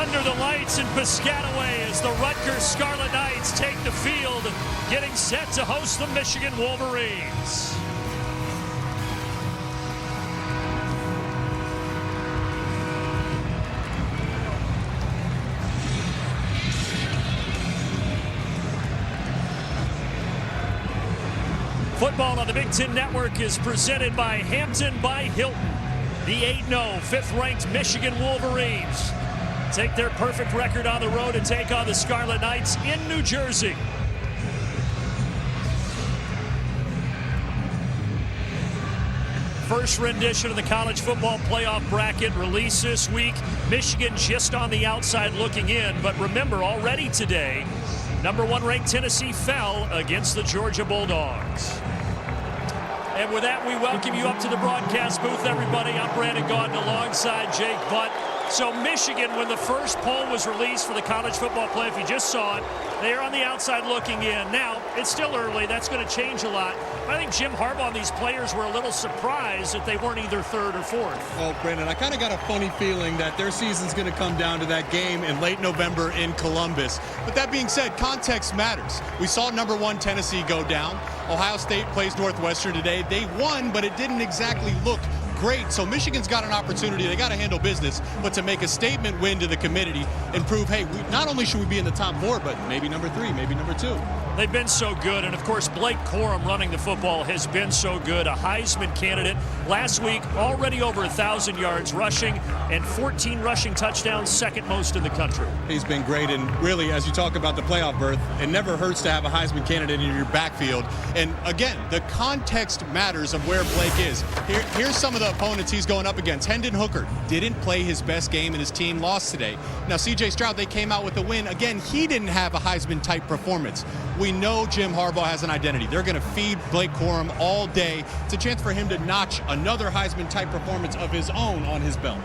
Under the lights in Piscataway as the Rutgers Scarlet Knights take the field, getting set to host the Michigan Wolverines. Football on the Big Ten Network is presented by Hampton by Hilton. The 8-0, fifth-ranked Michigan Wolverines take their perfect record on the road and take on the Scarlet Knights in New Jersey. First rendition of the college football playoff bracket released this week. Michigan just on the outside looking in, but remember, already today, number 1 ranked Tennessee fell against the Georgia Bulldogs. And with that, we welcome you up to the broadcast booth, everybody. I'm Brandon Gaudin alongside Jake Butt. So Michigan, when the first poll was released for the college football playoff, you just saw it, they are on the outside looking in. Now, it's still early. That's going to change a lot. I think Jim Harbaugh and these players were a little surprised that they weren't either third or fourth. Well, Brandon, I kind of got a funny feeling that their season's going to come down to that game in late November in Columbus. But that being said, context matters. We saw number 1 Tennessee go down. Ohio State plays Northwestern today. They won, but it didn't exactly look great. So Michigan's got an opportunity. They got to handle business, but to make a statement win to the committee and prove, hey, not only should we be in the top 4, but maybe number 3, maybe number 2. They've been so good, and of course Blake Corum running the football has been so good. A Heisman candidate last week, already over 1,000 yards rushing and 14 rushing touchdowns, second most in the country. He's been great, and really, as you talk about the playoff berth, it never hurts to have a Heisman candidate in your backfield. And again, the context matters of where Blake is. Here's some of the opponents he's going up against. Hendon Hooker didn't play his best game, and his team lost today. Now, C.J. Stroud, they came out with a win. Again, he didn't have a Heisman-type performance. We know Jim Harbaugh has an identity. They're going to feed Blake Corum all day. It's a chance for him to notch another Heisman-type performance of his own on his belt.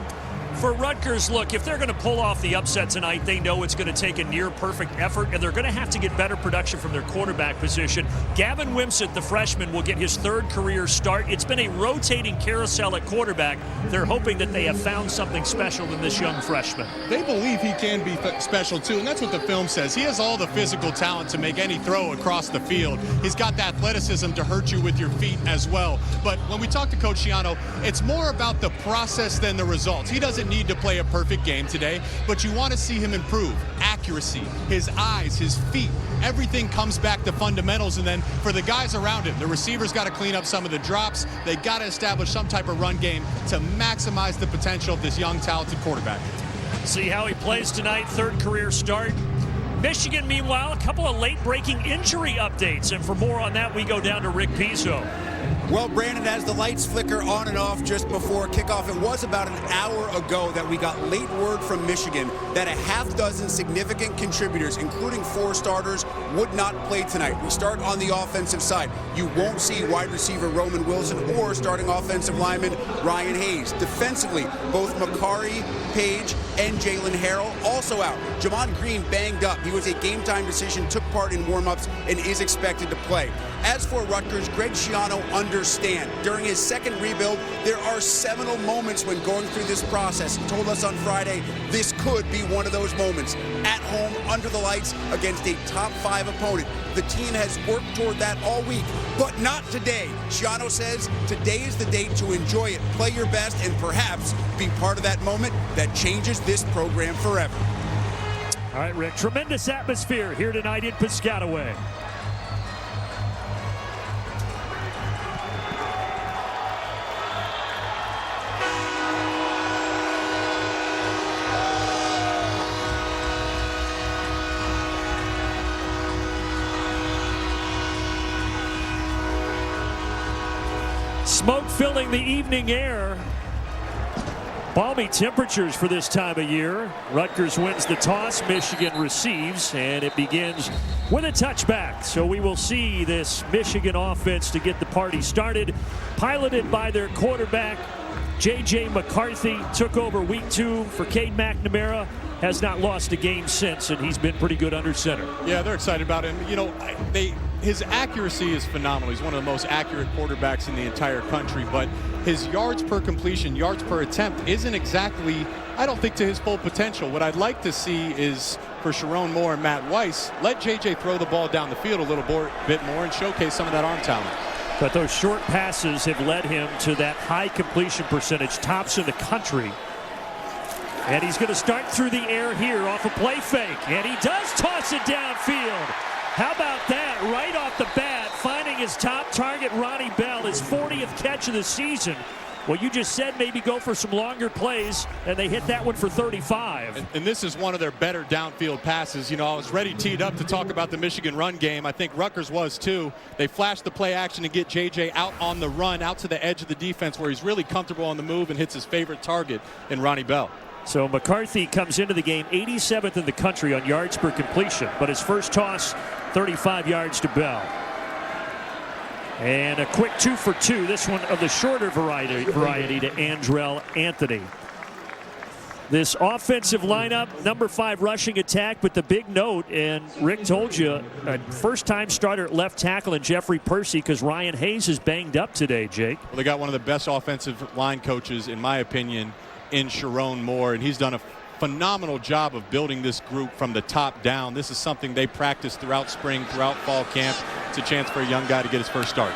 For Rutgers, look, if they're going to pull off the upset tonight, they know it's going to take a near-perfect effort, and they're going to have to get better production from their quarterback position. Gavin Wimsatt, the freshman, will get his 3rd career start. It's been a rotating carousel at quarterback. They're hoping that they have found something special in this young freshman. They believe he can be special, too, and that's what the film says. He has all the physical talent to make any throw across the field. He's got the athleticism to hurt you with your feet as well. But when we talk to Coach Schiano, it's more about the process than the results. He doesn't need to play a perfect game today, but you want to see him improve. Accuracy, his eyes, his feet, everything comes back to fundamentals. And then for the guys around him, the receivers got to clean up some of the drops. They got to establish some type of run game to maximize the potential of this young, talented quarterback. See how he plays tonight, 3rd career start. Michigan, meanwhile, a couple of late-breaking injury updates. And for more on that, we go down to Rick Pizzo. Well, Brandon, as the lights flicker on and off just before kickoff, it was about an hour ago that we got late word from Michigan that a half dozen significant contributors, including 4 starters, would not play tonight. We start on the offensive side. You won't see wide receiver Roman Wilson or starting offensive lineman Ryan Hayes. Defensively, both Makari, Page, and Jalen Harrell also out. Jamon Green banged up. He was a game-time decision, took part in warm-ups, and is expected to play. As for Rutgers, Greg Schiano understand. During his 2nd rebuild, there are seminal moments when going through this process. He told us on Friday this could be one of those moments. At home, under the lights, against a top 5 opponent. The team has worked toward that all week, but not today. Schiano says today is the day to enjoy it, play your best, and perhaps be part of that moment that changes this program forever. All right, Rick, tremendous atmosphere here tonight in Piscataway. Smoke filling the evening air. Balmy temperatures for this time of year. Rutgers wins the toss. Michigan receives, and it begins with a touchback. So we will see this Michigan offense to get the party started. Piloted by their quarterback, J.J. McCarthy. Took over week 2 for Cade McNamara. Has not lost a game since, and he's been pretty good under center. Yeah, they're excited about him. You know, his accuracy is phenomenal. He's one of the most accurate quarterbacks in the entire country, but his yards per completion, yards per attempt isn't exactly, I don't think, to his full potential. What I'd like to see is for Sharon Moore and Matt Weiss, let JJ throw the ball down the field a little bit more and showcase some of that arm talent. But those short passes have led him to that high completion percentage, tops in the country. And he's going to start through the air here off a play fake. And he does toss it downfield. How about that? Right off the bat, finding his top target, Ronnie Bell, his 40th catch of the season. Well, you just said maybe go for some longer plays, and they hit that one for 35. And this is one of their better downfield passes. You know, I was ready teed up to talk about the Michigan run game. I think Rutgers was too. They flashed the play action to get JJ out on the run, out to the edge of the defense where he's really comfortable on the move and hits his favorite target in Ronnie Bell. So McCarthy comes into the game 87th in the country on yards per completion, but his first toss, 35 yards to Bell. And a quick 2 for 2, this one of the shorter variety to Andrell Anthony. This offensive lineup, number 5 rushing attack, but the big note, and Rick told you, a first-time starter at left tackle in Jeffrey Percy because Ryan Hayes is banged up today, Jake. Well, they got one of the best offensive line coaches, in my opinion, in Sharon Moore, and he's done a phenomenal job of building this group from the top down. This is something they practice throughout spring, throughout fall camp. It's a chance for a young guy to get his first start.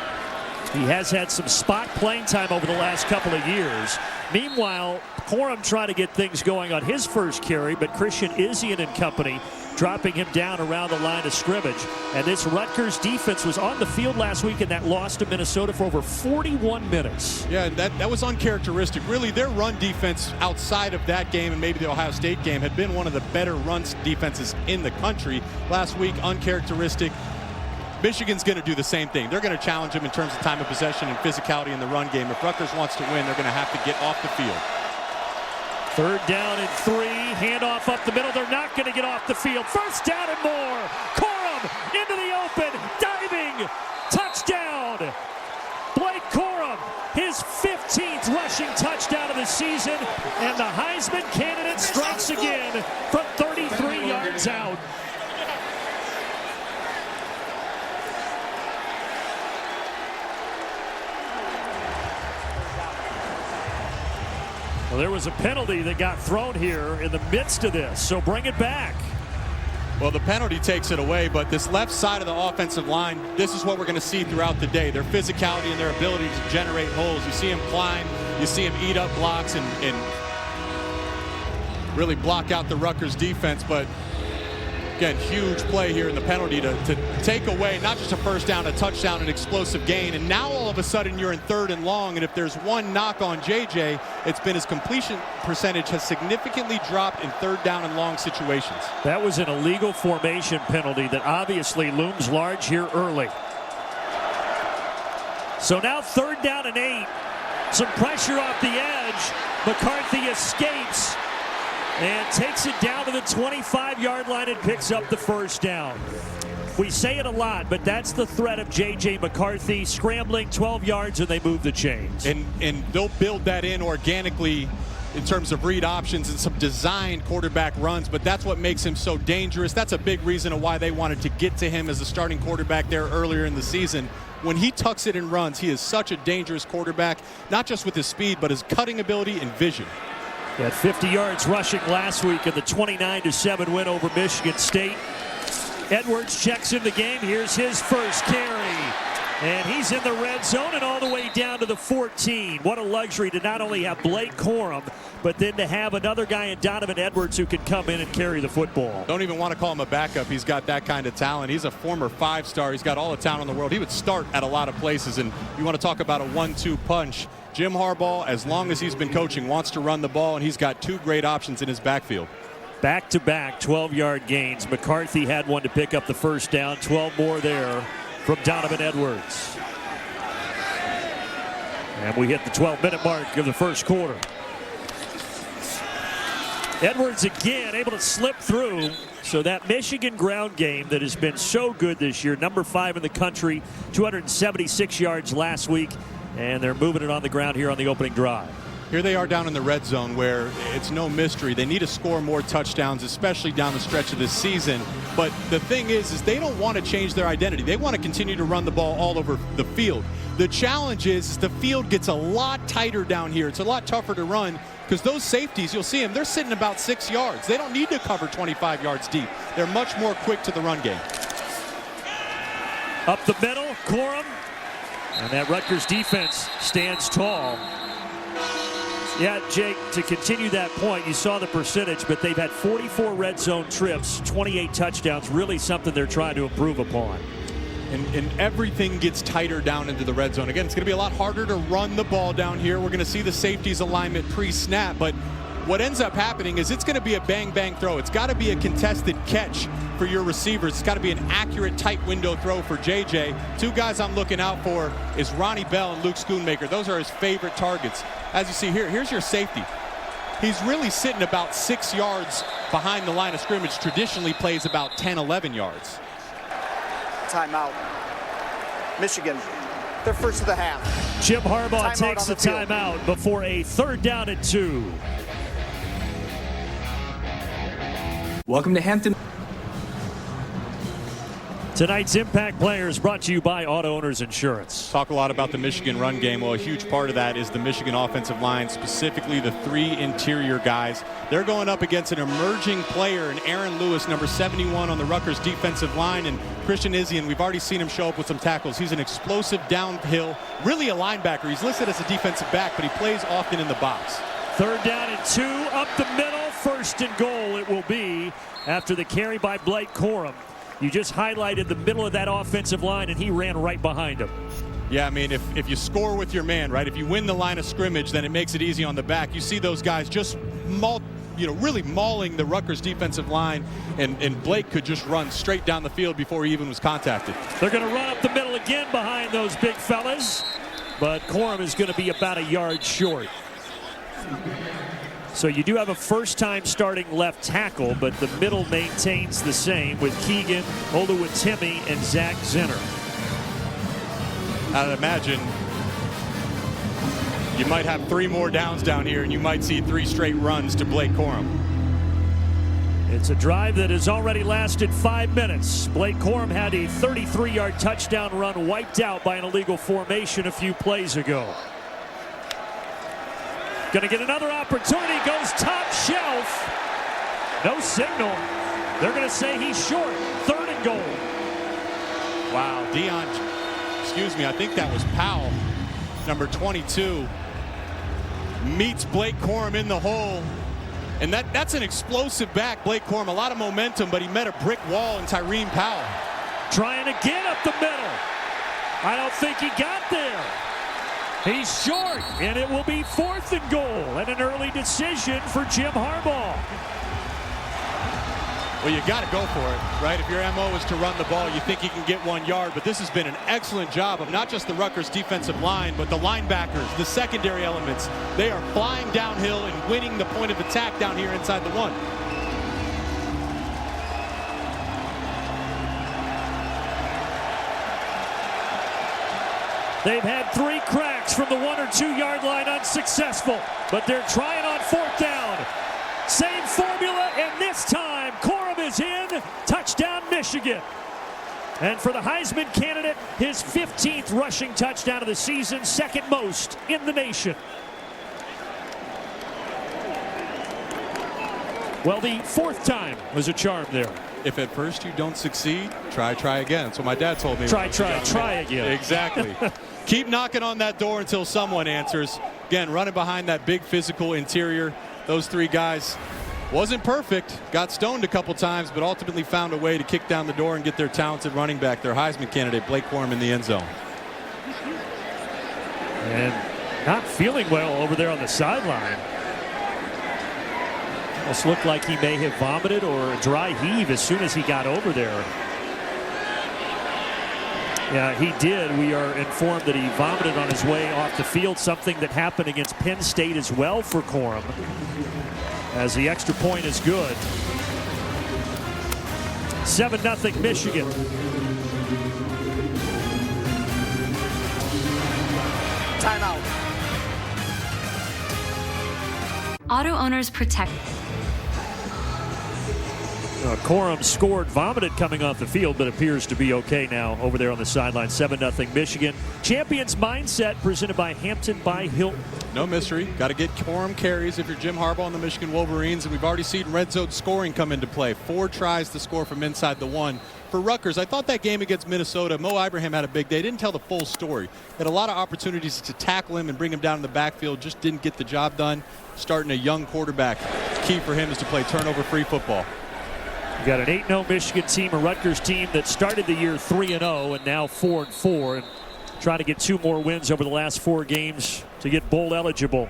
He has had some spot playing time over the last couple of years. Meanwhile, Corum trying to get things going on his first carry, but Christian Izzian and company dropping him down around the line of scrimmage. And this Rutgers defense was on the field last week in that loss to Minnesota for over 41 minutes. Yeah, that was uncharacteristic. Really, their run defense outside of that game and maybe the Ohio State game had been one of the better run defenses in the country. Last week, uncharacteristic. Michigan's going to do the same thing. They're going to challenge them in terms of time of possession and physicality in the run game. If Rutgers wants to win, they're going to have to get off the field. 3rd down and 3. Handoff up the middle. They're not going to get off the field. 1st down and more. Corum into the open. Diving. Touchdown. Blake Corum, his 15th rushing touchdown of the season. And the Heisman candidate strikes again from 33 yards out. Well, there was a penalty that got thrown here in the midst of this, so bring it back. Well, the penalty takes it away, but this left side of the offensive line, this is what we're going to see throughout the day. Their physicality and their ability to generate holes. You see them climb, you see them eat up blocks and really block out the Rutgers defense, but again, huge play here in the penalty to take away not just a first down, a touchdown, an explosive gain. And now all of a sudden you're in 3rd and long. And if there's one knock on JJ, it's been his completion percentage has significantly dropped in 3rd down and long situations. That was an illegal formation penalty that obviously looms large here early. So now 3rd down and 8. Some pressure off the edge. McCarthy escapes and takes it down to the 25-yard line and picks up the 1st down. We say it a lot, but that's the threat of J.J. McCarthy, scrambling 12 yards, and they move the chains. And they'll build that in organically in terms of read options and some designed quarterback runs, but that's what makes him so dangerous. That's a big reason why they wanted to get to him as a starting quarterback there earlier in the season. When he tucks it and runs, he is such a dangerous quarterback, not just with his speed, but his cutting ability and vision. He had 50 yards rushing last week in the 29-7 win over Michigan State. Edwards checks in the game. Here's his first carry. And he's in the red zone and all the way down to the 14. What a luxury to not only have Blake Corum, but then to have another guy in Donovan Edwards who can come in and carry the football. Don't even want to call him a backup. He's got that kind of talent. He's a former 5-star. He's got all the talent in the world. He would start at a lot of places. And you want to talk about a 1-2 punch. Jim Harbaugh, as long as he's been coaching, wants to run the ball, and he's got 2 great options in his backfield. Back-to-back 12-yard gains. McCarthy had one to pick up the 1st down. 12 more there from Donovan Edwards. And we hit the 12-minute mark of the 1st quarter. Edwards again able to slip through. So that Michigan ground game that has been so good this year, number 5 in the country, 276 yards last week. And they're moving it on the ground here on the opening drive. Here they are down in the red zone where it's no mystery. They need to score more touchdowns, especially down the stretch of this season. But the thing is they don't want to change their identity. They want to continue to run the ball all over the field. The challenge is the field gets a lot tighter down here. It's a lot tougher to run because those safeties, you'll see them, they're sitting about 6 yards. They don't need to cover 25 yards deep. They're much more quick to the run game. Up the middle, Corum. And that Rutgers defense stands tall. Yeah, Jake, to continue that point, you saw the percentage, but they've had 44 red zone trips, 28 touchdowns, really something they're trying to improve upon. And everything gets tighter down into the red zone. Again, it's going to be a lot harder to run the ball down here. We're going to see the safeties alignment pre-snap, but what ends up happening is it's going to be a bang-bang throw. It's got to be a contested catch for your receivers. It's got to be an accurate, tight window throw for JJ. Two guys I'm looking out for is Ronnie Bell and Luke Schoonmaker. Those are his favorite targets. As you see here, here's your safety. He's really sitting about 6 yards behind the line of scrimmage. Traditionally plays about 10, 11 yards. Timeout. Michigan, they're first of the half. Jim Harbaugh Timeout takes the timeout before a 3rd down and 2. Welcome to Hampton. Tonight's Impact Players brought to you by Auto Owners Insurance. Talk a lot about the Michigan run game. Well, a huge part of that is the Michigan offensive line, specifically the 3 interior guys. They're going up against an emerging player in Aaron Lewis, number 71 on the Rutgers defensive line, and Christian Izzian. We've already seen him show up with some tackles. He's an explosive downhill, really a linebacker. He's listed as a defensive back, but he plays often in the box. 3rd down and 2, up the middle, 1st and goal it will be after the carry by Blake Corum. You just highlighted the middle of that offensive line, and he ran right behind him. Yeah, I mean, if you score with your man, right, if you win the line of scrimmage, then it makes it easy on the back. You see those guys just really mauling the Rutgers defensive line, and Blake could just run straight down the field before he even was contacted. They're going to run up the middle again behind those big fellas, but Corum is going to be about a yard short. So you do have a first-time starting left tackle, but the middle maintains the same with Keegan, Oluwatimi, and Zach Zinner. I'd imagine you might have 3 more downs down here, and you might see 3 straight runs to Blake Corum. It's a drive that has already lasted 5 minutes. Blake Corum had a 33-yard touchdown run wiped out by an illegal formation a few plays ago. Going to get another opportunity, goes top shelf. No signal. They're going to say he's short. 3rd and goal. Wow, I think that was Powell, number 22, meets Blake Corum in the hole. And that's an explosive back, Blake Corum. A lot of momentum, but he met a brick wall in Tyreen Powell. Trying again up the middle. I don't think he got there. He's short, and it will be 4th and goal, and an early decision for Jim Harbaugh. Well, you got to go for it, right? If your MO is to run the ball, you think you can get 1 yard, but this has been an excellent job of not just the Rutgers defensive line, but the linebackers, the secondary elements. They are flying downhill and winning the point of attack down here inside the 1. They've had 3 cracks from the 1 or 2 yard line unsuccessful, but they're trying on 4th down. Same formula, and this time Corum is in. Touchdown Michigan. And for the Heisman candidate, his 15th rushing touchdown of the season, 2nd most in the nation. Well, the 4th time was a charm there. If at first you don't succeed, try again. That's what my dad told me. Try again. Exactly. Keep knocking on that door until someone answers. Again, running behind that big physical interior. Those 3 guys wasn't perfect. Got stoned a couple times, but ultimately found a way to kick down the door and get their talented running back, their Heisman candidate, Blake Corum, in the end zone. And not feeling well over there on the sideline. Almost looked like he may have vomited or a dry heave as soon as he got over there. Yeah, he did. We are informed that he vomited on his way off the field, something that happened against Penn State as well for Corum, as the extra point is good. 7-0 Michigan. Timeout. Auto owners protect. Corum scored, vomited coming off the field, but appears to be okay now over there on the sideline. 7-0 Michigan. Champions Mindset presented by Hampton by Hilton. No mystery. Got to get Corum carries if you're Jim Harbaugh and the Michigan Wolverines. And we've already seen red zone scoring come into play. 4 tries to score from inside the 1. For Rutgers, I thought that game against Minnesota, Mo Ibrahim had a big day. Didn't tell the full story. Had a lot of opportunities to tackle him and bring him down in the backfield. Just didn't get the job done. Starting a young quarterback, key for him is to play turnover-free football. You got an 8-0 Michigan team, a Rutgers team that started the year 3-0 and now 4-4, and trying to get 2 more wins over the last 4 games to get bowl eligible.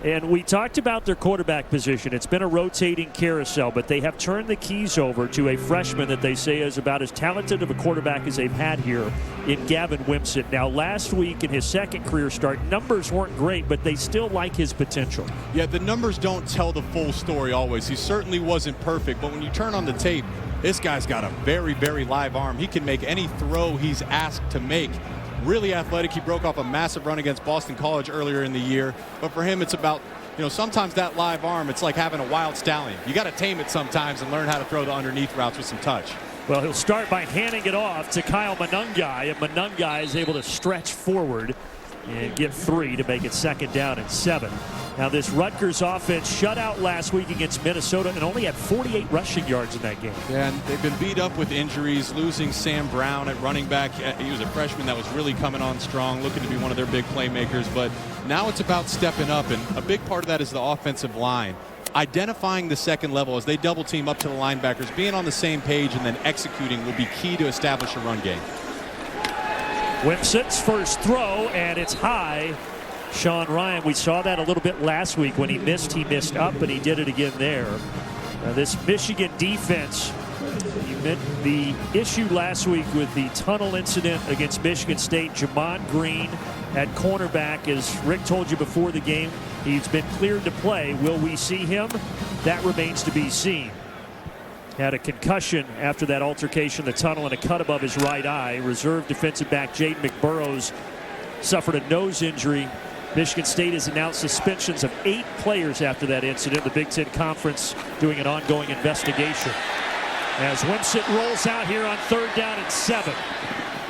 And we talked about their quarterback position. It's been a rotating carousel, but they have turned the keys over to a freshman that they say is about as talented of a quarterback as they've had here in Gavin Wimsatt. Now, last week in his second career start, numbers weren't great, but they still like his potential. Yeah, the numbers don't tell the full story always. He certainly wasn't perfect, but when you turn on the tape, this guy's got a very, very live arm. He can make any throw he's asked to make. Really athletic. He broke off a massive run against Boston College earlier in the year. But for him, it's about, sometimes that live arm, it's like having a wild stallion. You got to tame it sometimes and learn how to throw the underneath routes with some touch. Well, he'll start by handing it off to Kyle Monungai, and Monungai is able to stretch forward and get 3 to make it 2nd down and 7. Now, this Rutgers offense shut out last week against Minnesota and only had 48 rushing yards in that game. Yeah, and they've been beat up with injuries, losing Sam Brown at running back. He was a freshman that was really coming on strong, looking to be one of their big playmakers. But now it's about stepping up, and a big part of that is the offensive line. Identifying the second level as they double team up to the linebackers, being on the same page and then executing will be key to establish a run game. Wimsatt's first throw, and it's high. Sean Ryan, we saw that a little bit last week when he missed up, and he did it again there. This Michigan defense, the issue last week with the tunnel incident against Michigan State, Jamon Green at cornerback, as Rick told you before the game, he's been cleared to play. Will we see him? That remains to be seen. Had a concussion after that altercation, the tunnel, and a cut above his right eye. Reserve defensive back Jaden McBurrows suffered a nose injury. Michigan State has announced suspensions of 8 players after that incident. The Big Ten Conference doing an ongoing investigation. As Wimsatt rolls out here on 3rd down and 7.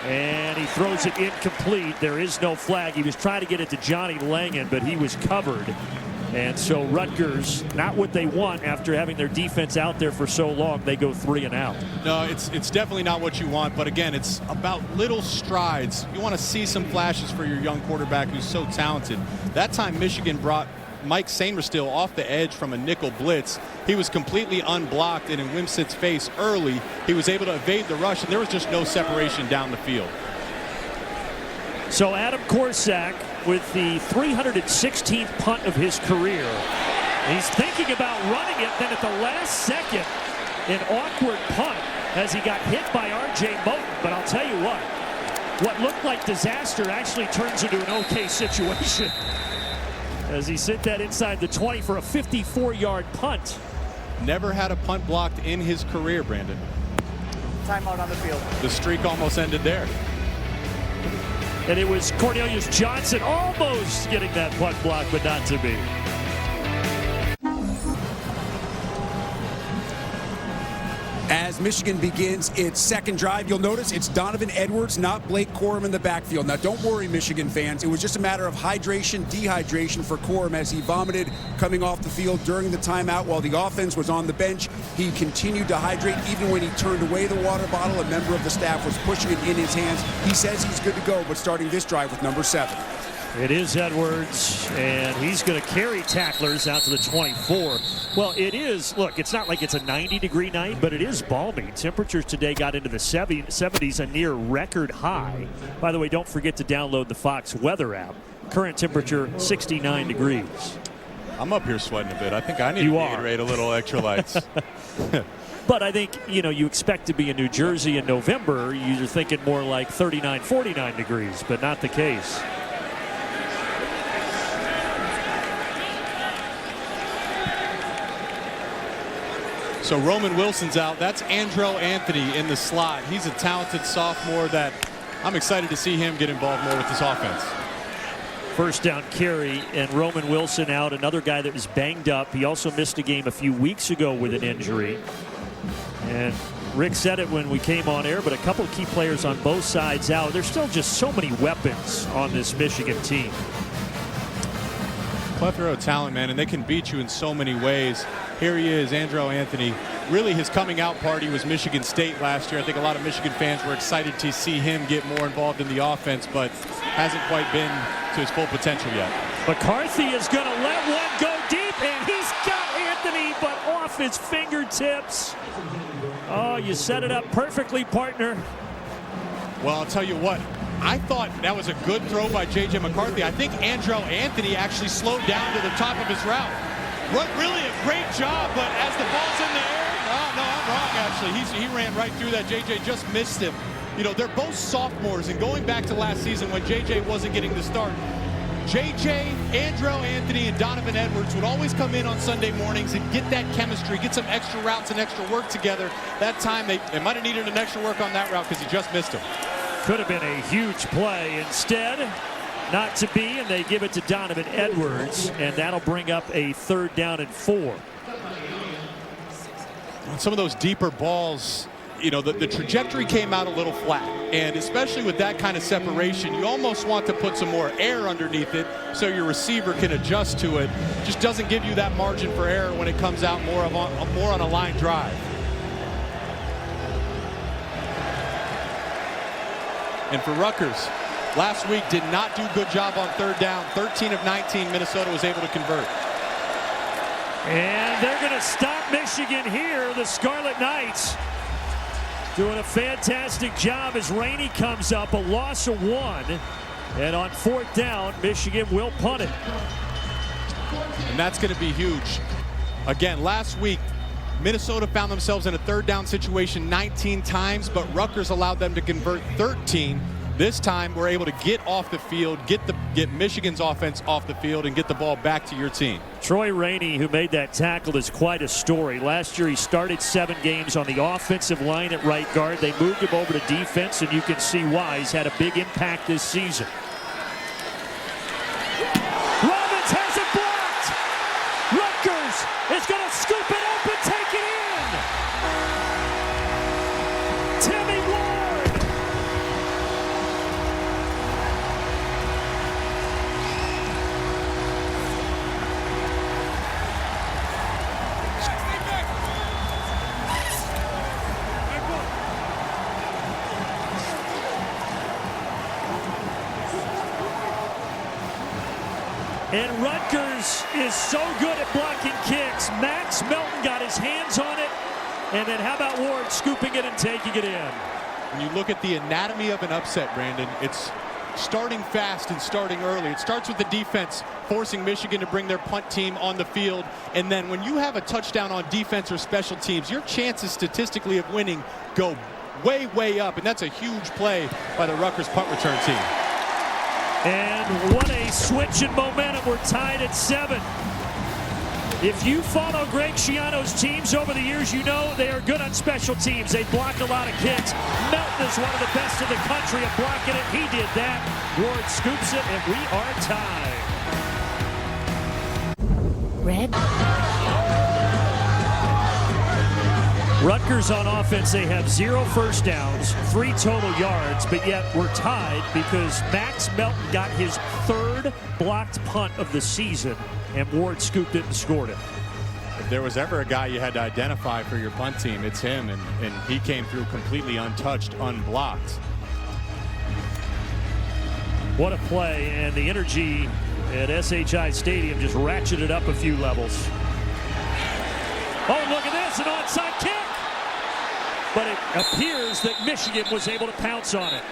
And he throws it incomplete. There is no flag. He was trying to get it to Johnny Langan, but he was covered. And so Rutgers, not what they want after having their defense out there for so long. They go 3 and out. No, it's definitely not what you want. But again, it's about little strides. You want to see some flashes for your young quarterback who's so talented. That time Michigan brought Mike Sainristil off the edge from a nickel blitz. He was completely unblocked, and in Wimsatt's face early, he was able to evade the rush, and there was just no separation down the field. So Adam Korsak with the 316th punt of his career. He's thinking about running it, then at the last second, an awkward punt as he got hit by R.J. Moten. But I'll tell you what looked like disaster actually turns into an okay situation as he sent that inside the 20 for a 54-yard punt. Never had a punt blocked in his career, Brandon. Timeout on the field. The streak almost ended there. And it was Cornelius Johnson almost getting that punt block, but not to be. As Michigan begins its second drive, you'll notice it's Donovan Edwards, not Blake Corum in the backfield. Now, don't worry, Michigan fans. It was just a matter of hydration, dehydration for Corum as he vomited coming off the field during the timeout while the offense was on the bench. He continued to hydrate even when he turned away the water bottle. A member of the staff was pushing it in his hands. He says he's good to go, but starting this drive with number 7. It is Edwards, and he's going to carry tacklers out to the 24. Well, it is, look, it's not like it's a 90-degree night, but it is balmy. Temperatures today got into the 70s, a near record high. By the way, don't forget to download the Fox weather app. Current temperature, 69 degrees. I'm up here sweating a bit. I think I need to Gatorade a little electrolytes. But I think, you expect to be in New Jersey in November. You're thinking more like 39, 49 degrees, but not the case. So Roman Wilson's out. That's Andrell Anthony in the slot. He's a talented sophomore that I'm excited to see him get involved more with this offense. First down carry, and Roman Wilson out, another guy that was banged up. He also missed a game a few weeks ago with an injury. And Rick said it when we came on air, but a couple of key players on both sides out. There's still just so many weapons on this Michigan team. Plethora of talent, man, and they can beat you in so many ways. Here he is, Andrew Anthony. Really, his coming out party was Michigan State last year. I think a lot of Michigan fans were excited to see him get more involved in the offense, but hasn't quite been to his full potential yet. McCarthy is going to let one go deep, and he's got Anthony, but off his fingertips. Oh, you set it up perfectly, partner. Well, I'll tell you what. I thought that was a good throw by J.J. McCarthy. I think Andrew Anthony actually slowed down to the top of his route. Really a great job, but as the ball's in the air, no, I'm wrong, actually. He ran right through that. J.J. just missed him. You know, they're both sophomores, and going back to last season when J.J. wasn't getting the start, J.J., Andrew Anthony, and Donovan Edwards would always come in on Sunday mornings and get that chemistry, get some extra routes and extra work together. That time, they might have needed an extra work on that route because he just missed him. Could have been a huge play. Instead, not to be, and they give it to Donovan Edwards, and that'll bring up a 3rd down and 4. On some of those deeper balls, you know, the trajectory came out a little flat, and especially with that kind of separation, you almost want to put some more air underneath it so your receiver can adjust to it. Just doesn't give you that margin for error when it comes out more on a line drive. And for Rutgers, last week did not do a good job on 3rd down. 13 of 19, Minnesota was able to convert. And they're going to stop Michigan here. The Scarlet Knights doing a fantastic job as Rainey comes up, a loss of 1. And on 4th down, Michigan will punt it. And that's going to be huge. Again, last week, Minnesota found themselves in a 3rd down situation 19 times, but Rutgers allowed them to convert 13. This time, we're able to get off the field, get Michigan's offense off the field, and get the ball back to your team. Troy Rainey, who made that tackle, is quite a story. Last year, he started 7 games on the offensive line at right guard. They moved him over to defense, and you can see why. He's had a big impact this season. Robbins has it blocked. Rutgers is going to scoop it up and take it in. Timmy Ward. And Rutgers is so good at blocking kicks. Max Melton got his hands on it. And then how about Ward scooping it and taking it in? When you look at the anatomy of an upset, Brandon, it's starting fast and starting early. It starts with the defense forcing Michigan to bring their punt team on the field. And then when you have a touchdown on defense or special teams, your chances statistically of winning go way, way up. And that's a huge play by the Rutgers punt return team. And what a switch in momentum. We're tied at 7. If you follow Greg Schiano's teams over the years, you know they are good on special teams. They block a lot of kicks. Melton is one of the best in the country at blocking it. He did that. Ward scoops it, and we are tied. Red. Rutgers on offense, they have 0 first downs, 3 total yards, but yet we're tied because Max Melton got his 3rd blocked punt of the season, and Ward scooped it and scored it. If there was ever a guy you had to identify for your punt team, it's him, and he came through completely untouched, unblocked. What a play, and the energy at SHI Stadium just ratcheted up a few levels. Oh, look at this, an onside kick! But it appears that Michigan was able to pounce on it.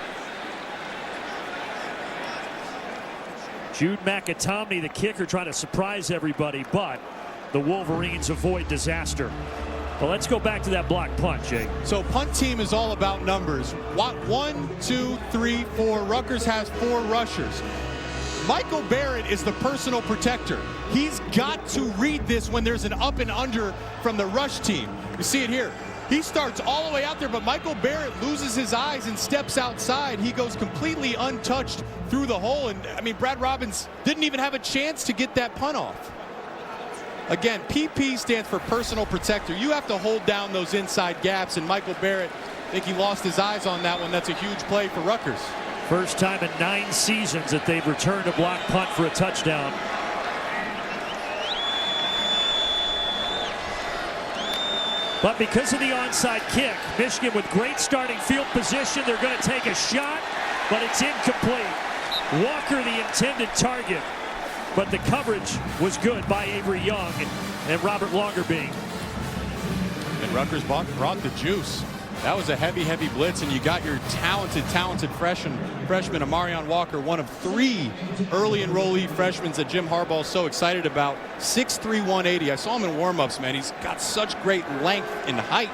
Jude McAtomney, the kicker, trying to surprise everybody, but the Wolverines avoid disaster. Well, let's go back to that block punt, Jake. So punt team is all about numbers. 1, 2, 3, 4. Rutgers has 4 rushers. Michael Barrett is the personal protector. He's got to read this when there's an up and under from the rush team. You see it here. He starts all the way out there, but Michael Barrett loses his eyes and steps outside. He goes completely untouched through the hole. And, I mean, Brad Robbins didn't even have a chance to get that punt off. Again, PP stands for personal protector. You have to hold down those inside gaps, and Michael Barrett, I think he lost his eyes on that one. That's a huge play for Rutgers. First time in 9 seasons that they've returned a block punt for a touchdown. But because of the onside kick, Michigan with great starting field position, they're going to take a shot, but it's incomplete. Walker the intended target, but the coverage was good by Avery Young and Robert Longerbeam. And Rutgers brought the juice. That was a heavy blitz, and you got your talented freshman Amarion Walker, one of 3 early enrollee freshmen that Jim Harbaugh is so excited about. 6'3", 180. I saw him in warm-ups, man. He's got such great length and height.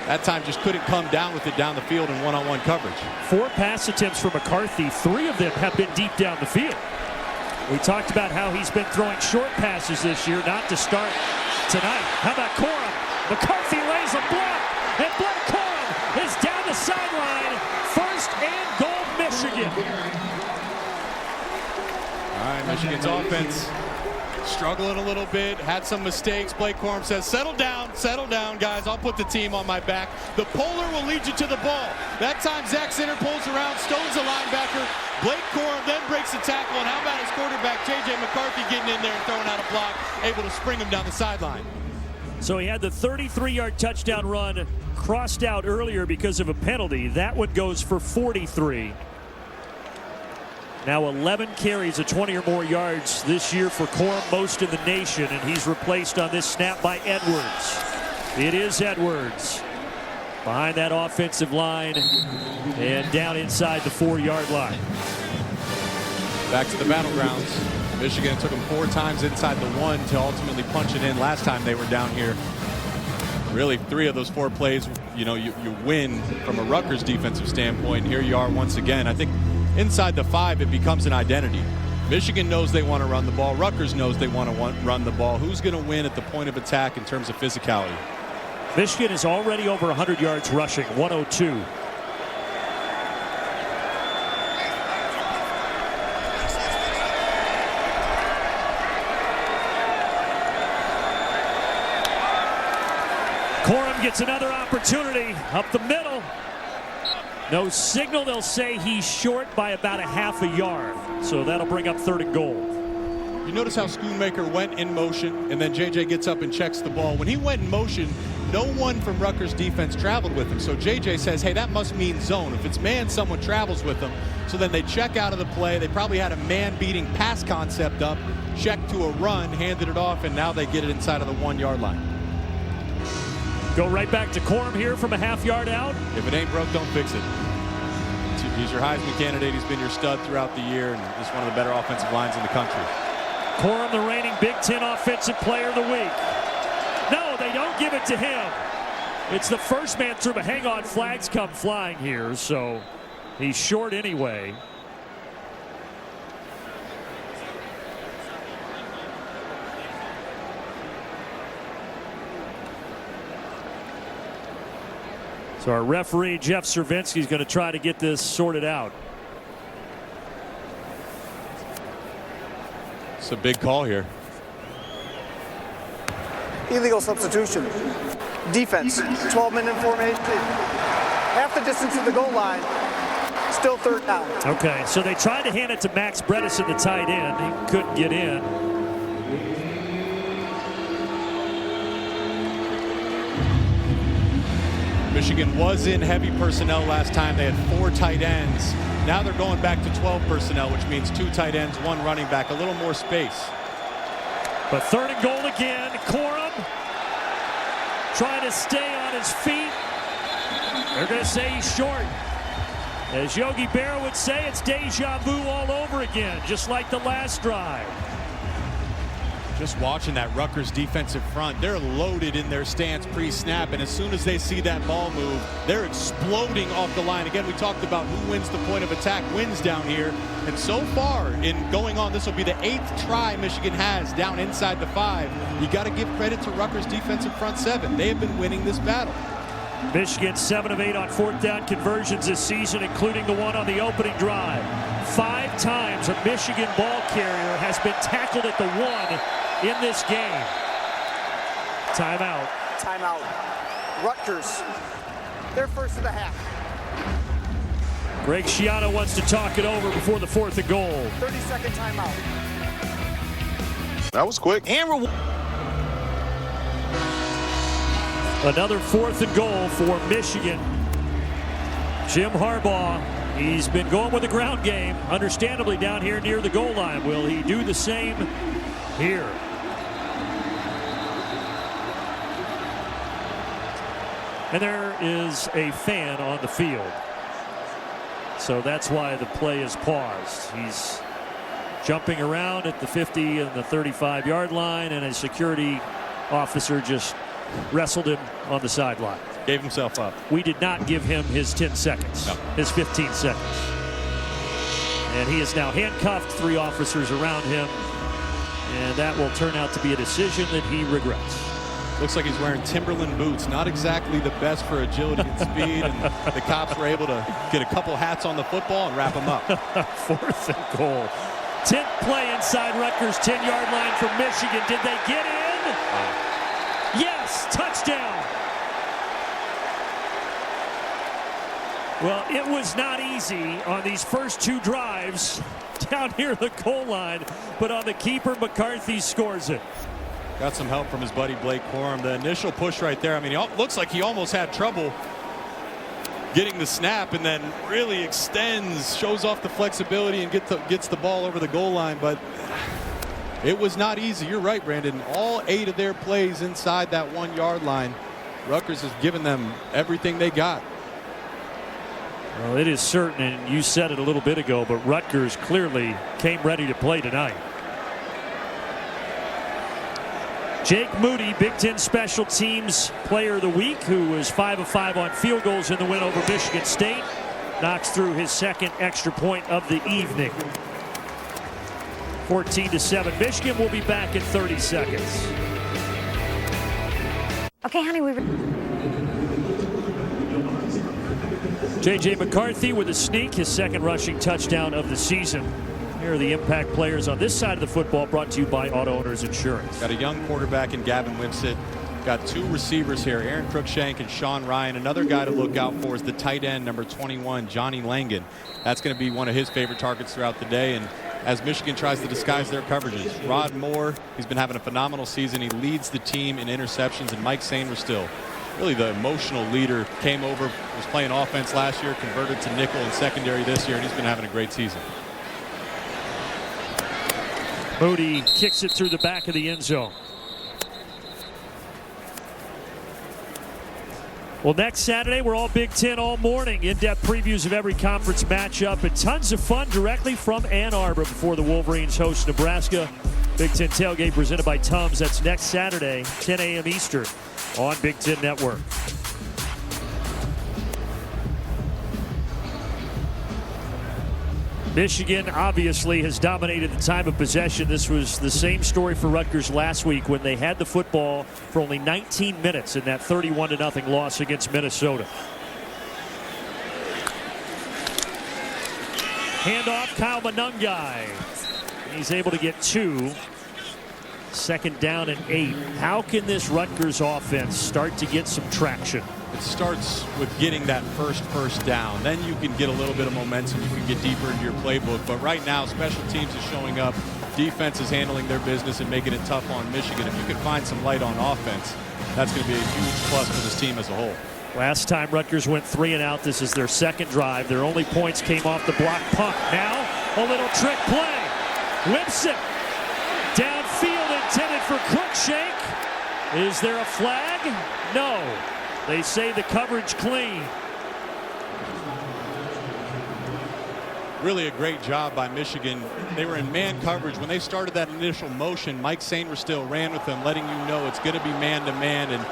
That time just couldn't come down with it down the field in one-on-one coverage. 4 pass attempts for McCarthy. 3 of them have been deep down the field. We talked about how he's been throwing short passes this year, not to start tonight. How about Corum? McCarthy lays a block, and Blake Corum is down the sideline. 1st and goal, Michigan. All right, Michigan's offense struggling a little bit, had some mistakes. Blake Corum says, settle down, guys. I'll put the team on my back. The polar will lead you to the ball. That time, Zach Sinner pulls around, stones the linebacker. Blake Corum then breaks the tackle, and how about his quarterback, J.J. McCarthy, getting in there and throwing out a block, able to spring him down the sideline. So he had the 33-yard touchdown run crossed out earlier because of a penalty. That one goes for 43. Now 11 carries of 20 or more yards this year for Corum, most in the nation, and he's replaced on this snap by Edwards. It is Edwards behind that offensive line and down inside the 4-yard line. Back to the battlegrounds. Michigan took them 4 times inside the 1 to ultimately punch it in last time they were down here. Really, 3 of those 4 plays, you win from a Rutgers defensive standpoint. Here you are once again. I think inside the 5, it becomes an identity. Michigan knows they want to run the ball. Rutgers knows they want to run the ball. Who's going to win at the point of attack in terms of physicality? Michigan is already over 100 yards rushing, 102. Corum gets another opportunity up the middle. No signal. They'll say he's short by about a half a yard. So that'll bring up 3rd and goal. You notice how Schoonmaker went in motion, and then JJ gets up and checks the ball. When he went in motion, no one from Rutgers defense traveled with him. So JJ says, hey, that must mean zone. If it's man, someone travels with them. So then they check out of the play. They probably had a man-beating pass concept up, checked to a run, handed it off, and now they get it inside of the 1-yard line. Go right back to Corum here from a half-yard out. If it ain't broke, don't fix it. He's your Heisman candidate. He's been your stud throughout the year, and he's one of the better offensive lines in the country. Corum, the reigning Big Ten Offensive Player of the Week. No, they don't give it to him. It's the first man through, but hang on, flags come flying here, so he's short anyway. So our referee, Jeff Cervinsky, is going to try to get this sorted out. It's a big call here. Illegal substitution. Defense. 12-minute formation. Half the distance to the goal line. Still 3rd down. Okay, so they tried to hand it to Max Bredesen, the tight end. He couldn't get in. Michigan was in heavy personnel last time. They had 4 tight ends. Now they're going back to 12 personnel, which means 2 tight ends, 1 running back, a little more space. But 3rd and goal again. Corum trying to stay on his feet. They're going to say he's short. As Yogi Berra would say, it's deja vu all over again, just like the last drive. Just watching that Rutgers defensive front, they're loaded in their stance pre-snap, and as soon as they see that ball move, they're exploding off the line. Again, we talked about who wins the point of attack wins down here, and so far in going on, this will be the 8th try Michigan has down inside the 5. You got to give credit to Rutgers defensive front 7. They have been winning this battle. Michigan 7 of 8 on 4th down conversions this season, including the one on the opening drive. 5 times a Michigan ball carrier has been tackled at the 1 in this game. Timeout. Timeout. Rutgers, they're first of the half. Greg Schiano wants to talk it over before the 4th and goal. 30-second timeout. That was quick. And another 4th and goal for Michigan. Jim Harbaugh, he's been going with the ground game, understandably down here near the goal line. Will he do the same here? And there is a fan on the field. So that's why the play is paused. He's jumping around at the 50 and the 35-yard line, and a security officer just wrestled him on the sideline. Gave himself up. We did not give him his 10 seconds, no. His 15 seconds. And he is now handcuffed, 3 officers around him, and that will turn out to be a decision that he regrets. Looks like he's wearing Timberland boots. Not exactly the best for agility and speed. And the cops were able to get a couple hats on the football and wrap him up. 4th and goal. 10th play inside Rutgers' 10-yard line from Michigan. Did they get in? Yes, touchdown. Well, it was not easy on these first 2 drives down near the goal line, but on the keeper, McCarthy scores it. Got some help from his buddy Blake Corum. The initial push right there, I mean, it looks like he almost had trouble getting the snap, and then really extends, shows off the flexibility, and gets the ball over the goal line. But it was not easy. You're right, Brandon. All 8 of their plays inside that 1-yard line, Rutgers has given them everything they got. Well, it is certain, and you said it a little bit ago, but Rutgers clearly came ready to play tonight. Jake Moody, Big Ten Special Teams Player of the Week, who was 5 of 5 on field goals in the win over Michigan State, knocks through his 2nd extra point of the evening. 14-7. Michigan will be back in 30 seconds. Okay, honey, J.J. McCarthy with a sneak, his 2nd rushing touchdown of the season. Here are the impact players on this side of the football, brought to you by Auto Owners Insurance. Got a young quarterback in Gavin Wimsatt. Got 2 receivers here, Aaron Cruikshank and Sean Ryan. Another guy to look out for is the tight end, number 21, Johnny Langan. That's going to be one of his favorite targets throughout the day. And as Michigan tries to disguise their coverages, Rod Moore, he's been having a phenomenal season. He leads the team in interceptions, and Mike Sainristil, really the emotional leader, came over, was playing offense last year, converted to nickel and secondary this year, and he's been having a great season. Moody kicks it through the back of the end zone. Well, next Saturday, we're all Big Ten all morning. In-depth previews of every conference matchup and tons of fun directly from Ann Arbor before the Wolverines host Nebraska. Big Ten Tailgate presented by Tums. That's next Saturday, 10 a.m. Eastern on Big Ten Network. Michigan obviously has dominated the time of possession. This was the same story for Rutgers last week when they had the football for only 19 minutes in that 31-0 loss against Minnesota. Handoff, Kyle Monungai. He's able to get 2. 2nd down and 8. How can this Rutgers offense start to get some traction? It starts with getting that first down. Then you can get a little bit of momentum. You can get deeper into your playbook. But right now, special teams is showing up. Defense is handling their business and making it tough on Michigan. If you can find some light on offense, that's going to be a huge plus for this team as a whole. Last time Rutgers went 3 and out. This is their 2nd drive. Their only points came off the block punt. Now a little trick play. Wimsatt downfield intended for Cruikshank. Is there a flag? No. They say the coverage clean. Really a great job by Michigan. They were in man coverage. When they started that initial motion, Mike Sainristil ran with them, letting you know it's going to be man-to-man. And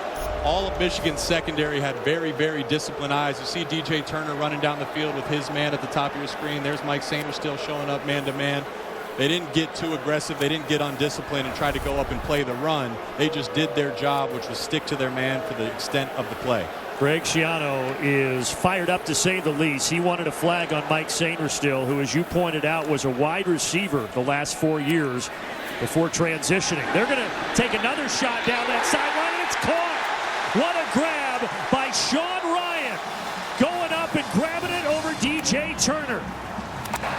all of Michigan's secondary had very, very disciplined eyes. You see DJ Turner running down the field with his man at the top of your screen. There's Mike Sainristil showing up man-to-man. They didn't get too aggressive. They didn't get undisciplined and try to go up and play the run. They just did their job, which was stick to their man for the extent of the play. Greg Schiano is fired up, to say the least. He wanted a flag on Mike Sainristil, who, as you pointed out, was a wide receiver the last 4 years before transitioning. They're going to take another shot down that sideline, and it's caught. What a grab by Sean Ryan. Going up and grabbing it over DJ Turner.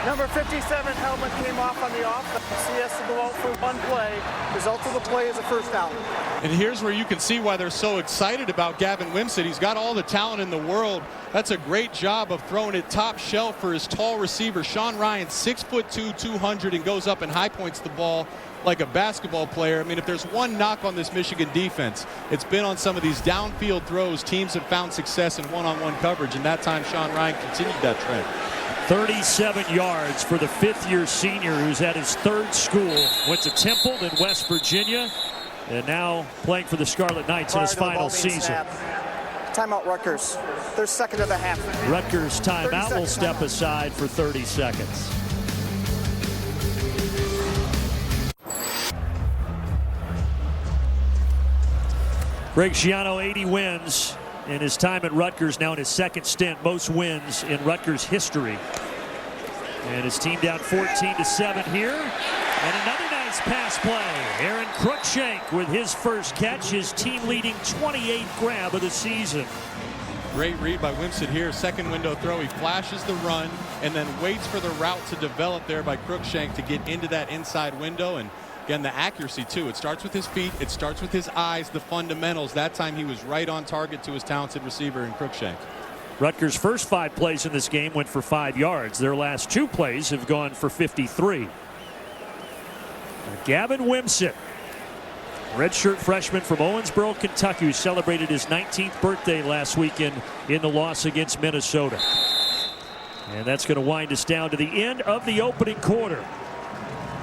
Number 57 helmet came off on the offense. He has to go out for one play. Result of the play is a first down. And here's where you can see why they're so excited about Gavin Wimsatt. He's got all the talent in the world. That's a great job of throwing it top shelf for his tall receiver. Sean Ryan, 6'2", 200, and goes up and high points the ball like a basketball player. I mean, if there's one knock on this Michigan defense, it's been on some of these downfield throws. Teams have found success in one-on-one coverage, and that time Sean Ryan continued that trend. 37 yards for the fifth-year senior who's at his third school. Went to Temple, then West Virginia, and now playing for the Scarlet Knights in his final season. Timeout Rutgers. They're second of the half. Rutgers timeout will step aside for 30 seconds. Greg Schiano, 80 wins in his time at Rutgers, now in his second stint, most wins in Rutgers history. And his team down 14-7 here. And another nice pass play. Aaron Cruikshank with his first catch, his team-leading 28th grab of the season. Great read by Wimsatt here. Second window throw. He flashes the run and then waits for the route to develop there by Cruikshank to get into that inside window. And again, the accuracy, too. It starts with his feet. It starts with his eyes, the fundamentals. That time he was right on target to his talented receiver in Cruikshank. Rutgers' first 5 plays in this game went for 5 yards. Their last 2 plays have gone for 53. Gavin Wimsatt, redshirt freshman from Owensboro, Kentucky, who celebrated his 19th birthday last weekend in the loss against Minnesota. And that's going to wind us down to the end of the opening quarter.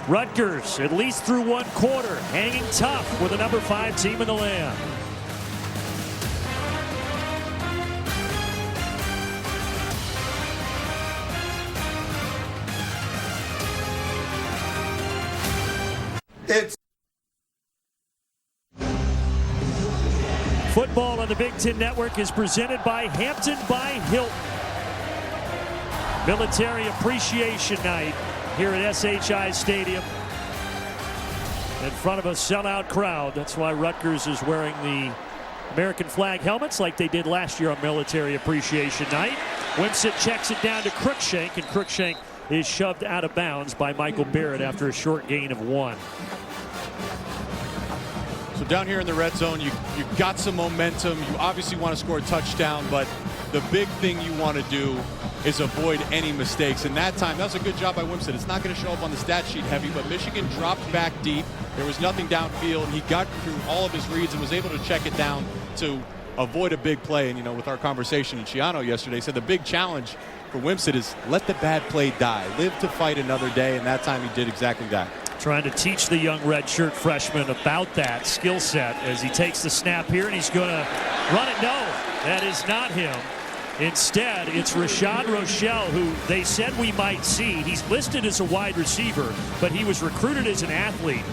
Rutgers, at least through one quarter, hanging tough with a number 5 team in the land. Football on the Big Ten Network is presented by Hampton by Hilton. Military Appreciation Night here at SHI Stadium in front of a sellout crowd. That's why Rutgers is wearing the American flag helmets like they did last year on Military Appreciation Night. Wimsatt checks it down to Cruikshank, and Cruikshank is shoved out of bounds by Michael Barrett after a short gain of 1. So down here in the red zone, you got some momentum. You obviously want to score a touchdown, but the big thing you want to do is avoid any mistakes. And that time, that was a good job by Wimsatt. It's not going to show up on the stat sheet heavy, but Michigan dropped back deep. There was nothing downfield, and he got through all of his reads and was able to check it down to avoid a big play. And, you know, with our conversation in Schiano yesterday, said the big challenge for Wimsatt is let the bad play die. Live to fight another day, and that time he did exactly that. Trying to teach the young redshirt freshman about that skill set as he takes the snap here, and he's going to run it. No, that is not him. Instead, it's Rashad Rochelle, who they said we might see. He's listed as a wide receiver, but he was recruited as an athlete.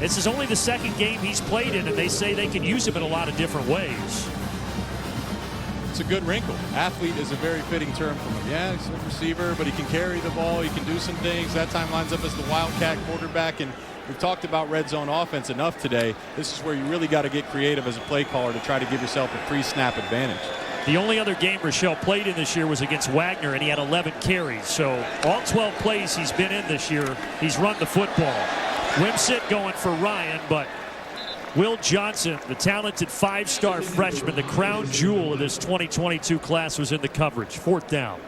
This is only the second game he's played in, and they say they can use him in a lot of different ways. It's a good wrinkle. Athlete is a very fitting term for him. Yeah, he's a receiver, but he can carry the ball. He can do some things. That time lines up as the Wildcat quarterback. And we've talked about red zone offense enough today. This is where you really got to get creative as a play caller to try to give yourself a pre-snap advantage. The only other game Rochelle played in this year was against Wagner, and he had 11 carries. So all 12 plays he's been in this year, he's run the football. Wimsatt going for Ryan, but Will Johnson, the talented 5-star freshman, the crown jewel of this 2022 class, was in the coverage. 4th down.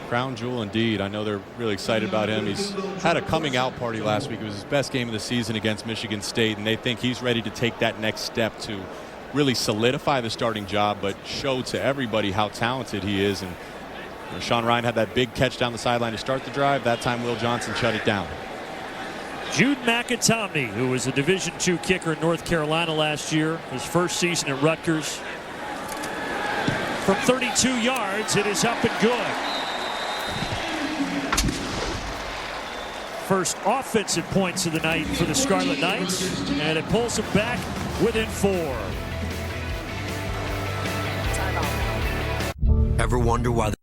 Crown jewel indeed. I know they're really excited about him. He's had a coming out party last week. It was his best game of the season against Michigan State, and they think he's ready to take that next step to really solidify the starting job, but show to everybody how talented he is. And you know, Sean Ryan had that big catch down the sideline to start the drive. That time Will Johnson shut it down. Jude McAtomney, who was a Division II kicker in North Carolina last year, his first season at Rutgers. From 32 yards, it is up and good. First offensive points of the night for the Scarlet Knights, and it pulls them back within 4. Ever wonder why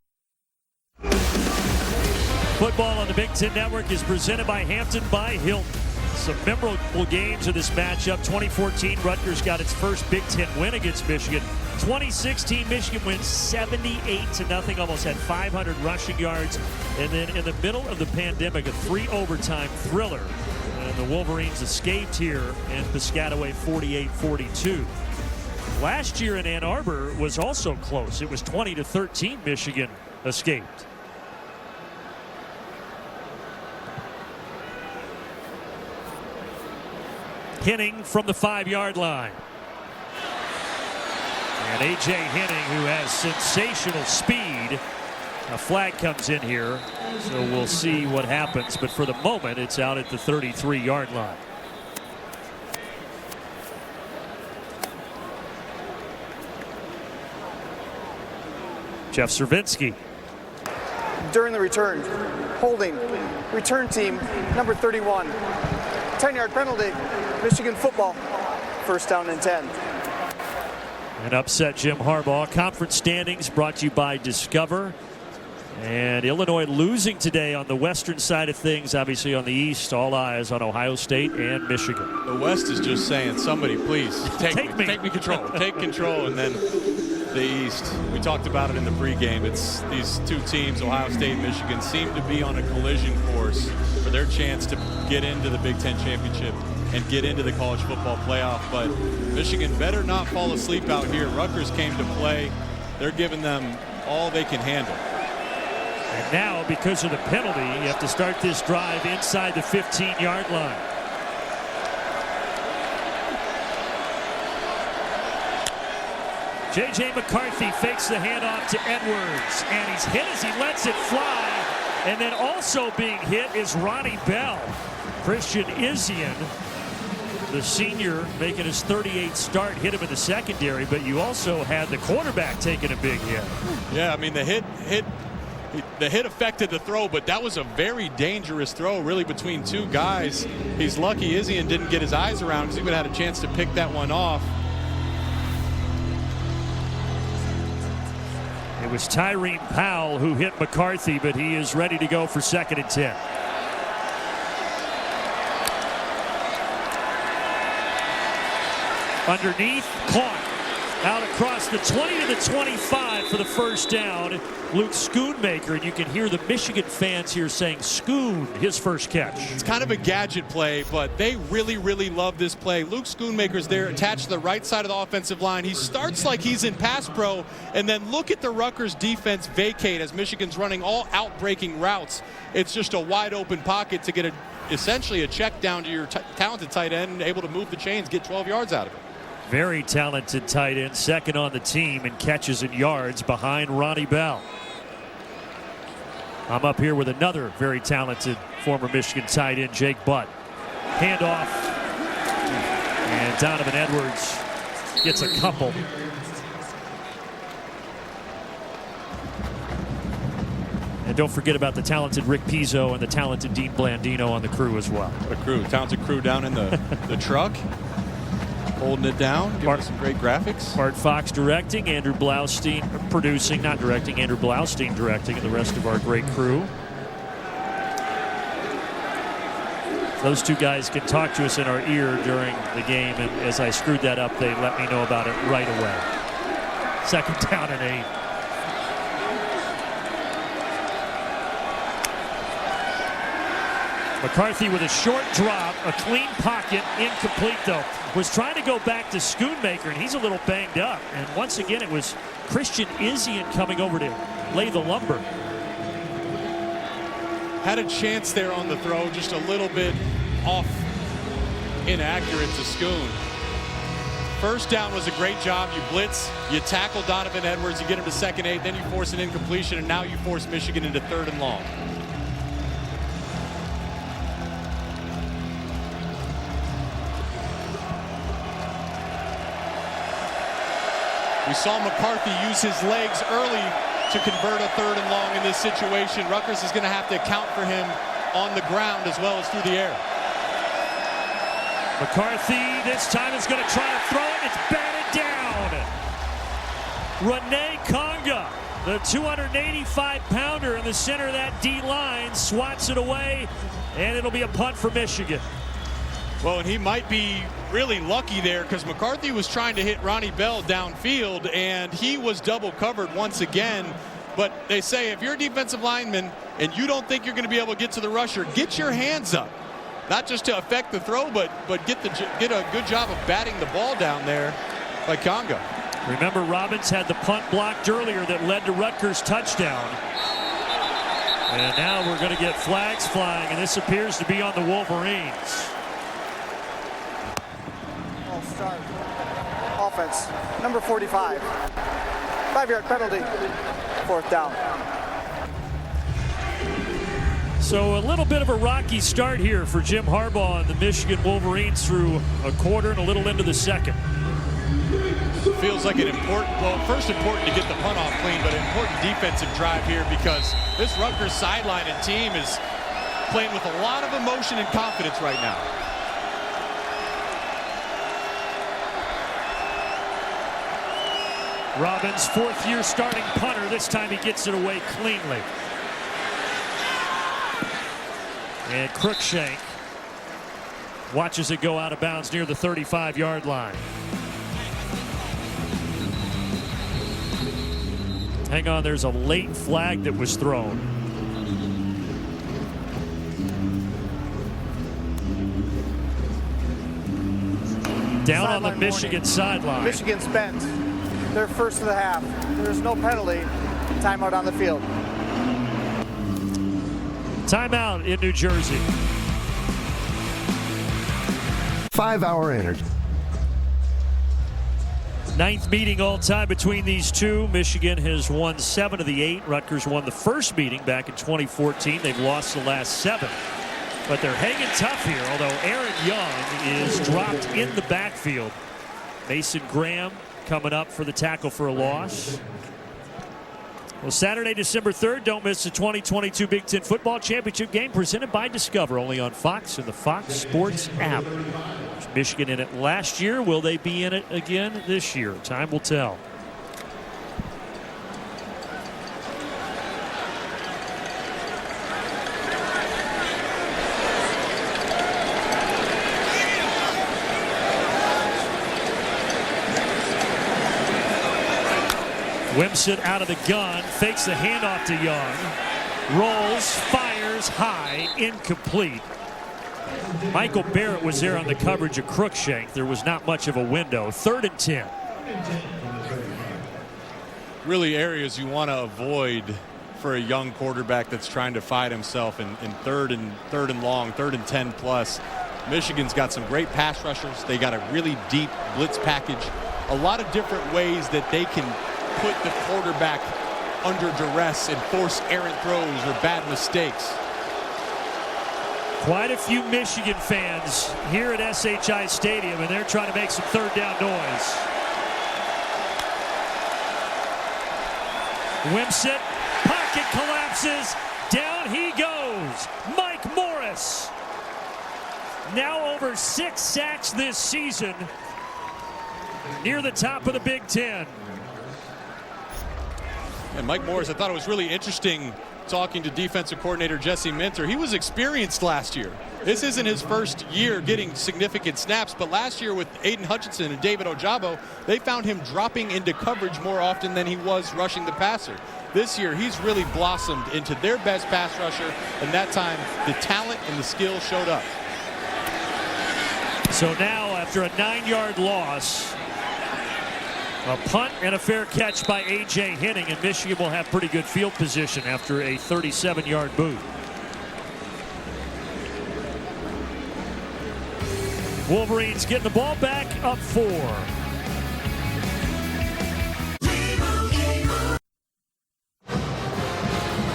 Football on the Big Ten Network is presented by Hampton by Hilton. Some memorable games of this matchup. 2014, Rutgers got its first Big Ten win against Michigan. 2016, Michigan wins 78-0, almost had 500 rushing yards. And then in the middle of the pandemic, a 3-overtime thriller. And the Wolverines escaped here in Piscataway 48-42. Last year in Ann Arbor was also close. It was 20-13, Michigan escaped. Henning from the 5-yard line. And A.J. Henning, who has sensational speed. A flag comes in here, so we'll see what happens. But for the moment, it's out at the 33-yard line. Jeff Cervinski. During the return, holding, return team, number 31. 10-yard penalty, Michigan football, first down and 10. An upset Jim Harbaugh. Conference standings brought to you by Discover. And Illinois losing today on the western side of things. Obviously on the east, all eyes on Ohio State and Michigan. The West is just saying, somebody please take me control. Take control. And then the East, we talked about it in the pregame. It's these two teams, Ohio State and Michigan, seem to be on a collision course for their chance to get into the Big Ten championship and get into the college football playoff. But Michigan better not fall asleep out here. Rutgers came to play. They're giving them all they can handle. And now, because of the penalty, you have to start this drive inside the 15-yard line. J.J. McCarthy fakes the handoff to Edwards, and he's hit as he lets it fly. And then also being hit is Ronnie Bell. Christian Izien, the senior, making his 38th start, hit him in the secondary, but you also had the quarterback taking a big hit. Yeah, I mean, the hit affected the throw, but that was a very dangerous throw, really, between two guys. He's lucky Izien didn't get his eyes around because he would have had a chance to pick that one off. It was Tyreen Powell who hit McCarthy, but he is ready to go for 2nd and 10. Underneath, caught. Out across the 20 to the 25 for the first down. Luke Schoonmaker, and you can hear the Michigan fans here saying Schoon, his first catch. It's kind of a gadget play, but they really, really love this play. Luke Schoonmaker's there attached to the right side of the offensive line. He starts like he's in pass pro, and then look at the Rutgers defense vacate as Michigan's running all out-breaking routes. It's just a wide open pocket to get essentially a check down to your talented tight end, able to move the chains, get 12 yards out of it. Very talented tight end, second on the team in catches and yards behind Ronnie Bell. I'm up here with another very talented former Michigan tight end, Jake Butt. Handoff, and Donovan Edwards gets a couple. And don't forget about the talented Rick Pizzo and the talented Dean Blandino on the crew as well. What a crew, talented crew down in the truck. Holding it down, giving us some great graphics. Bart Fox directing, Andrew Blaustein producing, not directing, Andrew Blaustein directing, and the rest of our great crew. Those two guys can talk to us in our ear during the game, and as I screwed that up, they let me know about it right away. 2nd down and 8. McCarthy with a short drop, a clean pocket, incomplete though. Was trying to go back to Schoonmaker, and he's a little banged up. And once again, it was Christian Izien coming over to lay the lumber. Had a chance there on the throw, just a little bit off, inaccurate to Schoon. First down was a great job. You blitz, you tackle Donovan Edwards, you get him to 2nd 8, then you force an incompletion, and now you force Michigan into 3rd and long. We saw McCarthy use his legs early to convert a 3rd and long in this situation. Rutgers is going to have to account for him on the ground as well as through the air. McCarthy this time is going to try to throw it. It's batted down. Renee Conga The 285-pounder in the center of that D line swats it away, and it'll be a punt for Michigan. Well, and he might be really lucky there because McCarthy was trying to hit Ronnie Bell downfield, and he was double covered once again. But they say if you're a defensive lineman and you don't think you're going to be able to get to the rusher, get your hands up. Not just to affect the throw, but get a good job of batting the ball down there by Conga. Remember, Robbins had the punt blocked earlier that led to Rutgers' touchdown. And now we're going to get flags flying, and this appears to be on the Wolverines. All start. Offense, number 45. 5-yard penalty. 4th down. So a little bit of a rocky start here for Jim Harbaugh and the Michigan Wolverines through a quarter and a little into the second. Feels like an important, well, first important to get the punt off clean, but an important defensive drive here because this Rutgers sideline and team is playing with a lot of emotion and confidence right now. Robbins, 4th-year starting punter. This time he gets it away cleanly. And Cruikshank watches it go out of bounds near the 35-yard line. Hang on, there's a late flag that was thrown. Down on the Michigan sideline. Michigan spent their first of the half. There's no penalty. Timeout on the field. Timeout in New Jersey. 5-hour energy. 9th meeting all time between these two. Michigan has won 7 of the 8. Rutgers won the first meeting back in 2014. They've lost the last 7. But they're hanging tough here, although Aaron Young is dropped in the backfield. Mason Graham coming up for the tackle for a loss. Well, Saturday, December 3rd, don't miss the 2022 Big Ten Football Championship game presented by Discover, only on Fox and the Fox Sports app. Was Michigan in it last year? Will they be in it again this year? Time will tell. Wimsatt out of the gun, fakes the handoff to Young, rolls, fires high, incomplete. Michael Barrett was there on the coverage of Cruikshank. There was not much of a window. 3rd and 10. Really areas you want to avoid for a young quarterback that's trying to fight himself in third and long, 3rd and 10 plus. Michigan's got some great pass rushers. They got a really deep blitz package. A lot of different ways that they can put the quarterback under duress and force errant throws or bad mistakes. Quite a few Michigan fans here at SHI Stadium, and they're trying to make some 3rd down noise. Wimsatt, pocket collapses, down he goes. Mike Morris, now over 6 sacks this season, near the top of the Big Ten. And Mike Morris, I thought it was really interesting talking to defensive coordinator Jesse Minter. He was experienced last year. This isn't his first year getting significant snaps, but last year with Aiden Hutchinson and David Ojabo, they found him dropping into coverage more often than he was rushing the passer. This year, he's really blossomed into their best pass rusher, and that time, the talent and the skill showed up. So now, after a 9-yard loss, a punt and a fair catch by A.J. Henning, and Michigan will have pretty good field position after a 37-yard boot. Wolverines getting the ball back, up 4.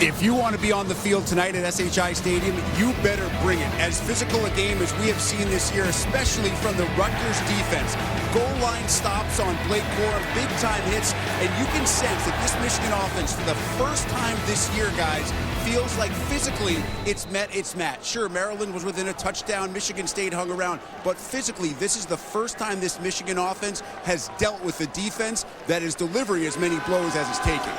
If you want to be on the field tonight at SHI Stadium, you better bring it. As physical a game as we have seen this year, especially from the Rutgers defense. Goal line stops on Blake Corum, big-time hits, and you can sense that this Michigan offense, for the first time this year, guys, feels like physically it's met its match. Sure, Maryland was within a touchdown. Michigan State hung around. But physically, this is the first time this Michigan offense has dealt with a defense that is delivering as many blows as it's taking.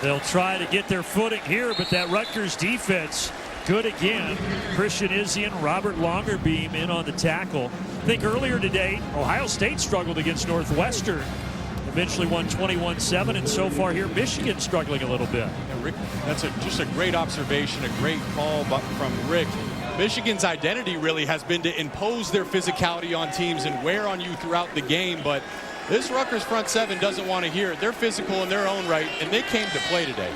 They'll try to get their footing here, but that Rutgers defense good again. Christian Izzian, Robert Longerbeam in on the tackle. I think earlier today, Ohio State struggled against Northwestern. Eventually won 21-7, and so far here, Michigan struggling a little bit. Yeah, Rick, that's just a great observation, a great call from Rick. Michigan's identity really has been to impose their physicality on teams and wear on you throughout the game, but this Rutgers front seven doesn't want to hear it. They're physical in their own right, and they came to play today.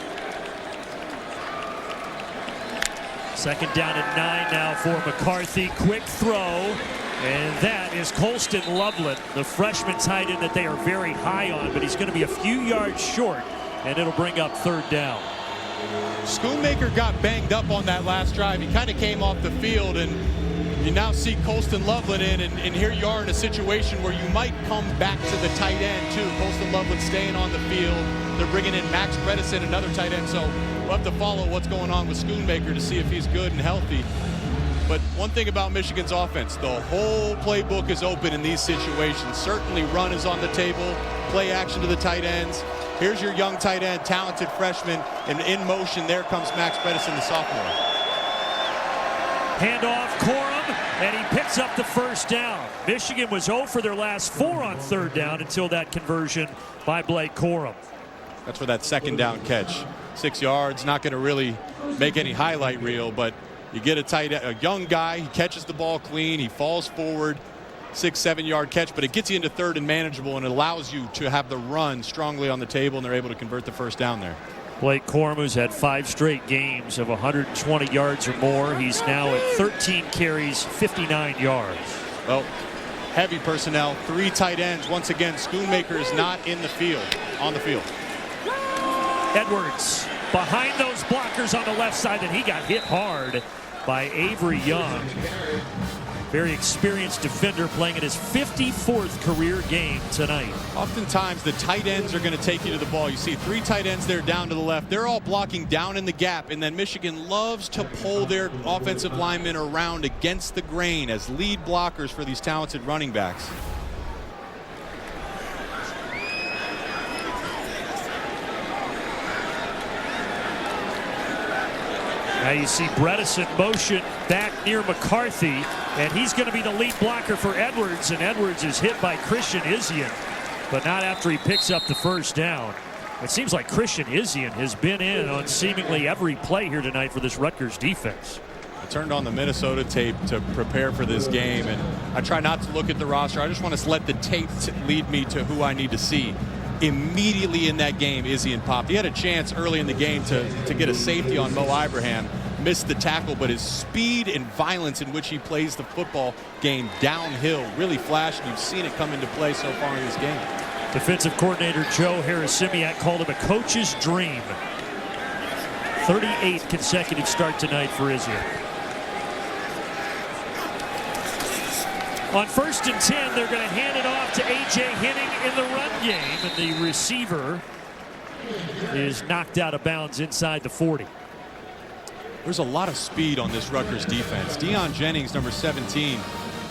Second down and 9 now for McCarthy. Quick throw, and that is Colston Loveland, the freshman tight end that they are very high on, but he's going to be a few yards short, and it'll bring up third down. Schoonmaker got banged up on that last drive. He kind of came off the field, and you now see Colston Loveland in, and here you are in a situation where you might come back to the tight end too. Colston Loveland staying on the field. They're bringing in Max Bredesen, another tight end, so we'll have to follow what's going on with Schoonmaker to see if he's good and healthy. But one thing about Michigan's offense, the whole playbook is open in these situations. Certainly run is on the table, play action to the tight ends. Here's your young tight end, talented freshman, and in motion there comes Max Bredesen, the sophomore. Handoff, Corum, and he picks up the first down. Michigan was 0 for their last 4 on third down until that conversion by Blake Corum. That's for that second down catch. 6 yards, not going to really make any highlight reel, but you get a young guy, he catches the ball clean, he falls forward, 6-7 yard catch, but it gets you into third and manageable, and it allows you to have the run strongly on the table, and they're able to convert the first down there. Blake Corum, who's had 5 straight games of 120 yards or more. He's now at 13 carries, 59 yards. Well, heavy personnel, 3 tight ends. Once again, Schoonmaker is not in the field, on the field. Edwards behind those blockers on the left side, and he got hit hard by Avery Young. Very experienced defender playing in his 54th career game tonight. Oftentimes the tight ends are going to take you to the ball. You see 3 tight ends there down to the left. They're all blocking down in the gap, and then Michigan loves to pull their offensive linemen around against the grain as lead blockers for these talented running backs. Now you see Bredesen motion back near McCarthy, and he's going to be the lead blocker for Edwards, and Edwards is hit by Christian Izzian, but not after he picks up the first down. It seems like Christian Izzian has been in on seemingly every play here tonight for this Rutgers defense. I turned on the Minnesota tape to prepare for this game, and I try not to look at the roster. I just want to let the tape lead me to who I need to see. Immediately in that game, Izzian popped. He had a chance early in the game to get a safety on Mo Ibrahim. Missed the tackle, but his speed and violence in which he plays the football game downhill really flashed. You've seen it come into play so far in this game. Defensive coordinator Joe Harrisimiak called him a coach's dream. 38th consecutive start tonight for Izzian. On 1st and 10, they're going to hand it off to A.J. Henning in the run game, and the receiver is knocked out of bounds inside the 40. There's a lot of speed on this Rutgers defense. Deion Jennings, number 17,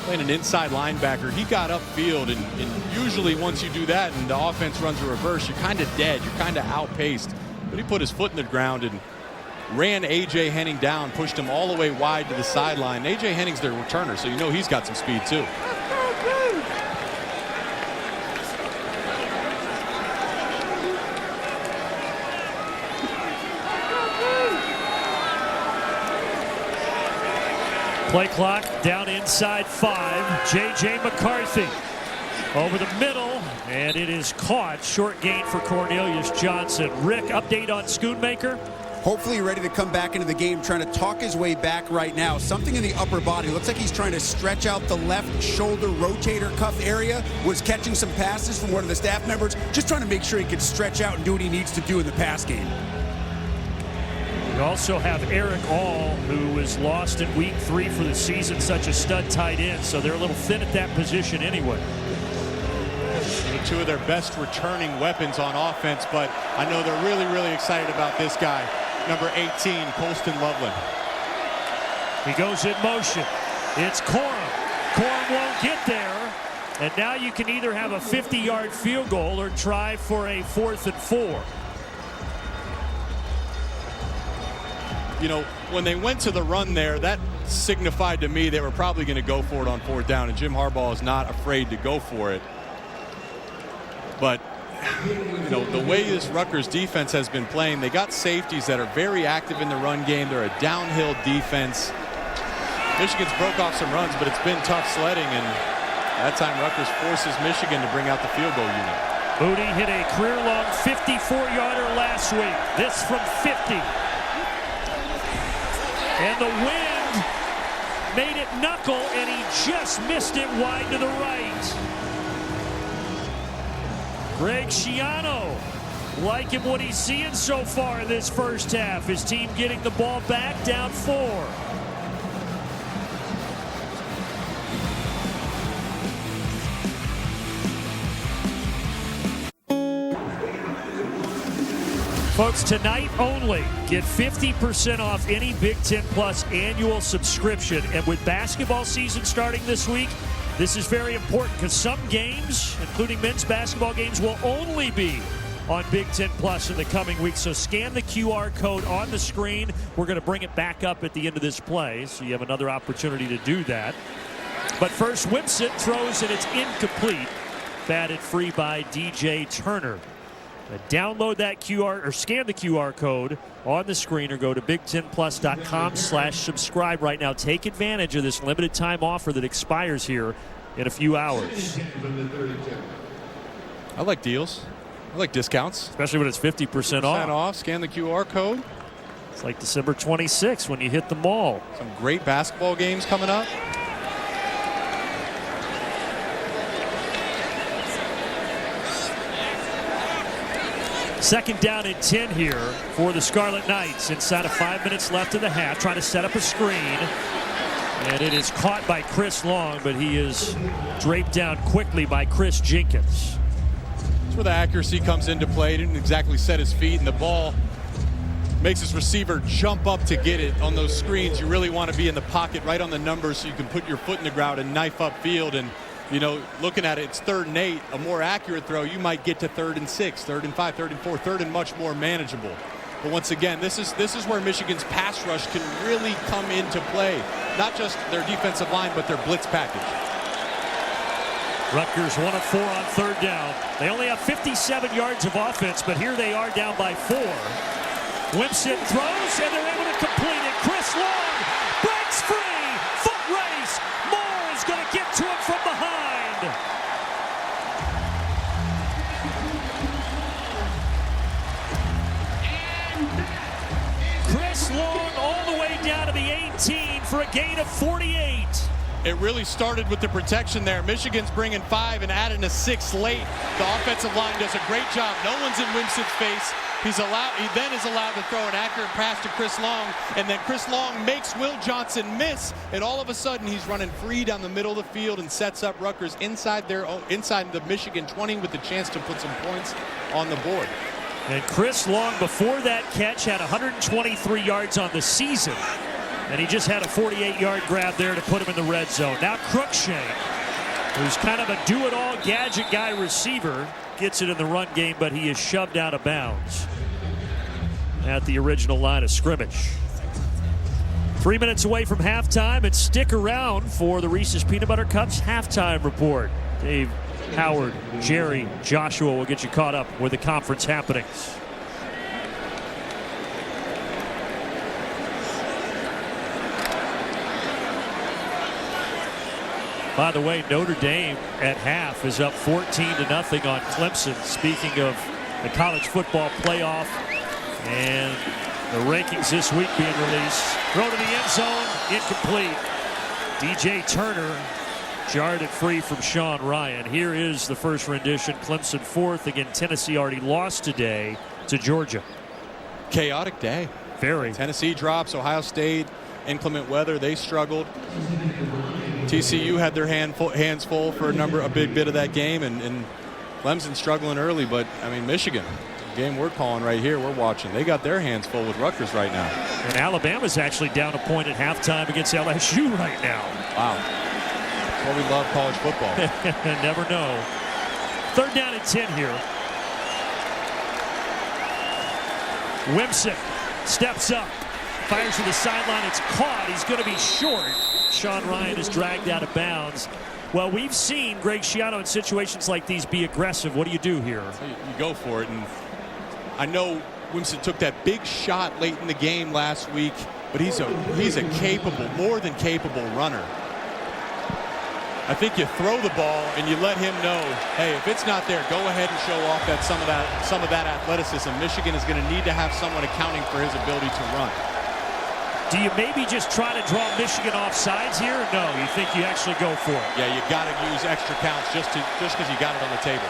playing an inside linebacker. He got upfield, and usually once you do that and the offense runs a reverse, you're kind of dead. You're kind of outpaced. But he put his foot in the ground and ran A.J. Henning down, pushed him all the way wide to the sideline. A.J. Henning's their returner, so you know he's got some speed too. Play clock down inside 5. J.J. McCarthy over the middle, and it is caught. Short gain for Cornelius Johnson. Rick, update on Schoonmaker? Hopefully ready to come back into the game, trying to talk his way back right now. Something in the upper body. Looks like he's trying to stretch out the left shoulder rotator cuff area. Was catching some passes from one of the staff members. Just trying to make sure he can stretch out and do what he needs to do in the pass game. We also have Eric All, who was lost in week 3 for the season, such a stud tight end, so they're a little thin at that position anyway. 2 of their best returning weapons on offense, but I know they're really, really excited about this guy, number 18, Colston Loveland. He goes in motion. It's Corum. Corum won't get there, and now you can either have a 50-yard field goal or try for a 4th and 4. you know, when they went to the run there, that signified to me they were probably going to go for it on 4th down, and Jim Harbaugh is not afraid to go for it. But, you know, the way this Rutgers defense has been playing, they got safeties that are very active in the run game. They're a downhill defense. Michigan's broke off some runs, but it's been tough sledding, and that time Rutgers forces Michigan to bring out the field goal unit. Moody hit a career-long 54-yarder last week. This from 50. And the wind made it knuckle, and he just missed it wide to the right. Greg Schiano liking what he's seeing so far in this first half. His team getting the ball back, down 4. Folks, tonight only, get 50% off any Big Ten Plus annual subscription. And with basketball season starting this week, this is very important because some games, including men's basketball games, will only be on Big Ten Plus in the coming weeks. So scan the QR code on the screen. We're going to bring it back up at the end of this play, so you have another opportunity to do that. But first, Whipsit throws, and it's incomplete. Batted free by DJ Turner. Download that QR or scan the QR code on the screen or go to BigTenPlus.com/subscribe right now. Take advantage of this limited time offer that expires here in a few hours. I like deals. I like discounts. Especially when it's 50% off. Scan the QR code. It's like December 26th when you hit the mall. Some great basketball games coming up. Second down and 10 here for the Scarlet Knights. Inside of 5 minutes left in the half, trying to set up a screen. And it is caught by Chris Long, but he is draped down quickly by Chris Jenkins. That's where the accuracy comes into play. He didn't exactly set his feet, and the ball makes his receiver jump up to get it. On those screens, you really want to be in the pocket right on the numbers so you can put your foot in the ground and knife upfield. And you know, looking at it, it's 3rd and 8. A more accurate throw, you might get to 3rd and 6, 3rd and 5, 3rd and 4, 3rd and much more manageable. But once again, this is where Michigan's pass rush can really come into play. Not just their defensive line, but their blitz package. Rutgers 1 of 4 on 3rd down. They only have 57 yards of offense, but here they are down by 4. Whipsit throws, and they're able to complete it. Chris Long breaks free. Foot race. Moore is going to get to him from behind. Chris Long all the way down to the 18 for a gain of 48. It really started with the protection there. Michigan's bringing 5 and adding a 6 late. The offensive line does a great job. No one's in Whipsit's face. He then is allowed to throw an accurate pass to Chris Long, and then Chris Long makes Will Johnson miss, and all of a sudden he's running free down the middle of the field and sets up Rutgers inside the Michigan 20 with the chance to put some points on the board. And Chris Long, before that catch, had 123 yards on the season, and he just had a 48-yard grab there to put him in the red zone. Now Cruikshank, who's kind of a do-it-all gadget guy receiver, gets it in the run game, but he is shoved out of bounds at the original line of scrimmage. 3 minutes away from halftime, and stick around for the Reese's Peanut Butter Cups halftime report. Dave, Howard, Jerry, Joshua will get you caught up with the conference happenings. By the way, Notre Dame at half is up 14-0 on Clemson. Speaking of the college football playoff and the rankings this week being released. Throw to the end zone, incomplete. DJ Turner jarred it free from Sean Ryan. Here is the first rendition. Clemson 4th. Again, Tennessee already lost today to Georgia. Chaotic day. Very. Tennessee drops. Ohio State, inclement weather. They struggled. TCU had their hands full for a big bit of that game, and Clemson struggling early. But, I mean, Michigan, the game we're calling right here, we're watching. They got their hands full with Rutgers right now. And Alabama's actually down a point at halftime against LSU right now. Wow. That's why we love college football. Never know. 3rd down and 10 here. Whipsit steps up. fires to the sideline. It's caught. He's going to be short. Sean Ryan is dragged out of bounds. Well, we've seen Greg Schiano in situations like these be aggressive. What do you do here? You go for it. And I know Wimsatt took that big shot late in the game last week, but he's a capable, more than capable runner. I think you throw the ball and you let him know, hey, if it's not there, go ahead and show off that some of that athleticism. Michigan is going to need to have someone accounting for his ability to run. Do you maybe just try to draw Michigan off sides here, or no? You think you actually go for it? Yeah, you got to use extra counts just because you got it on the table.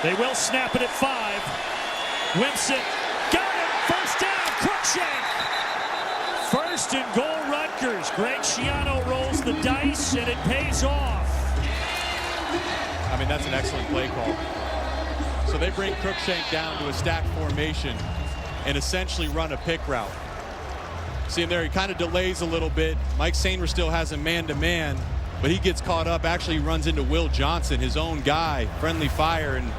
They will snap it at 5. Wimsatt got it. First down. Cruikshank. First and goal, Rutgers. Greg Schiano rolls the dice, and it pays off. I mean, that's an excellent play call. So they bring Cruikshank down to a stack formation and essentially run a pick route. See him there, he kind of delays a little bit. Mike Sainer still has him man-to-man, but he gets caught up. Actually, he runs into Will Johnson, his own guy, friendly fire. And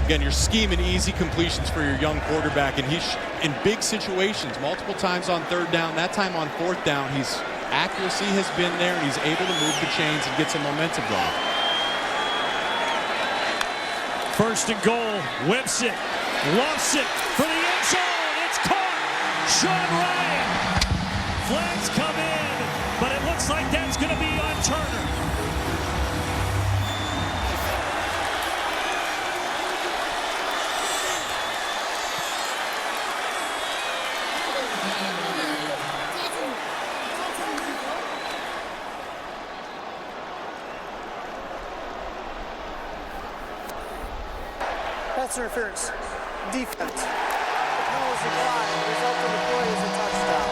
again, you're scheming easy completions for your young quarterback, and he's in big situations, multiple times on 3rd down. That time on 4th down, his accuracy has been there, and he's able to move the chains and get some momentum going. First and goal, Wimsatt lofts it for the end zone. It's caught. Sean Ryan. Flags come in, but it looks like that's going to be on Turner. Pass interference. Defense. The penalty flag. The result of the play is a touchdown.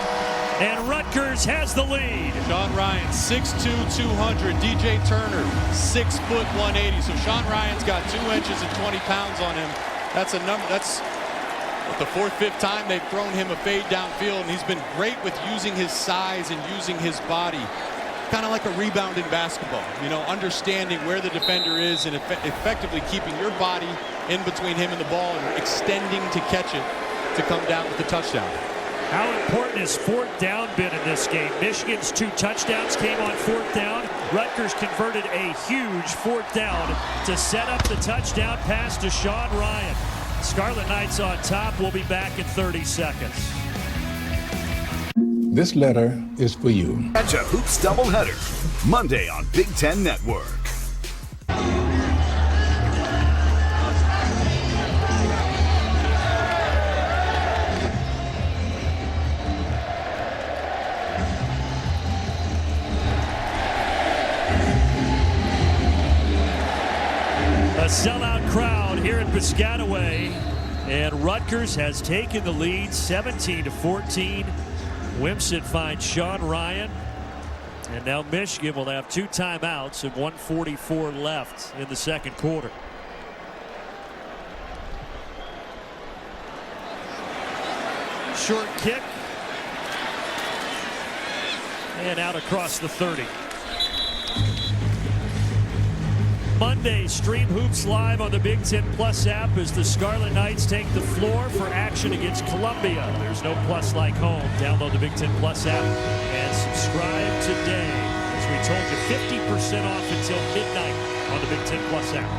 And Rutgers has the lead. Sean Ryan, 6'2", 200. DJ Turner, 6 foot 180. So Sean Ryan's got 2 inches and 20 pounds on him. That's a number. That's the 4th, 5th time they've thrown him a fade downfield, and he's been great with using his size and using his body. Kind of like a rebound in basketball, you know, understanding where the defender is and effectively keeping your body in between him and the ball and extending to catch it to come down with the touchdown. How important has 4th down been in this game? Michigan's 2 touchdowns came on 4th down. Rutgers converted a huge 4th down to set up the touchdown pass to Sean Ryan. Scarlet Knights on top. We'll be back in 30 seconds. This letter is for you. Catch a Hoops doubleheader Monday on Big Ten Network. A sellout crowd here at Piscataway, and Rutgers has taken the lead 17-14. Wimsatt finds Sean Ryan, and now Michigan will have 2 timeouts and 1:44 left in the 2nd quarter. Short kick, and out across the 30. Monday, stream Hoops live on the Big Ten Plus app as the Scarlet Knights take the floor for action against Columbia. There's no plus like home. Download the Big Ten Plus app and subscribe today. As we told you, 50% off until midnight on the Big Ten Plus app.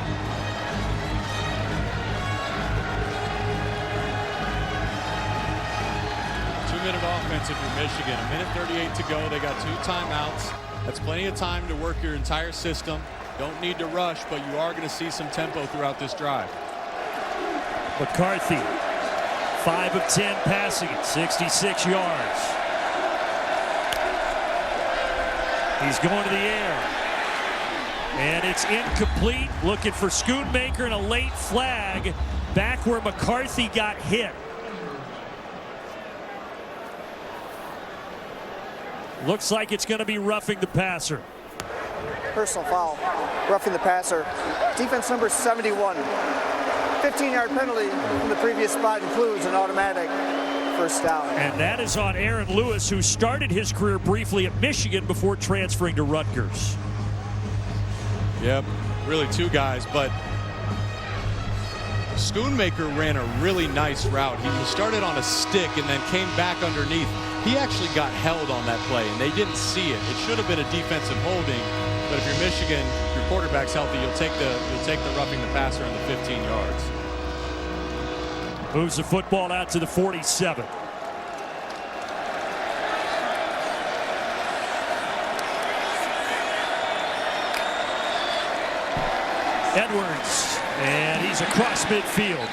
Two-minute offense if you're Michigan. 1:38 to go. They got 2 timeouts. That's plenty of time to work your entire system. Don't need to rush, but you are going to see some tempo throughout this drive. McCarthy, 5 of 10 passing it, 66 yards. He's going to the air. And it's incomplete. Looking for Schoonmaker and a late flag back where McCarthy got hit. Looks like it's going to be roughing the passer. Personal foul, roughing the passer. Defense number 71. 15-yard penalty from the previous spot includes an automatic first down. And that is on Aaron Lewis, who started his career briefly at Michigan before transferring to Rutgers. Yep, really 2 guys, but Schoonmaker ran a really nice route. He started on a stick and then came back underneath. He actually got held on that play, and they didn't see it. It should have been a defensive holding, but if you're Michigan, your quarterback's healthy, you'll take the roughing the passer in the 15 yards. Moves the football out to the 47. Edwards, and he's across midfield.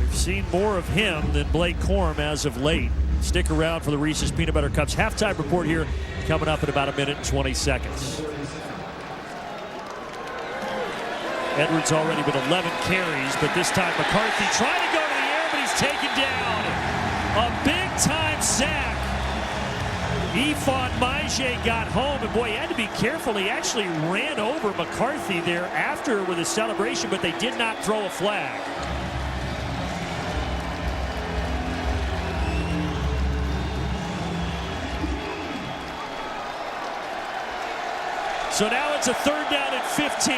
We've seen more of him than Blake Corum as of late. Stick around for the Reese's Peanut Butter Cups halftime report here, coming up in about a minute and 20 seconds. Edwards already with 11 carries, but this time McCarthy trying to go to the air, but he's taken down. A big-time sack. Ifan Maije got home, and boy, he had to be careful. He actually ran over McCarthy there after with a celebration, but they did not throw a flag. So now it's a third down and 15.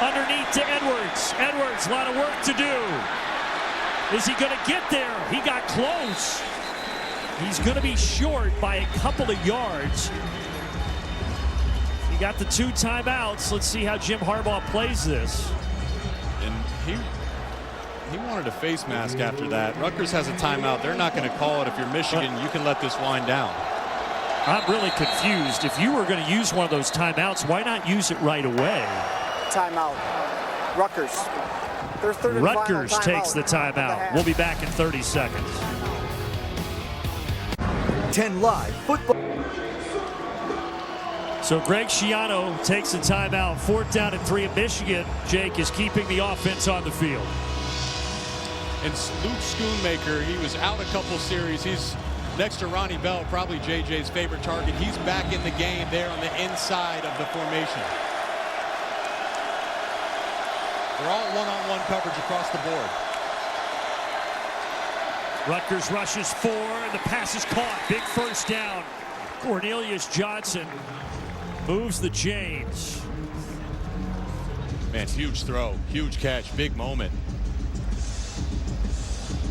Underneath to Edwards. Edwards, a lot of work to do. Is he going to get there? He got close. He's going to be short by a couple of yards. He got the 2 timeouts. Let's see how Jim Harbaugh plays this. And he wanted a face mask after that. Rutgers has a timeout. They're not going to call it. If you're Michigan, you can let this wind down. I'm really confused. If you were going to use one of those timeouts, why not use it right away? Timeout. Rutgers. Their third and Rutgers final takes the timeout. We'll be back in 30 seconds. 10 Live football. So Greg Schiano takes the timeout. 4th down and 3 of Michigan. Jake is keeping the offense on the field. And Luke Schoonmaker, he was out a couple series. He's next to Ronnie Bell, probably JJ's favorite target. He's back in the game there on the inside of the formation. They're all one-on-one coverage across the board. Rutgers rushes 4, and the pass is caught. Big first down. Cornelius Johnson moves the chains. Man, huge throw, huge catch, big moment.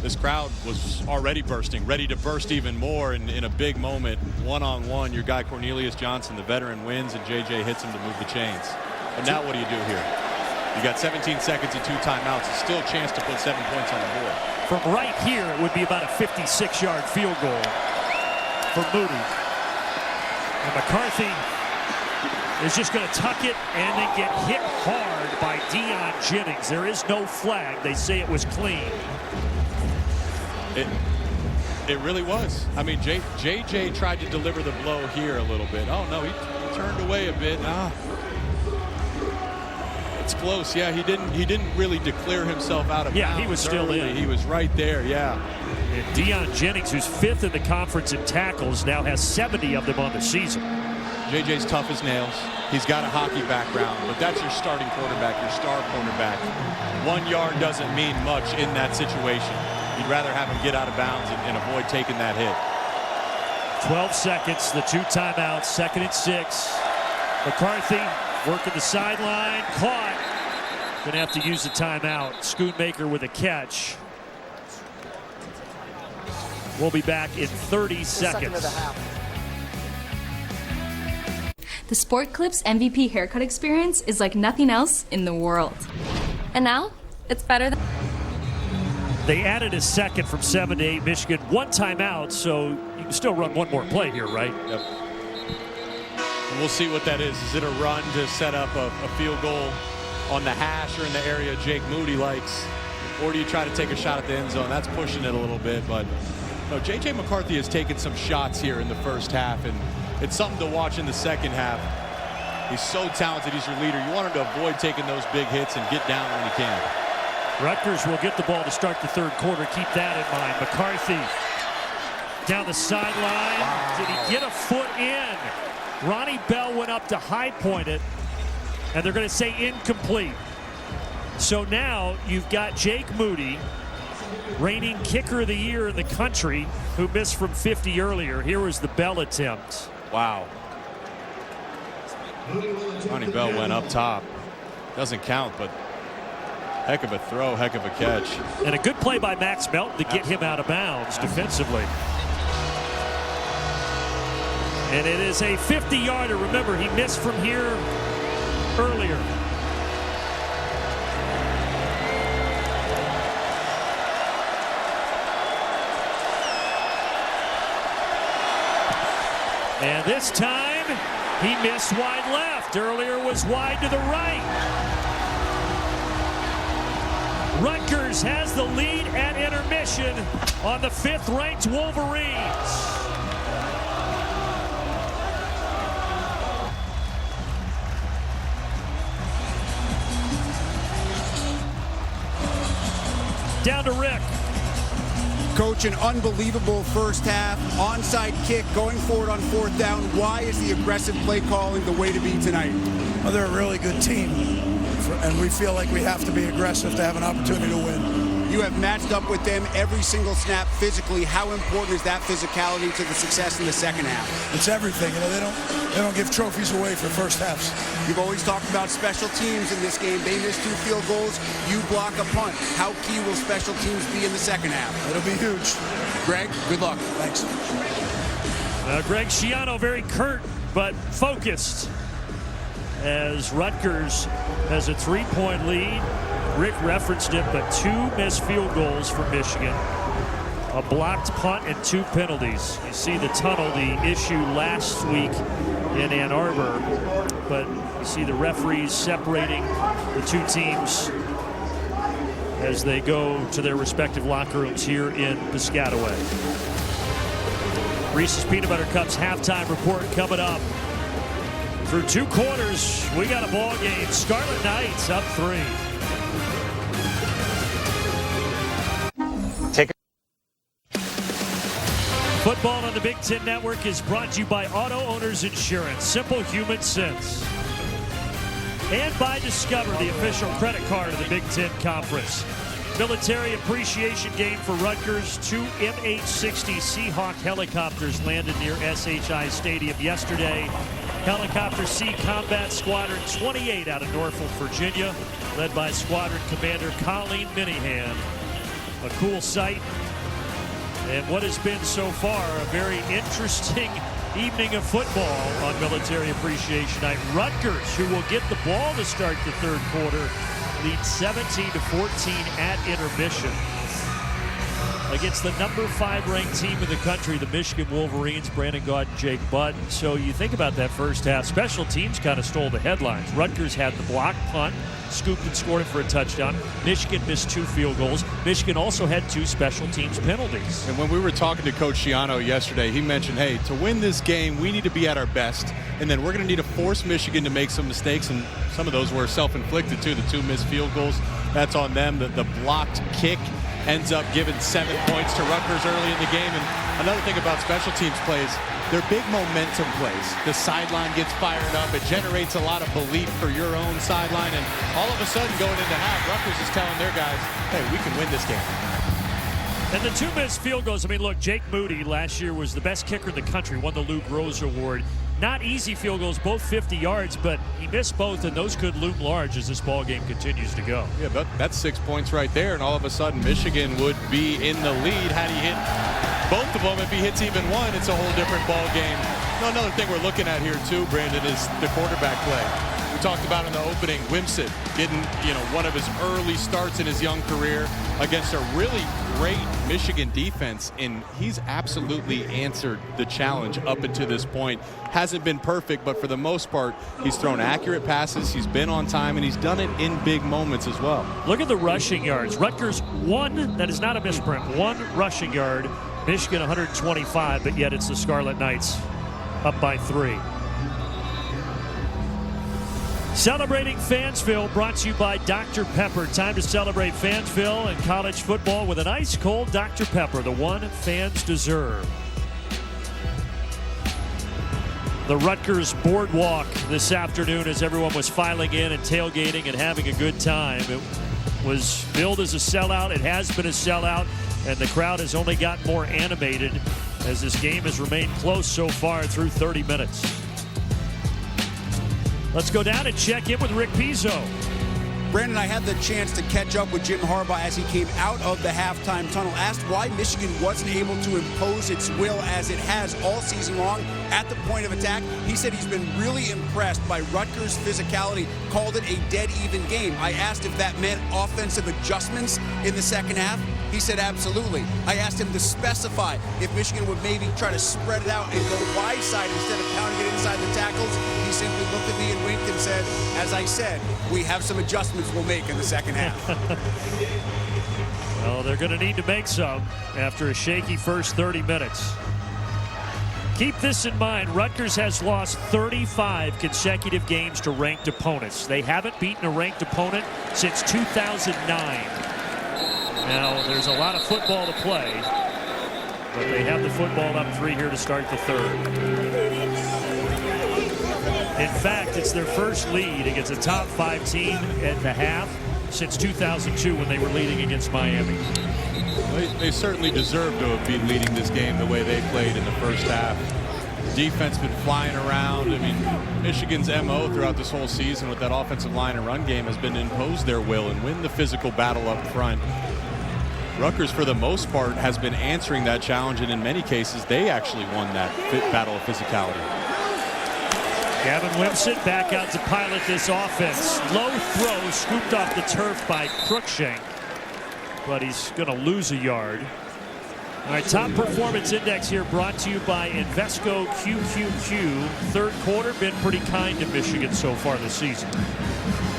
This crowd was already bursting, ready to burst even more in a big moment. One-on-one, your guy Cornelius Johnson, the veteran, wins, and JJ hits him to move the chains. But now what do you do here? You got 17 seconds and 2 timeouts. It's still a chance to put 7 points on the board. From right here, it would be about a 56-yard field goal for Moody. And McCarthy is just going to tuck it and then get hit hard by Deion Jennings. There is no flag. They say it was clean. It really was. I mean, JJ tried to deliver the blow here a little bit. Oh, no, he turned away a bit. It's close. Yeah, he didn't really declare himself out of bounds. Yeah, he was still in. He was right there, yeah. And Deion Jennings, who's 5th in the conference in tackles, now has 70 of them on the season. JJ's tough as nails. He's got a hockey background, but that's your starting quarterback, your star cornerback. 1 yard doesn't mean much in that situation. You'd rather have him get out of bounds and avoid taking that hit. 12 seconds, the 2 timeouts, 2nd and 6. McCarthy working the sideline, caught. Gonna have to use the timeout. Schoonmaker with a catch. We'll be back in 30 seconds. The Sport Clips MVP haircut experience is like nothing else in the world. And now, it's better than... They added a second from 7 to 8. Michigan, 1 timeout, so you can still run 1 more play here, right? Yep. And we'll see what that is. Is it a run to set up a field goal on the hash or in the area Jake Moody likes? Or do you try to take a shot at the end zone? That's pushing it a little bit, but no, J.J. McCarthy has taken some shots here in the first half, and it's something to watch in the second half. He's so talented. He's your leader. You want him to avoid taking those big hits and get down when he can. Rutgers will get the ball to start the 3rd quarter. Keep that in mind. McCarthy down the sideline. Wow. Did he get a foot in? Ronnie Bell went up to high point it, and they're going to say incomplete. So now you've got Jake Moody, reigning kicker of the year in the country, who missed from 50 earlier. Here was the Bell attempt. Wow. Ronnie Bell went up top. Doesn't count, but heck of a throw, heck of a catch. And a good play by Max Melton to get him out of bounds defensively. And it is a 50-yarder. Remember, he missed from here earlier. And this time, he missed wide left. Earlier was wide to the right. Rutgers has the lead at intermission on the 5th-ranked Wolverines. Down to Rick. Coach, an unbelievable first half. Onside kick going forward on 4th down. Why is the aggressive play calling the way to be tonight? Well, they're a really good team, and we feel like we have to be aggressive to have an opportunity to win. You have matched up with them every single snap physically. How important is that physicality to the success in the second half? It's everything. You know, they don't give trophies away for first halves. You've always talked about special teams in this game. They missed 2 field goals. You block a punt. How key will special teams be in the second half? It'll be huge. Greg, good luck. Thanks. Greg Schiano very curt but focused as Rutgers has a 3-point lead. Rick referenced it, but 2 missed field goals for Michigan. A blocked punt and 2 penalties. You see the tunnel, the issue last week in Ann Arbor, but you see the referees separating the 2 teams as they go to their respective locker rooms here in Piscataway. Reese's Peanut Butter Cups halftime report coming up. Through 2 quarters, we got a ball game. Scarlet Knights up 3. Football on the Big Ten Network is brought to you by Auto Owners Insurance. Simple human sense. And by Discover, the official credit card of the Big Ten Conference. Military appreciation game for Rutgers. 2 MH-60 Seahawk helicopters landed near SHI Stadium yesterday. Helicopter C Combat Squadron 28 out of Norfolk, Virginia, led by Squadron Commander Colleen Minihan. A cool sight. And what has been so far a very interesting evening of football on Military Appreciation Night. Rutgers, who will get the ball to start the 3rd quarter, lead 17-14 at intermission against the number 5 ranked team in the country, the Michigan Wolverines, Brandon Gaud and Jake Butt. So you think about that first half, special teams kind of stole the headlines. Rutgers had the block punt, scooped and scored it for a touchdown. Michigan missed 2 field goals. Michigan also had 2 special teams penalties. And when we were talking to Coach Schiano yesterday, he mentioned, hey, to win this game, we need to be at our best. And then we're going to need to force Michigan to make some mistakes. And some of those were self-inflicted, too. The 2 missed field goals, that's on them. The blocked kick ends up giving 7 points to Rutgers early in the game. And another thing about special teams plays, they're big momentum plays. The sideline gets fired up. It generates a lot of belief for your own sideline. And all of a sudden, going into half, Rutgers is telling their guys, hey, we can win this game. And the 2 missed field goals, I mean, look, Jake Moody last year was the best kicker in the country, won the Luke Rose Award. Not easy field goals, both 50 yards, but he missed both, and those could loom large as this ball game continues to go. Yeah, but that's 6 points right there, and all of a sudden Michigan would be in the lead. Had he hit both of them, if he hits even one, it's a whole different ball game. Another thing we're looking at here too, Brandon, is the quarterback play. We talked about in the opening, Wimsatt getting, one of his early starts in his young career against a really great Michigan defense, and he's absolutely answered the challenge up until this point. Hasn't been perfect, but for the most part, he's thrown accurate passes, he's been on time, and he's done it in big moments as well. Look at the rushing yards. Rutgers 1, that is not a misprint, 1 rushing yard. Michigan 125, but yet it's the Scarlet Knights up by 3. Celebrating Fansville, brought to you by Dr. Pepper. Time to celebrate Fansville and college football with an ice-cold Dr. Pepper, the one fans deserve. The Rutgers Boardwalk this afternoon as everyone was filing in and tailgating and having a good time. It was billed as a sellout. It has been a sellout, and the crowd has only gotten more animated as this game has remained close so far through 30 minutes. Let's go down and check in with Rick Pizzo. Brandon, I had the chance to catch up with Jim Harbaugh as he came out of the halftime tunnel, asked why Michigan wasn't able to impose its will as it has all season long at the point of attack. He said he's been really impressed by Rutgers' physicality, called it a dead-even game. I asked if that meant offensive adjustments in the second half. He said absolutely. I asked him to specify if Michigan would maybe try to spread it out and go wide side instead of pounding it inside the tackles. He simply looked at me and winked and said, as I said, we have some adjustments we'll make in the second half. Well, they're going to need to make some after a shaky first 30 minutes. Keep this in mind. Rutgers has lost 35 consecutive games to ranked opponents. They haven't beaten a ranked opponent since 2009. Now, there's a lot of football to play, but they have the football up 3 here to start the third. In fact, it's their first lead against a top 5 team at the half since 2002 when they were leading against Miami. They certainly deserve to have been leading this game the way they played in the first half. The defense been flying around. I mean, Michigan's MO throughout this whole season with that offensive line and run game has been to impose their will and win the physical battle up front. Rutgers, for the most part, has been answering that challenge, and in many cases, they actually won that battle of physicality. Gavin Wimsatt back out to pilot this offense. Low throw scooped off the turf by Cruikshank, but he's going to lose a yard. All right, top performance index here brought to you by Invesco QQQ. Third quarter been pretty kind to Michigan so far this season.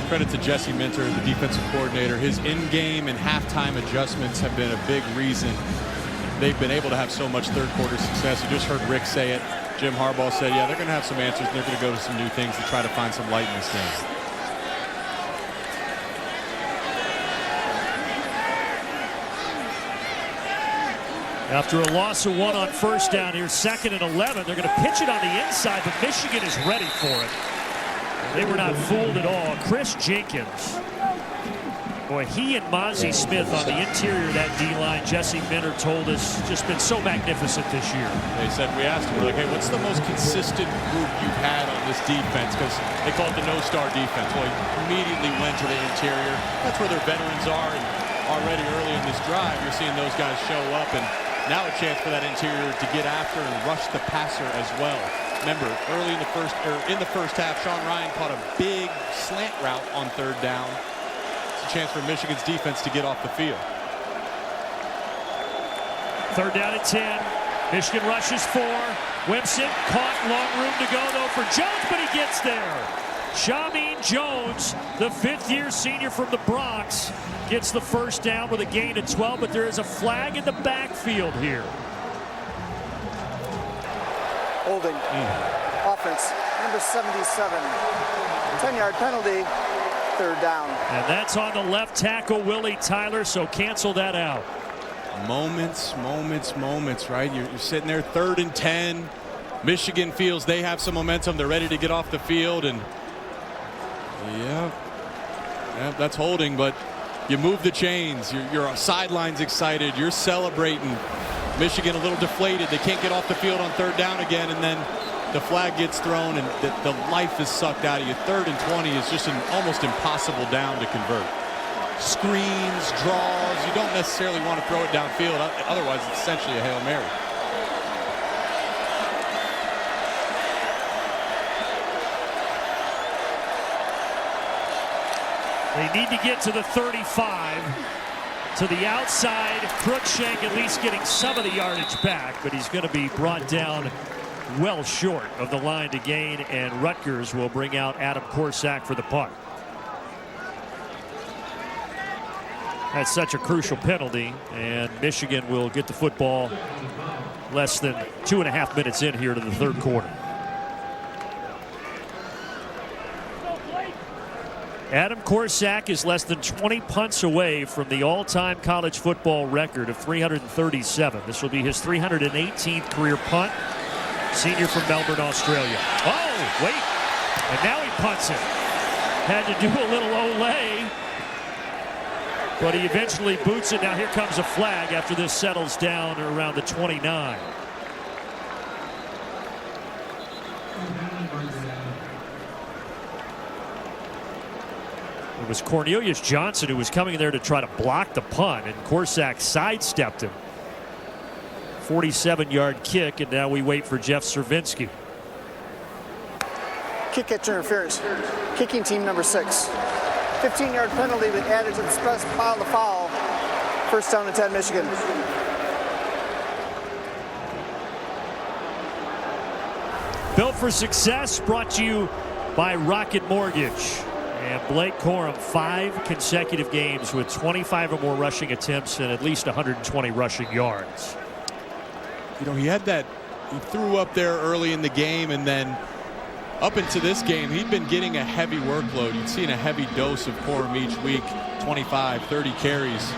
Credit to Jesse Minter, the defensive coordinator. His in-game and halftime adjustments have been a big reason they've been able to have so much third quarter success. You just heard Rick say it. Jim Harbaugh said, yeah, they're going to have some answers, and they're going to go to some new things to try to find some light in this game. After a loss of 1 on first down here, 2nd and 11, they're going to pitch it on the inside, but Michigan is ready for it. They were not fooled at all. Chris Jenkins. Boy, he and Mozzie Smith on the interior of that D-line, Jesse Minter told us, just been so magnificent this year. They said, we asked him, we're like, hey, what's the most consistent group you've had on this defense? Because they call it the no-star defense. Well, he immediately went to the interior. That's where their veterans are. And already early in this drive, you're seeing those guys show up. And now a chance for that interior to get after and rush the passer as well. Remember, early in the first half, Sean Ryan caught a big slant route on third down. It's a chance for Michigan's defense to get off the field. Third down at 10. Michigan rushes 4. Wimsatt caught, long room to go though for Jones, but he gets there. Shameen Jones, the 5th-year senior from the Bronx, gets the first down with a gain of 12, but there is a flag in the backfield here. Holding. Offense, number 77. 10-yard penalty, third down. And that's on the left tackle, Willie Tyler, so cancel that out. Moments, right? You're sitting there 3rd and 10. Michigan feels they have some momentum. They're ready to get off the field, and yeah, that's holding, but you move the chains. Your sidelines excited. You're celebrating. Michigan a little deflated. They can't get off the field on third down again, and then the flag gets thrown, and the life is sucked out of you. 3rd and 20 is just an almost impossible down to convert. Screens, draws. You don't necessarily want to throw it downfield. Otherwise, it's essentially a Hail Mary. They need to get to the 35. To the outside, Cruikshank at least getting some of the yardage back, but he's going to be brought down well short of the line to gain, and Rutgers will bring out Adam Korsak for the punt. That's such a crucial penalty, and Michigan will get the football less than 2.5 minutes in here to the third quarter. Adam Korsak is less than 20 punts away from the all-time college football record of 337. This will be his 318th career punt. Senior from Melbourne, Australia. Oh, wait. And now he punts it. Had to do a little Olay. But he eventually boots it. Now here comes a flag after this settles down around the 29. It was Cornelius Johnson who was coming there to try to block the punt, and Corsack sidestepped him. 47-yard kick, and now we wait for Jeff Cervinski. Kick catch interference. Kicking team number 6. 15-yard penalty with added to the special pile of foul. First down and 10, Michigan. Built for Success, brought to you by Rocket Mortgage. And Blake Corum, 5 consecutive games with 25 or more rushing attempts and at least 120 rushing yards. You know, he threw up there early in the game, and then up into this game, he'd been getting a heavy workload. You'd seen a heavy dose of Corum each week, 25, 30 carries.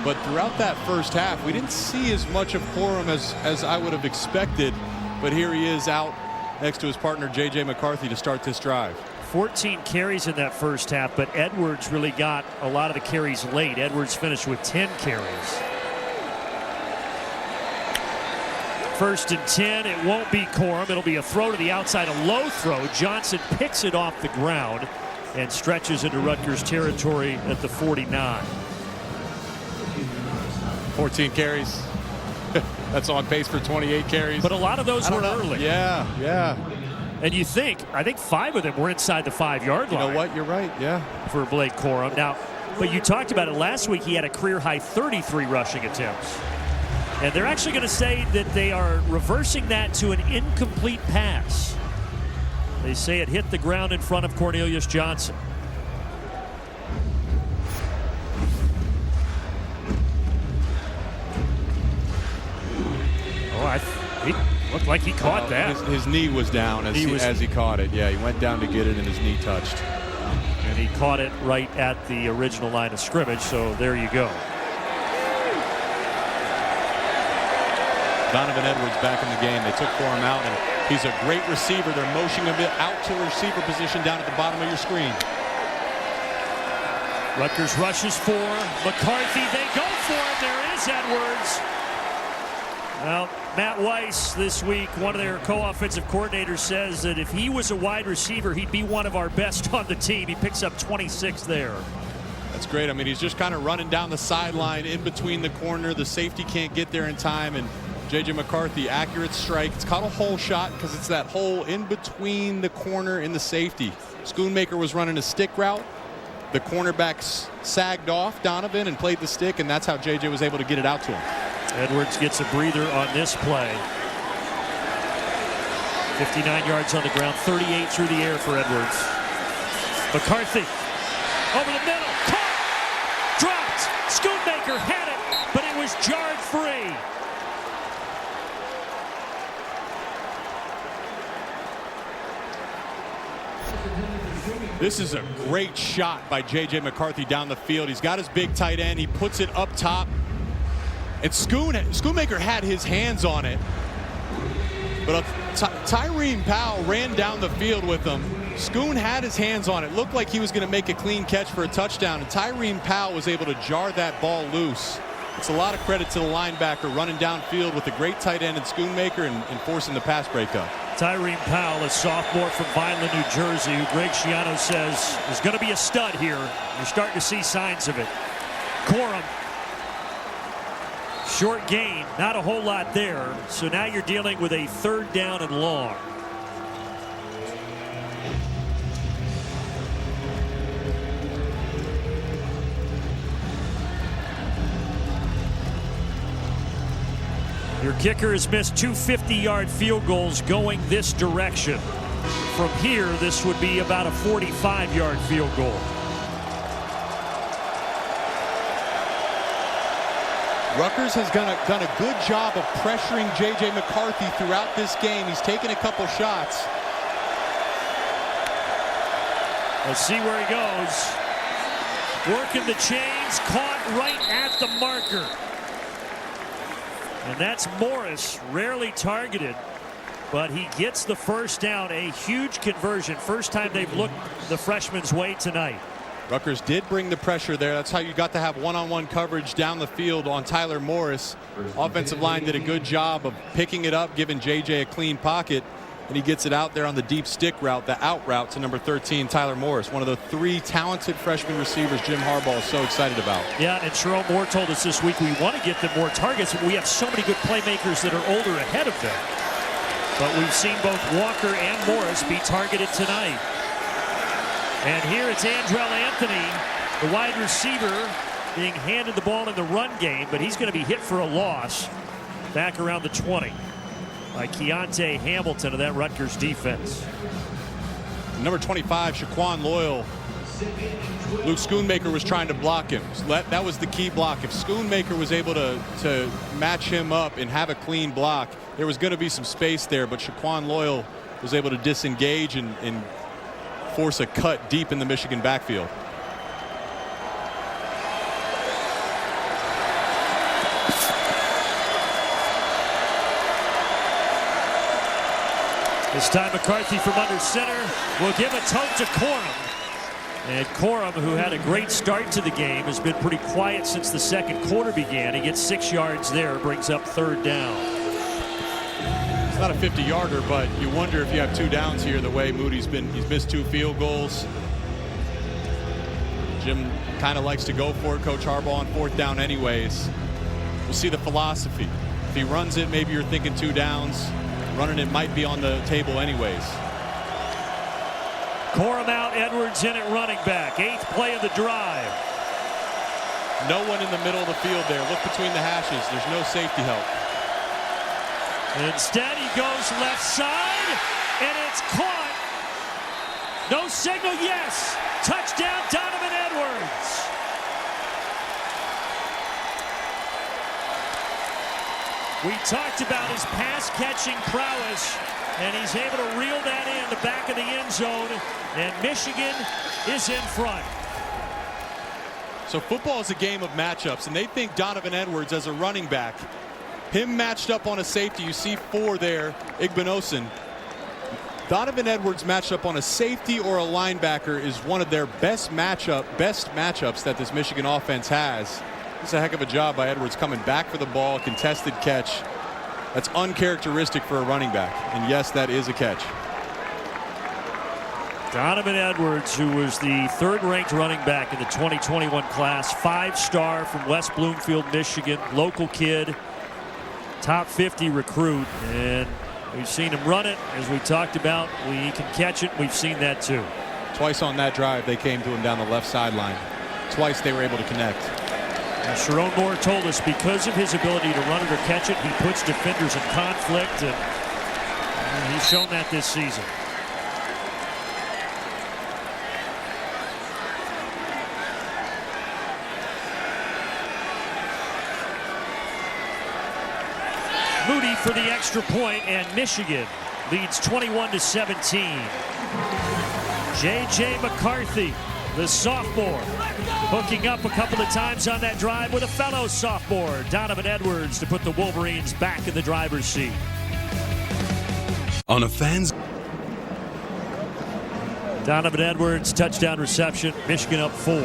But throughout that first half, we didn't see as much of Corum as I would have expected. But here he is out next to his partner, J.J. McCarthy, to start this drive. 14 carries in that first half, but Edwards really got a lot of the carries late. Edwards finished with 10 carries. First and 10, it won't be Corum. It'll be a throw to the outside, a low throw. Johnson picks it off the ground and stretches into Rutgers territory at the 49. 14 carries. That's on pace for 28 carries. But a lot of those were early. Yeah. And I think 5 of them were inside the 5-yard line. You know what? You're right, yeah. For Blake Corum. Now, but you talked about it last week. He had a career-high 33 rushing attempts. And they're actually going to say that they are reversing that to an incomplete pass. They say it hit the ground in front of Cornelius Johnson. He looked like he caught that. His knee was down as he caught it. Yeah, he went down to get it and his knee touched. And he caught it right at the original line of scrimmage, so there you go. Donovan Edwards back in the game. They took Corum out, and he's a great receiver. They're motioning him out to the receiver position down at the bottom of your screen. Rutgers rushes for McCarthy. They go for him. There is Edwards. Well, Matt Weiss this week, one of their co-offensive coordinators, says that if he was a wide receiver, he'd be one of our best on the team. He picks up 26 there. That's great. I mean, he's just kind of running down the sideline in between the corner. The safety can't get there in time, and J.J. McCarthy, accurate strike. It's called a hole shot because it's that hole in between the corner and the safety. Schoonmaker was running a stick route. The cornerback sagged off Donovan and played the stick, and that's how J.J. was able to get it out to him. Edwards gets a breather on this play. 59 yards on the ground, 38 through the air for Edwards. McCarthy over the middle, caught, dropped. Schoonmaker had it, but it was jarred free. This is a great shot by J.J. McCarthy down the field. He's got his big tight end. He puts it up top. And Schoonmaker had his hands on it. But Tyreen Powell ran down the field with him. Schoon had his hands on it. Looked like he was going to make a clean catch for a touchdown. And Tyreen Powell was able to jar that ball loose. It's a lot of credit to the linebacker running downfield with a great tight end in Schoonmaker and forcing the pass breakup. Tyreen Powell, a sophomore from Vineland, New Jersey, who Greg Schiano says is going to be a stud here. You're starting to see signs of it. Corum, short gain, not a whole lot there. So now you're dealing with a 3rd down and long. Your kicker has missed 2 50-yard field goals going this direction. From here, this would be about a 45-yard field goal. Rutgers has done a good job of pressuring J.J. McCarthy throughout this game. He's taken a couple shots. Let's see where he goes. Working the chains, caught right at the marker. And that's Morris, rarely targeted, but he gets the first down. A huge conversion. First time they've looked the freshman's way tonight. Rutgers did bring the pressure there. That's how you got to have one-on-one coverage down the field on Tyler Morris. Offensive line did a good job of picking it up, giving J.J. a clean pocket. and he gets it out there on the deep stick route, the out route to number 13, Tyler Morris, one of the 3 talented freshman receivers Jim Harbaugh is so excited about. Yeah, and Sharon Moore told us this week we want to get them more targets, but we have so many good playmakers that are older ahead of them. But we've seen both Walker and Morris be targeted tonight. And here it's Andrell Anthony, the wide receiver, being handed the ball in the run game, but he's going to be hit for a loss back around the 20 by Keontae Hamilton of that Rutgers defense. Number 25, Shaquan Loyal. Luke Schoonmaker was trying to block him. That was the key block. If Schoonmaker was able to match him up and have a clean block, there was going to be some space there, but Shaquan Loyal was able to disengage and force a cut deep in the Michigan backfield. This time McCarthy from under center will give a tote to Corum. And Corum, who had a great start to the game, has been pretty quiet since the second quarter began. He gets 6 yards there, brings up 3rd down. It's not a 50-yarder, but you wonder if you have 2 downs here the way Moody's he's missed 2 field goals. Jim kind of likes to go for it, Coach Harbaugh, on 4th down anyways. We'll see the philosophy. If he runs it, maybe you're thinking 2 downs. Running it might be on the table anyways. Corum out, Edwards in at running back. 8th play of the drive. No one in the middle of the field there. Look between the hashes. There's no safety help. Instead, he goes left side, and it's caught. No signal, yes. Touchdown, Donovan Edwards. We talked about his pass-catching prowess, and he's able to reel that in the back of the end zone, and Michigan is in front. So football is a game of matchups, and they think Donovan Edwards as a running back, him matched up on a safety. You see 4 there, Igbinosun. Donovan Edwards matched up on a safety or a linebacker is one of their best matchups that this Michigan offense has. It's a heck of a job by Edwards coming back for the ball, contested catch. That's uncharacteristic for a running back. And yes, that is a catch. Donovan Edwards, who was the 3rd-ranked running back in the 2021 class, 5-star from West Bloomfield, Michigan, local kid, top 50 recruit. And we've seen him run it, as we talked about. He can catch it. We've seen that too. Twice on that drive, they came to him down the left sideline. Twice they were able to connect. Sharon Moore told us because of his ability to run it or catch it, he puts defenders in conflict, and he's shown that this season. Moody for the extra point, and Michigan leads 21-17. J.J. McCarthy, the sophomore, hooking up a couple of times on that drive with a fellow sophomore, Donovan Edwards, to put the Wolverines back in the driver's seat. On a fan's Donovan Edwards, touchdown reception, Michigan up 4.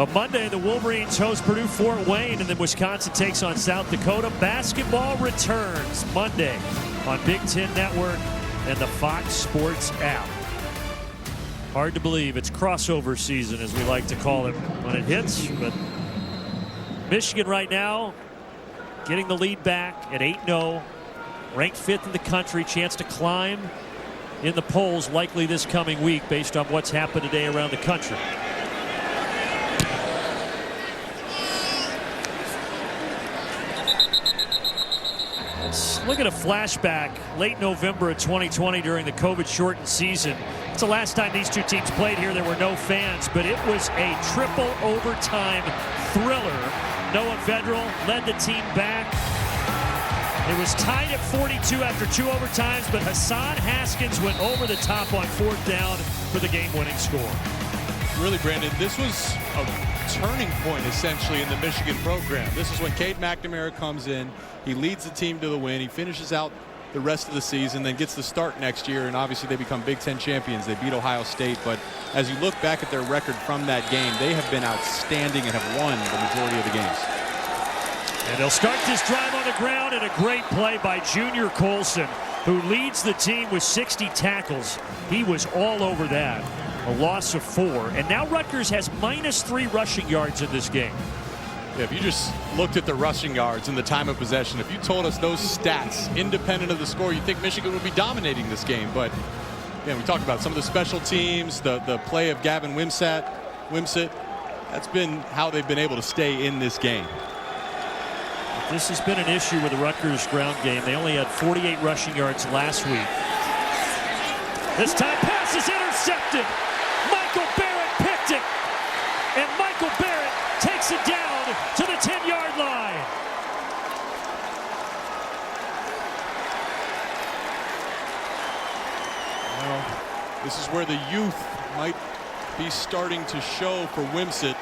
On Monday, the Wolverines host Purdue Fort Wayne, and then Wisconsin takes on South Dakota. Basketball returns Monday on Big Ten Network and the Fox Sports app. Hard to believe it's crossover season, as we like to call it when it hits. But Michigan right now getting the lead back at 8-0, ranked 5th in the country, chance to climb in the polls likely this coming week based on what's happened today around the country. Let's look at a flashback late November of 2020 during the COVID-shortened season. It's the last time these two teams played here. There were no fans, but it was a triple overtime thriller. Noah Vedral led the team back. It was tied at 42 after 2 overtimes, but Hassan Haskins went over the top on 4th down for the game-winning score. Really, Brandon, this was a turning point essentially in the Michigan program. This is when Cade McNamara comes in. He leads the team to the win. He finishes out the rest of the season, then gets the start next year, and obviously they become Big Ten champions. They beat Ohio State, but as you look back at their record from that game, they have been outstanding and have won the majority of the games. And they'll start this drive on the ground, and a great play by Junior Colson. who leads the team with 60 tackles. He was all over that. A loss of 4. And now Rutgers has -3 rushing yards in this game. Yeah, if you just looked at the rushing yards and the time of possession, if you told us those stats, independent of the score, you'd think Michigan would be dominating this game. But yeah, we talked about some of the special teams, the play of Gavin Wimsatt. That's been how they've been able to stay in this game. This has been an issue with the Rutgers ground game. They only had 48 rushing yards last week. This time pass is intercepted. Michael Barrett picked it. And Michael Barrett takes it down to the 10-yard line. Well, this is where the youth might be starting to show for Wimsatt,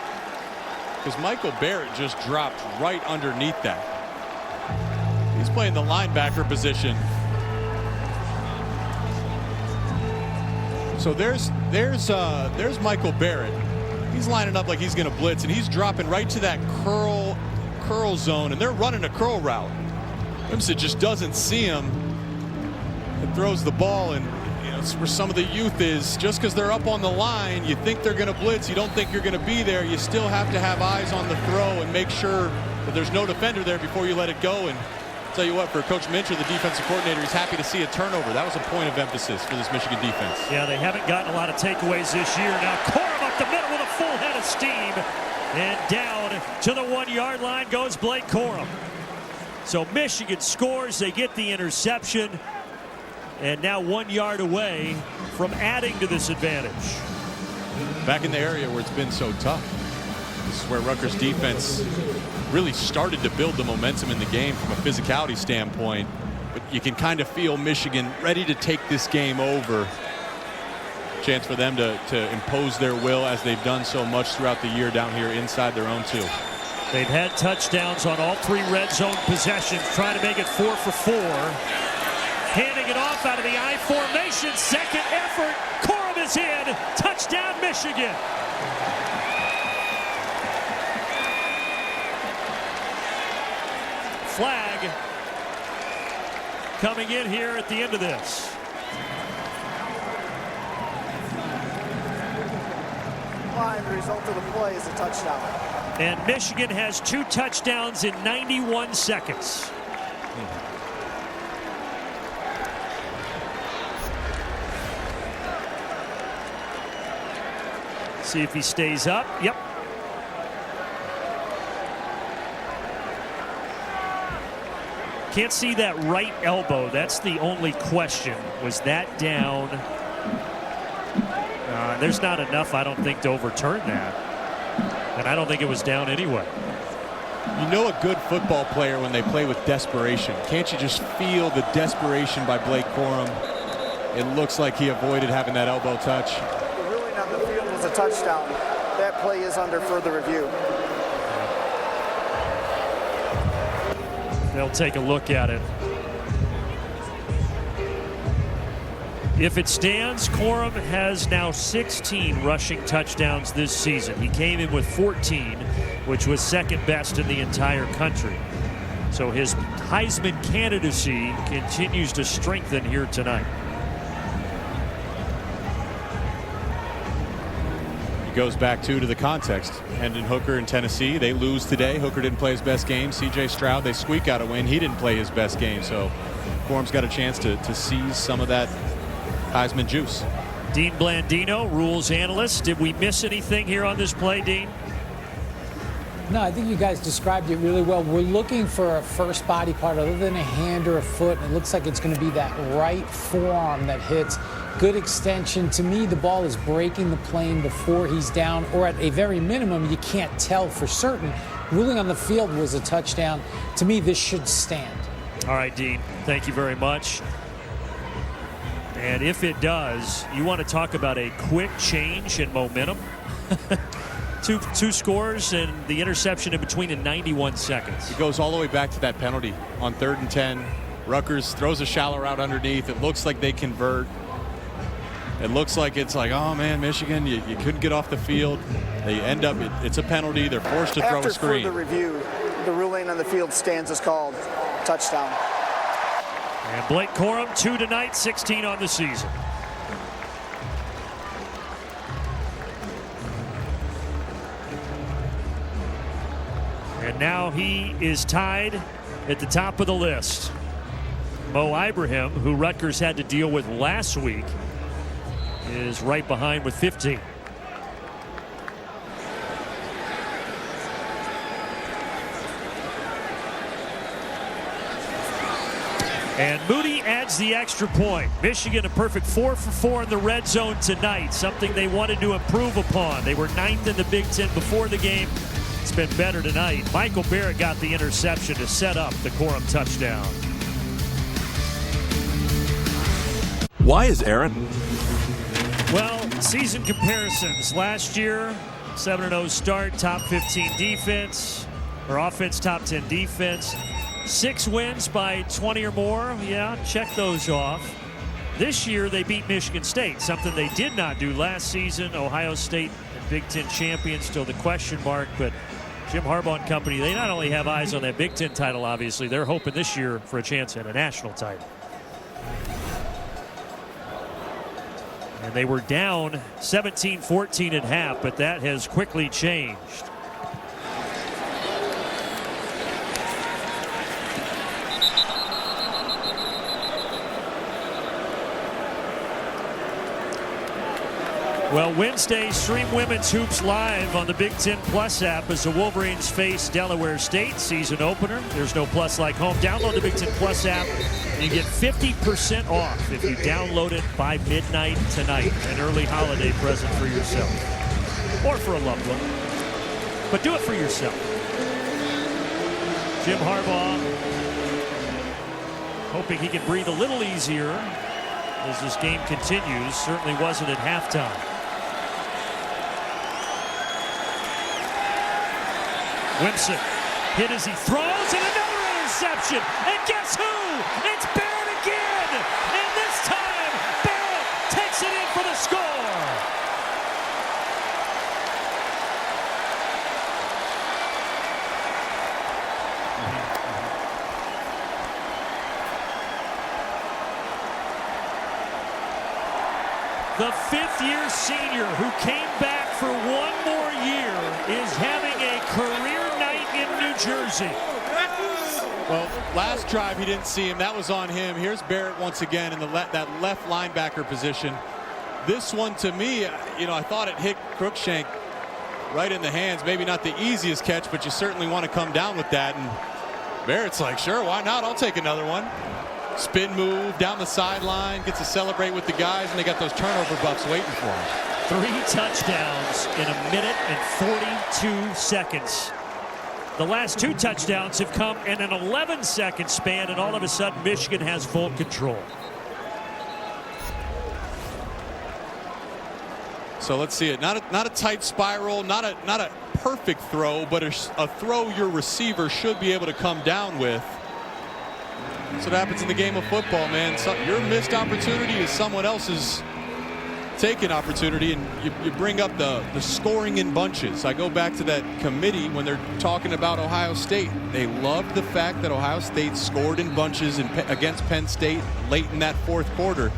because Michael Barrett just dropped right underneath that. He's playing the linebacker position. So there's Michael Barrett. He's lining up like he's going to blitz, and he's dropping right to that curl zone, and they're running a curl route. Wimsatt just doesn't see him and throws the ball. And it's where some of the youth is. Just because they're up on the line, you think they're going to blitz, you don't think you're going to be there. You still have to have eyes on the throw and make sure that there's no defender there before you let it go. And I'll tell you what, for Coach Mincher, the defensive coordinator, he's happy to see a turnover. That was a point of emphasis for this Michigan defense. Yeah, they haven't gotten a lot of takeaways this year. Now Corum up the middle with a full head of steam. And down to the 1-yard line goes Blake Corum. So Michigan scores, they get the interception. And now 1 yard away from adding to this advantage. Back in the area where it's been so tough. This is where Rutgers defense really started to build the momentum in the game from a physicality standpoint. But you can kind of feel Michigan ready to take this game over. Chance for them to impose their will, as they've done so much throughout the year down here inside their own 2. They've had touchdowns on all 3 red zone possessions, trying to make it 4 for 4. Handing it off out of the I formation. Second effort. Corum is in. Touchdown, Michigan. Flag coming in here at the end of this. The result of the play is a touchdown. And Michigan has 2 touchdowns in 91 seconds. See if he stays up. Yep. Can't see that right elbow. That's the only question. Was that down? There's not enough, I don't think, to overturn that. And I don't think it was down anyway. You know a good football player when they play with desperation. Can't you just feel the desperation by Blake Corum? It looks like he avoided having that elbow touch. A touchdown. That play is under further review. They'll take a look at it. If it stands, Corum has now 16 rushing touchdowns this season. He came in with 14, which was second best in the entire country. So his Heisman candidacy continues to strengthen here tonight. Goes back to the context. Hendon Hooker in Tennessee, they lose today. Hooker didn't play his best game. CJ Stroud, they squeak out a win. He didn't play his best game. So Corum's got a chance to seize some of that Heisman juice. Dean Blandino, rules analyst. Did we miss anything here on this play, Dean? No, I think you guys described it really well. We're looking for a first body part other than a hand or a foot. It looks like it's going to be that right forearm that hits. Good extension. To me, the ball is breaking the plane before he's down, or at a very minimum, you can't tell for certain. Ruling on the field was a touchdown. To me, this should stand. All right, Dean, thank you very much. And if it does, you want to talk about a quick change in momentum. Two scores and the interception in between in 91 seconds. It goes all the way back to that penalty on 3rd and 10. Rutgers throws a shallow route underneath. It looks like they convert. It looks like it's like, oh man, Michigan, you couldn't get off the field. They end up, it's a penalty. They're forced to throw a screen. After further review, the ruling on the field stands as called touchdown. And Blake Corum, 2 tonight, 16 on the season. And now he is tied at the top of the list. Mo Ibrahim, who Rutgers had to deal with last week, is right behind with 15. And Moody adds the extra point. Michigan a perfect 4 for 4 in the red zone tonight, something they wanted to improve upon. They were 9th in the Big Ten before the game. It's been better tonight. Michael Barrett got the interception to set up the Corum touchdown. Why is Aaron? Well, season comparisons. Last year, 7-0 start, top 15 defense, or offense, top 10 defense. 6 wins by 20 or more. Yeah, check those off. This year, they beat Michigan State, something they did not do last season. Ohio State and Big Ten champions, still the question mark, but Jim Harbaugh and company, they not only have eyes on that Big Ten title, obviously, they're hoping this year for a chance at a national title. And they were down 17-14 at half, but that has quickly changed. Well, Wednesday, stream Women's Hoops live on the Big Ten Plus app as the Wolverines face Delaware State, season opener. There's no plus like home. Download the Big Ten Plus app and you get 50% off if you download it by midnight tonight. An early holiday present for yourself or for a loved one. But do it for yourself. Jim Harbaugh hoping he can breathe a little easier as this game continues. Certainly wasn't at halftime. Wimpson hit as he throws, and another interception. And guess who? It's Barrett again. And this time, Barrett takes it in for the score. The fifth-year senior who came back for one more year is having a career night in New Jersey. Well, last drive he didn't see him. That was on him. Here's Barrett once again in that left linebacker position. This one, to me, I thought it hit Cruikshank right in the hands. Maybe not the easiest catch, but you certainly want to come down with that. And Barrett's like, sure, why not? I'll take another one. Spin move down the sideline, gets to celebrate with the guys, and they got those turnover bucks waiting for him. 3 touchdowns in a minute and 42 seconds. The last 2 touchdowns have come in an 11-second span, and all of a sudden Michigan has full control. So let's see it. Not a tight spiral, not a perfect throw, but a throw your receiver should be able to come down with. That's what happens in the game of football, man. Your missed opportunity is someone else's taken opportunity, and you bring up the scoring in bunches. I go back to that committee when they're talking about Ohio State. They loved the fact that Ohio State scored in bunches against Penn State late in that fourth quarter.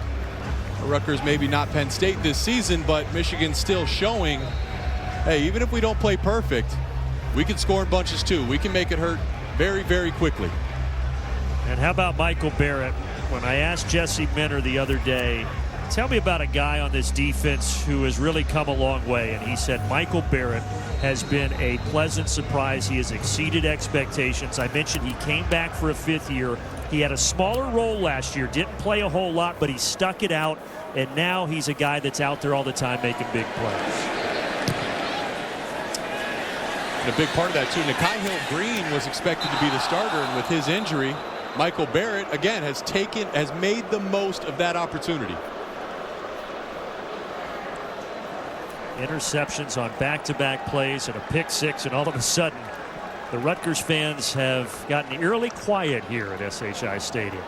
Rutgers maybe not Penn State this season, but Michigan still showing, hey, even if we don't play perfect, we can score in bunches too. We can make it hurt very, very quickly. And how about Michael Barrett? When I asked Jesse Minter the other day, tell me about a guy on this defense who has really come a long way, and he said Michael Barrett has been a pleasant surprise. He has exceeded expectations. I mentioned he came back for a 5th year. He had a smaller role last year, didn't play a whole lot, but he stuck it out, and now he's a guy that's out there all the time making big plays. And a big part of that too, Nikhai Hill-Green was expected to be the starter, and with his injury, Michael Barrett again has made the most of that opportunity. Interceptions on back-to-back plays and a pick 6, and all of a sudden the Rutgers fans have gotten eerily quiet here at SHI Stadium.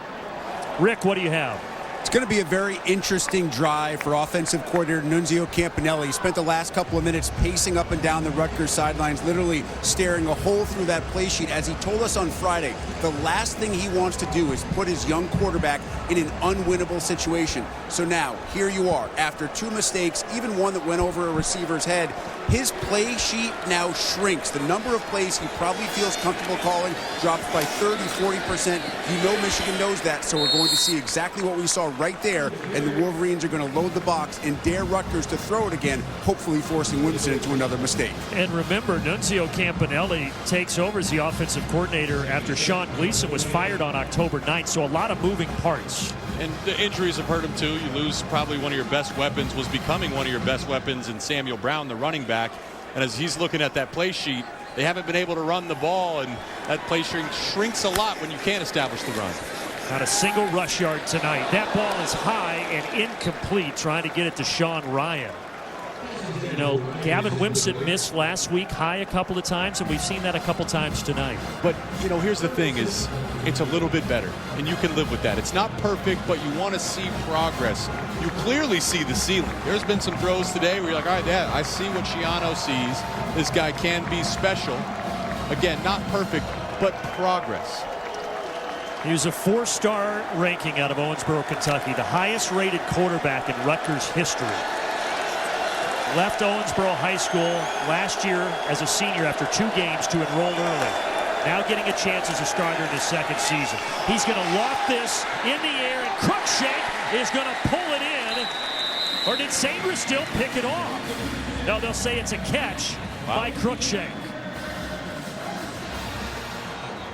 Rick, what do you have? It's going to be a very interesting drive for offensive coordinator Nunzio Campanelli. He spent the last couple of minutes pacing up and down the Rutgers sidelines, literally staring a hole through that play sheet. As he told us on Friday, the last thing he wants to do is put his young quarterback in an unwinnable situation. So now, here you are, after 2 mistakes, even one that went over a receiver's head, his play sheet now shrinks. The number of plays he probably feels comfortable calling drops by 30, 40%. You know Michigan knows that, so we're going to see exactly what we saw right there, and the Wolverines are going to load the box and dare Rutgers to throw it again, hopefully forcing Winston into another mistake. And remember, Nunzio Campanelli takes over as the offensive coordinator after Sean Gleason was fired on October 9th, so a lot of moving parts. And the injuries have hurt him too. You lose probably one of your best weapons, was becoming one of your best weapons in Samuel Brown, the running back. And as he's looking at that play sheet, they haven't been able to run the ball, and that play shrinks a lot when you can't establish the run. Not a single rush yard tonight. That ball is high and incomplete, trying to get it to Sean Ryan. You know, Gavin Wimsatt missed last week high a couple of times, and we've seen that a couple times tonight. But, you know, here's the thing is it's a little bit better, and you can live with that. It's not perfect, but you want to see progress. You clearly see the ceiling. There's been some throws today where you're like, all right, yeah, I see what Schiano sees. This guy can be special. Again, not perfect, but progress. He was a 4-star ranking out of Owensboro, Kentucky, the highest rated quarterback in Rutgers history. Left Owensboro High School last year as a senior after 2 games to enroll early. Now getting a chance as a starter in his 2nd season. He's going to loft this in the air, and Cruikshank is going to pull it in. Or did Sanders still pick it off? No, they'll say it's a catch by Cruikshank.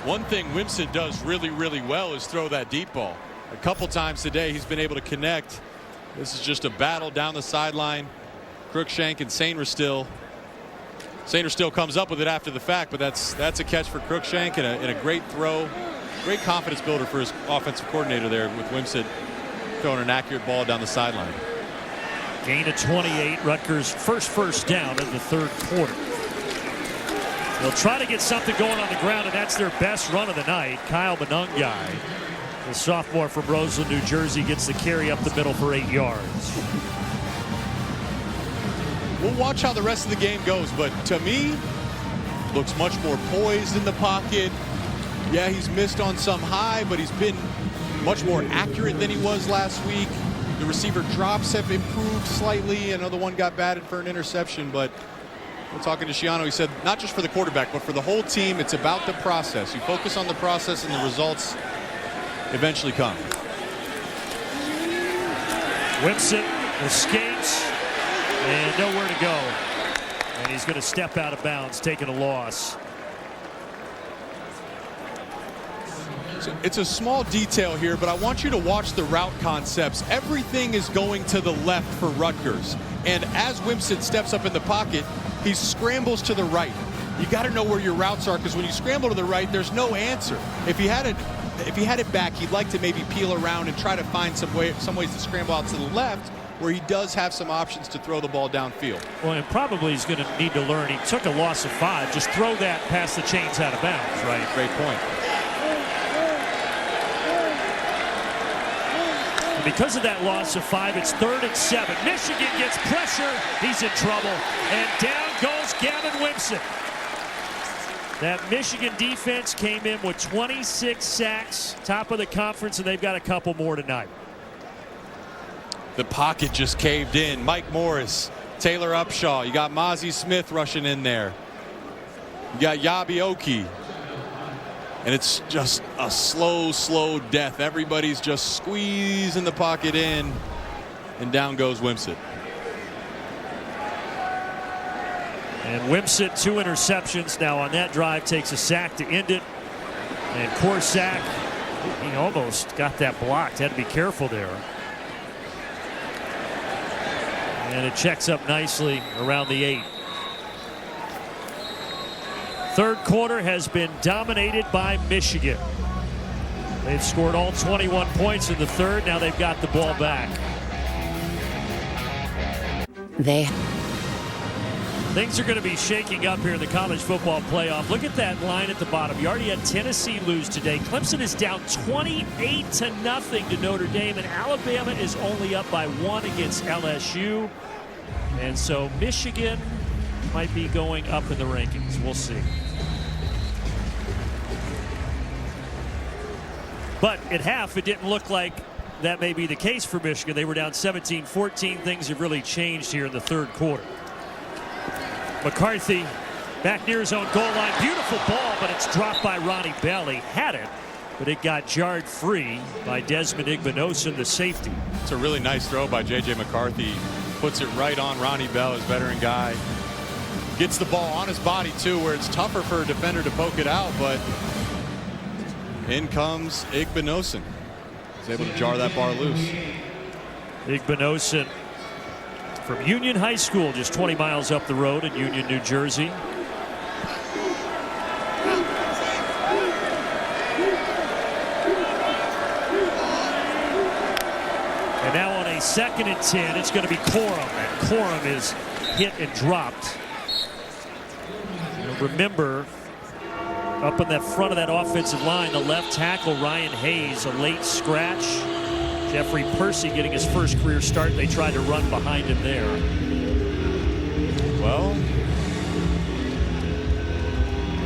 One thing Wimsatt does really, really well is throw that deep ball. A couple times today he's been able to connect. This is just a battle down the sideline. Cruikshank and Sainristil. Sainristil comes up with it after the fact, but that's a catch for Cruikshank and a great throw. Great confidence builder for his offensive coordinator there with Wimsatt throwing an accurate ball down the sideline. Gain of 28. Rutgers' first down in the 3rd quarter. They'll try to get something going on the ground, and that's their best run of the night. Kyle Monungai, the sophomore from Roseland, New Jersey, gets the carry up the middle for 8 yards. We'll watch how the rest of the game goes, but to me, looks much more poised in the pocket. Yeah, he's missed on some high, but he's been much more accurate than he was last week. The receiver drops have improved slightly. I know the one got batted for an interception, but we're talking to Schiano. He said not just for the quarterback, but for the whole team, it's about the process. You focus on the process and the results eventually come. Wimsatt escapes and nowhere to go. And he's going to step out of bounds, taking a loss. So it's a small detail here, but I want you to watch the route concepts. Everything is going to the left for Rutgers. And as Wimsatt steps up in the pocket, he scrambles to the right. You got to know where your routes are, because when you scramble to the right, there's no answer. If he had it back, he'd like to maybe peel around and try to find some ways to scramble out to the left, where he does have some options to throw the ball downfield. Well, and probably he's going to need to learn. He took a loss of 5. Just throw that past the chains out of bounds, right? Great point. And because of that loss of 5, it's 3rd and 7. Michigan gets pressure. He's in trouble. And down goes Gavin Wimsatt. That Michigan defense came in with 26 sacks, top of the conference, and they've got a couple more tonight. The pocket just caved in. Mike Morris, Taylor Upshaw. You got Mozzie Smith rushing in there. You got Yabi Oki. And it's just a slow death. Everybody's just squeezing the pocket in. And down goes Wimsatt. And Wimsatt, 2 interceptions. Now on that drive, takes a sack to end it. And Corsack, he almost got that blocked. Had to be careful there. And it checks up nicely around the 8. 3rd quarter has been dominated by Michigan. They've scored all 21 points in the 3rd. Now they've got the ball back. Things are going to be shaking up here in the college football playoff. Look at that line at the bottom. You already had Tennessee lose today. Clemson is down 28-0 to Notre Dame, and Alabama is only up by 1 against LSU. And so Michigan might be going up in the rankings. We'll see. But at half, it didn't look like that may be the case for Michigan. They were down 17-14. Things have really changed here in the third quarter. McCarthy back near his own goal line. Beautiful ball, but it's dropped by Ronnie Bell. He had it, but it got jarred free by Desmond Igbinosun, the safety. It's a really nice throw by J.J. McCarthy. Puts it right on Ronnie Bell, his veteran guy. Gets the ball on his body, too, where it's tougher for a defender to poke it out, but in comes Igbinosun. He's able to jar that bar loose. Igbinosun from Union High School, just 20 miles up the road in Union, New Jersey. And now on a 2nd and 10, it's going to be Corum. And Corum is hit and dropped. And remember, up in that front of that offensive line, the left tackle, Ryan Hayes, a late scratch. Jeffrey Percy getting his first career start. They tried to run behind him there. Well,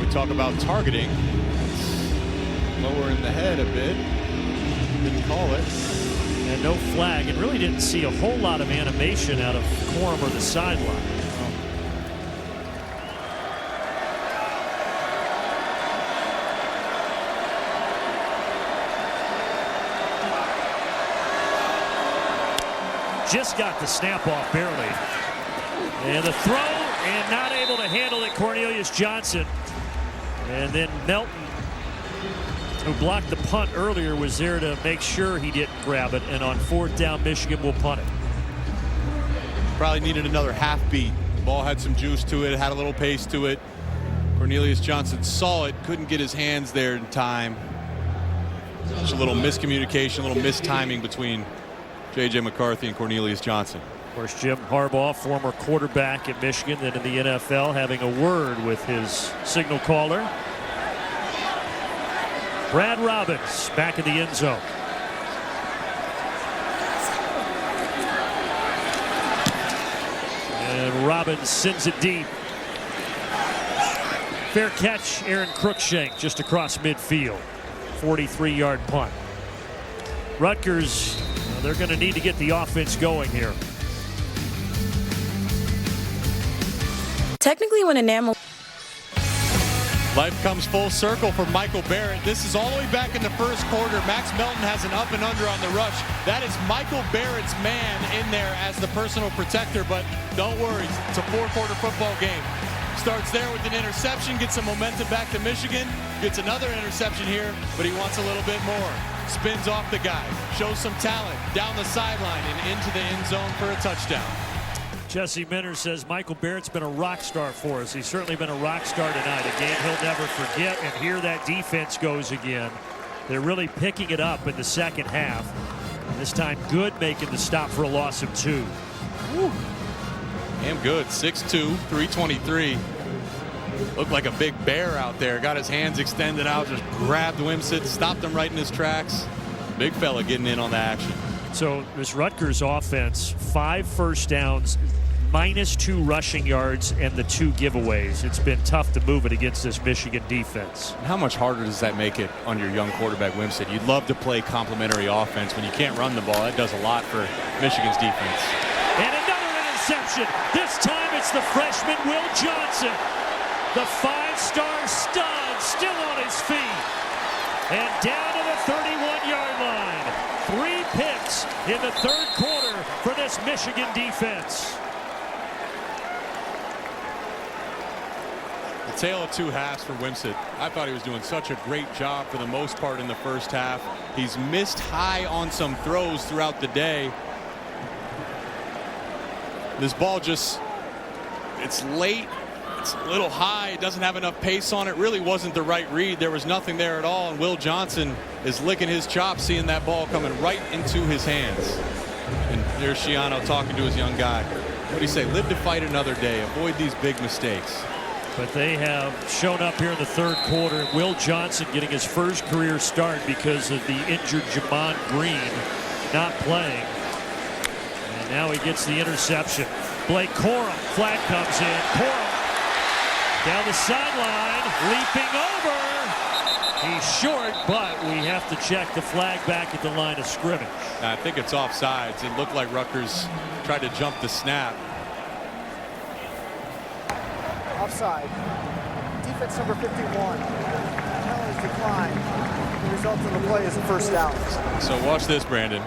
we talk about targeting. Lower in the head a bit. Didn't call it. And no flag. And really didn't see a whole lot of animation out of Corum or the sideline. Just got the snap off barely. And the throw, and not able to handle it, Cornelius Johnson. And then Melton, who blocked the punt earlier, was there to make sure he didn't grab it. And on 4th down, Michigan will punt it. Probably needed another half beat. The ball had some juice to it, had a little pace to it. Cornelius Johnson saw it, couldn't get his hands there in time. Just a little miscommunication, a little mistiming between J.J. McCarthy and Cornelius Johnson. Of course, Jim Harbaugh, former quarterback at Michigan, then in the NFL, having a word with his signal caller. Brad Robbins back in the end zone. And Robbins sends it deep. Fair catch, Aaron Cruikshank just across midfield. 43-yard punt. Rutgers, they're going to need to get the offense going here. Technically, when enamel. Life comes full circle for Michael Barrett. This is all the way back in the first quarter. Max Melton has an up and under on the rush. That is Michael Barrett's man in there as the personal protector, but don't worry, it's a 4-quarter football game. Starts there with an interception, gets some momentum back to Michigan, gets another interception here, but he wants a little bit more. Spins off the guy, shows some talent down the sideline and into the end zone for a touchdown. Jesse Minter says Michael Barrett's been a rock star for us. He's certainly been a rock star tonight. A game he'll never forget, and here that defense goes again. They're really picking it up in the second half. This time Good making the stop for a loss of 2. Woo. Damn Good, 6'2", 323. Looked like a big bear out there. Got his hands extended out, just grabbed Wimsatt, stopped him right in his tracks. Big fella getting in on the action. So this Rutgers offense, 5 first downs, -2 rushing yards, and the 2 giveaways. It's been tough to move it against this Michigan defense. How much harder does that make it on your young quarterback, Wimsatt? You'd love to play complementary offense. When you can't run the ball, that does a lot for Michigan's defense. And another interception. This time it's the freshman Will Johnson. The 5-star stud still on his feet. And down to the 31-yard line. 3 picks in the third quarter for this Michigan defense. The tale of 2 halves for Wimsatt. I thought he was doing such a great job for the most part in the first half. He's missed high on some throws throughout the day. This ball just, it's late. It's a little high. It doesn't have enough pace on it. Really wasn't the right read. There was nothing there at all. And Will Johnson is licking his chops, seeing that ball coming right into his hands. And there's Schiano talking to his young guy. What do you say? Live to fight another day. Avoid these big mistakes. But they have shown up here in the third quarter. Will Johnson getting his first career start because of the injured Jamon Green not playing. And now he gets the interception. Blake Corum, flag comes in. Corum down the sideline, leaping over. He's short, but we have to check the flag back at the line of scrimmage. I think it's offsides. It looked like Rutgers tried to jump the snap. Offside. Defense number 51. Penalties decline. The result of the play is a first down. So watch this, Brandon.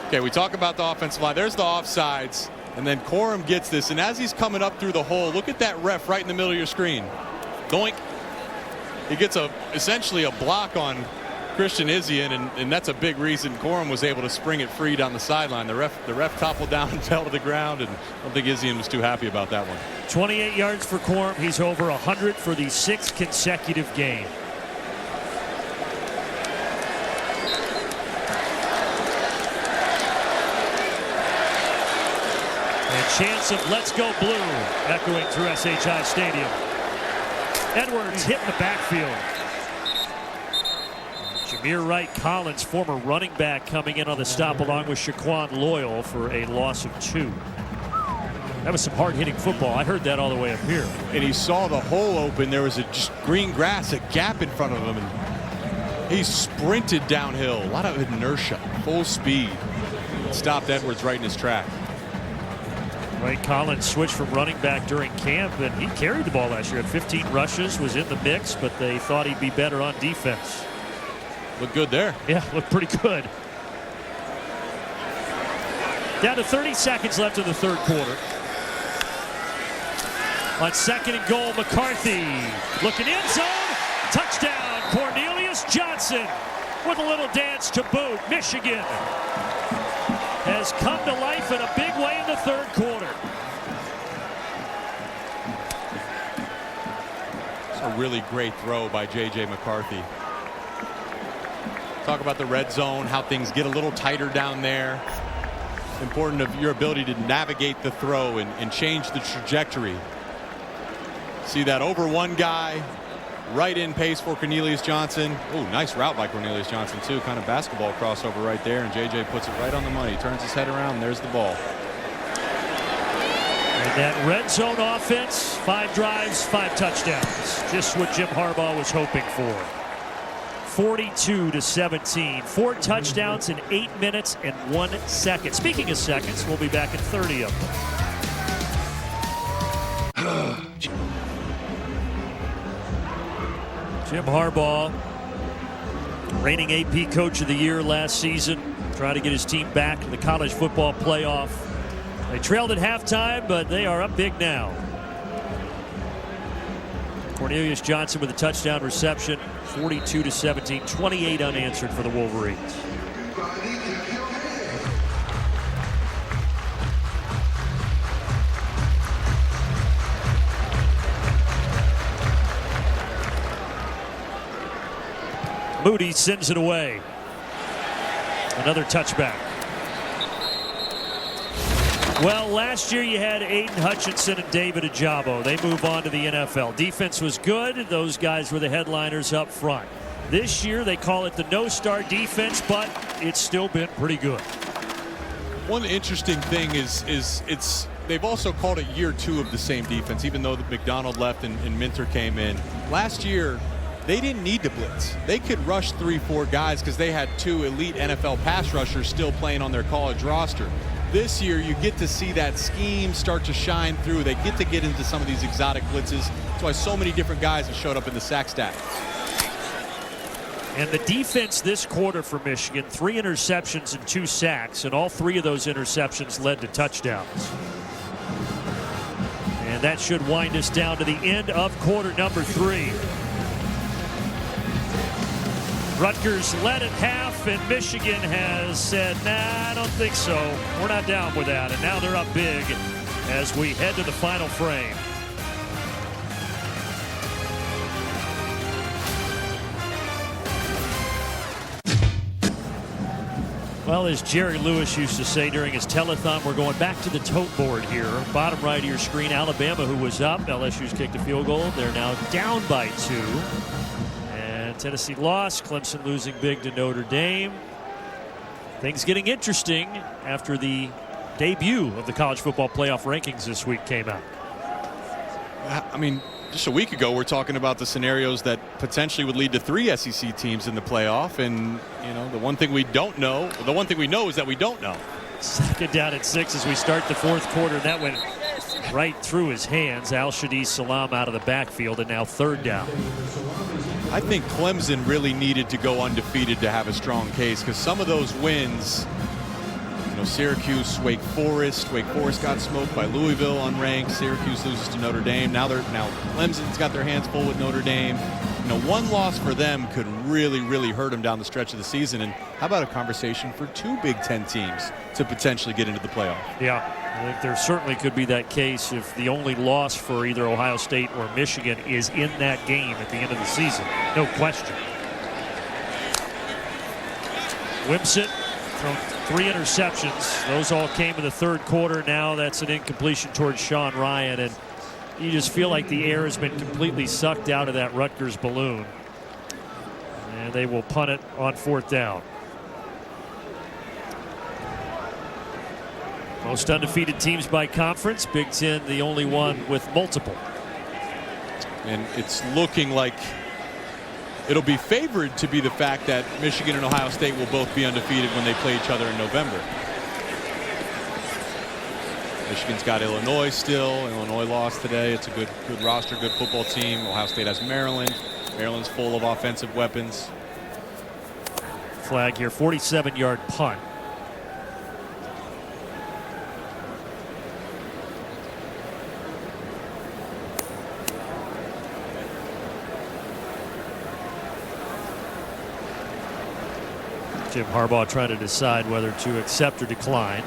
Okay, we talk about the offensive line. There's the offsides. And then Corum gets this. And as he's coming up through the hole, look at that ref right in the middle of your screen. Doink. He gets essentially a block on Christian Izzian, and that's a big reason Corum was able to spring it free down the sideline. The ref toppled down and fell to the ground, and I don't think Izzian was too happy about that one. 28 yards for Corum. He's over 100 for the 6th consecutive game. And chance of "Let's go blue" echoing through SHI Stadium. Edwards hit in the backfield. Jameer Wright Collins, former running back, coming in on the stop along with Shaquan Loyal for a loss of 2. That was some hard-hitting football. I heard that all the way up here. And he saw the hole open. There was just green grass, a gap in front of him, and he sprinted downhill. A lot of inertia, full speed. Stopped Edwards right in his track. Wright Collins switched from running back during camp, and he carried the ball last year. Had 15 rushes, was in the mix, but they thought he'd be better on defense. Looked good there. Yeah, looked pretty good. Down to 30 seconds left in the third quarter. On 2nd and goal, McCarthy looking end zone. Touchdown, Cornelius Johnson with a little dance to boot. Michigan has come to life in a big way in the third quarter. It's a really great throw by J.J. McCarthy. Talk about the red zone, how things get a little tighter down there. Important of your ability to navigate the throw and change the trajectory. See that over one guy, right in pace for Cornelius Johnson. Oh, nice route by Cornelius Johnson too. Kind of basketball crossover right there, and JJ puts it right on the money. Turns his head around, and there's the ball. And that red zone offense, 5 drives, 5 touchdowns. Just what Jim Harbaugh was hoping for. 42-17. 4 touchdowns in 8 minutes and 1 second. Speaking of seconds, we'll be back in 30 of them. Jim Harbaugh, reigning AP Coach of the Year last season, trying to get his team back to the college football playoff. They trailed at halftime, but they are up big now. Cornelius Johnson with a touchdown reception, 42-17, 28 unanswered for the Wolverines. Moody sends it away. Another touchback. Well, last year you had Aiden Hutchinson and David Ajabo. They move on to the NFL. Defense was good. Those guys were the headliners up front. This year they call it the no-star defense, but it's still been pretty good. One interesting thing is they've also called it year 2 of the same defense, even though McDonald left and Minter came in. Last year, they didn't need to blitz. They could rush 3-4 guys because they had 2 elite NFL pass rushers still playing on their college roster. This year, you get to see that scheme start to shine through. They get to get into some of these exotic blitzes. That's why so many different guys have showed up in the sack stat. And the defense this quarter for Michigan, 3 interceptions and 2 sacks, and all 3 of those interceptions led to touchdowns. And that should wind us down to the end of quarter number 3. Rutgers led at half, and Michigan has said, nah, I don't think so. We're not down with that. And now they're up big as we head to the final frame. Well, as Jerry Lewis used to say during his telethon, we're going back to the tote board here. Bottom right of your screen, Alabama, who was up. LSU's kicked a field goal. They're now down by 2. And Tennessee lost. Clemson losing big to Notre Dame. Things getting interesting after the debut of the college football playoff rankings this week came out. I mean, just a week ago, we're talking about the scenarios that potentially would lead to 3 SEC teams in the playoff. And, you know, the one thing we don't know, the one thing we know is that we don't know. Second down at 6 as we start the 4th quarter. That went right through his hands. Al-Shadi Salam out of the backfield, and now 3rd down. I think Clemson really needed to go undefeated to have a strong case, because some of those wins, you know, Syracuse, Wake Forest got smoked by Louisville unranked. Syracuse loses to Notre Dame. Now Clemson's got their hands full with Notre Dame. You know, one loss for them could really hurt them down the stretch of the season. And how about a conversation for 2 Big Ten teams to potentially get into the playoff? Yeah, I think there certainly could be that case if the only loss for either Ohio State or Michigan is in that game at the end of the season. No question. Wimsatt thrown 3 interceptions. Those all came in the 3rd quarter. Now that's an incompletion towards Sean Ryan, and you just feel like the air has been completely sucked out of that Rutgers balloon. And they will punt it on 4th down. Most undefeated teams by conference. Big Ten the only one with multiple. And it's looking like it'll be favored to be the fact that Michigan and Ohio State will both be undefeated when they play each other in November. Michigan's got Illinois still. Illinois lost today. It's a good roster, good football team. Ohio State has Maryland. Maryland's full of offensive weapons. Flag here, 47-yard punt. Jim Harbaugh trying to decide whether to accept or decline.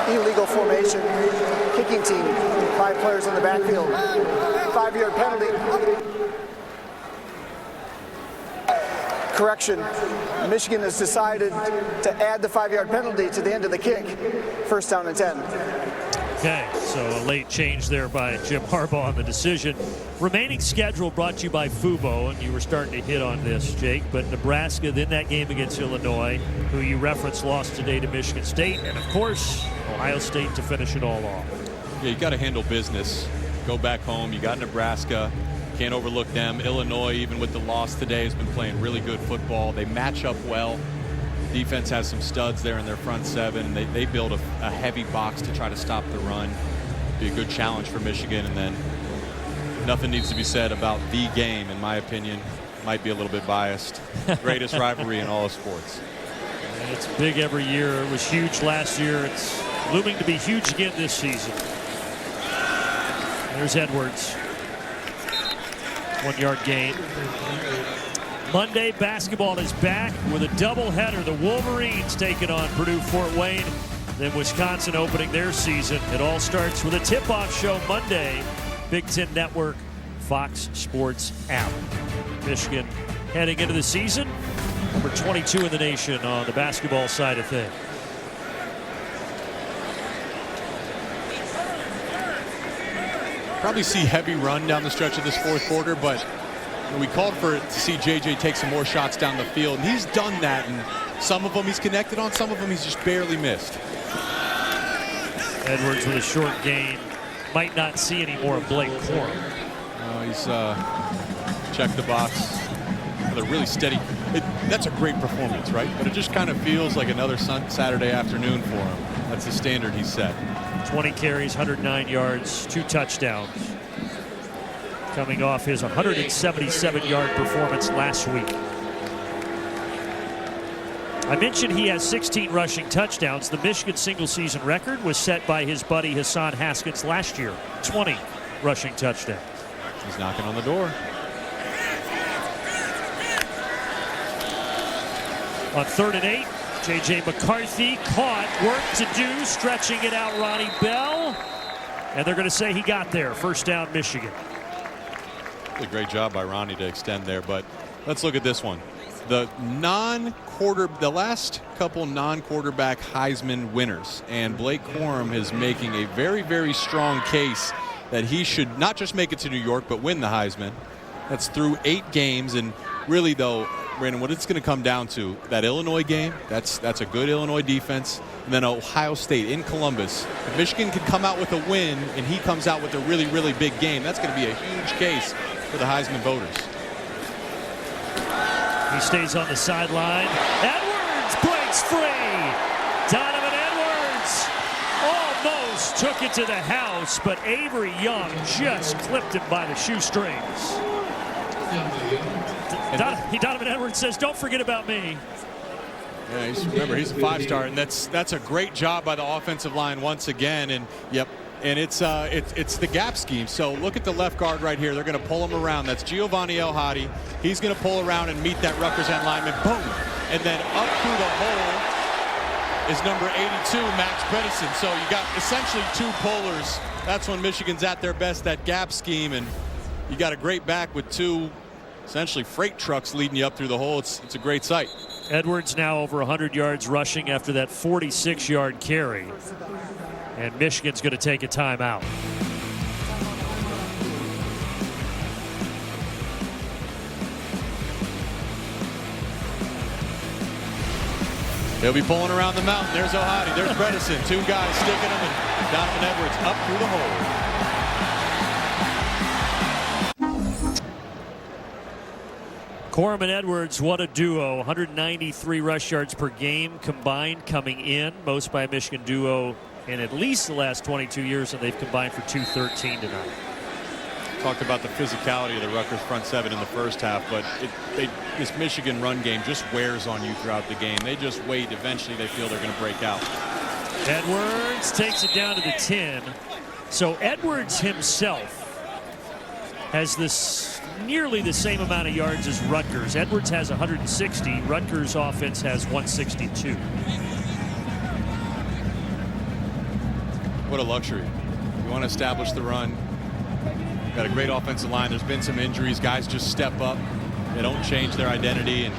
Illegal formation, kicking team, 5 players in the backfield, 5-yard penalty. Correction, Michigan has decided to add the 5-yard penalty to the end of the kick. 1st down and 10. Okay, so a late change there by Jim Harbaugh on the decision. Remaining schedule brought to you by Fubo, and you were starting to hit on this, Jake, but Nebraska, then that game against Illinois, who you referenced, lost today to Michigan State, and of course, Ohio State to finish it all off. Yeah, you got to handle business. Go back home. You got Nebraska. Can't overlook them. Illinois, even with the loss today, has been playing really good football. They match up well. Defense has some studs there in their front 7. They build a heavy box to try to stop the run. Be a good challenge for Michigan. And then nothing needs to be said about the game, in my opinion. Might be a little bit biased. Greatest rivalry in all of sports. It's big every year. It was huge last year. It's looming to be huge again this season. There's Edwards. 1-yard gain. Monday, basketball is back with a doubleheader. The Wolverines taking on Purdue Fort Wayne. Then Wisconsin opening their season. It all starts with a tip-off show Monday. Big Ten Network, Fox Sports app. Michigan heading into the season, number 22 in the nation on the basketball side of things. Probably see heavy run down the stretch of this 4th quarter, but we called for it to see JJ take some more shots down the field, and he's done that, and some of them he's connected on, some of them he's just barely missed. Edwards with a short gain. Might not see any more of Blake Corum. He's checked the box. Another really steady. That's a great performance, right? But it just kind of feels like another Saturday afternoon for him. That's the standard he set. 20 carries, 109 yards, 2 touchdowns. Coming off his 177-yard performance last week. I mentioned he has 16 rushing touchdowns. The Michigan single-season record was set by his buddy Hassan Haskins last year. 20 rushing touchdowns. He's knocking on the door. On 3rd and 8, J.J. McCarthy caught, work to do, stretching it out, Ronnie Bell. And they're going to say he got there. 1st down, Michigan. Really great job by Ronnie to extend there, but let's look at this one. The last couple non-quarterback Heisman winners, and Blake Corum is making a very, very strong case that he should not just make it to New York, but win the Heisman. That's through 8 games, and really, though, Brandon, what it's going to come down to, that Illinois game, that's a good Illinois defense, and then Ohio State in Columbus. If Michigan can come out with a win, and he comes out with a really, really big game, that's going to be a huge case for the Heisman voters. He stays on the sideline. Edwards breaks free. Donovan Edwards almost took it to the house, but Avery Young just clipped it by the shoestrings. Donovan Edwards says, "Don't forget about me." Yeah, remember, he's a 5-star, and that's a great job by the offensive line once again. And yep. And it's the gap scheme. So look at the left guard right here. They're going to pull him around. That's Giovanni El Hadi. He's going to pull around and meet that Rutgers end lineman. Boom. And then up through the hole is number 82, Max Bredesen. So you got essentially 2 pullers. That's when Michigan's at their best, that gap scheme. And you got a great back with 2 essentially freight trucks leading you up through the hole. It's a great sight. Edwards now over 100 yards rushing after that 46-yard carry. And Michigan's going to take a timeout. They'll be pulling around the mountain. There's O'Hadi. There's Bredesen. 2 guys sticking them, and Donovan Edwards up through the hole. Corum and Edwards, what a duo. 193 rush yards per game combined coming in. Most by a Michigan duo in at least the last 22 years, and they've combined for 213 tonight. Talked about the physicality of the Rutgers front 7 in the first half, but this Michigan run game just wears on you throughout the game. They just wait. Eventually they feel they're going to break out. Edwards takes it down to the 10. So Edwards himself has this nearly the same amount of yards as Rutgers. Edwards has 160. Rutgers offense has 162. What a luxury. You want to establish the run. Got a great offensive line. There's been some injuries. Guys just step up. They don't change their identity. And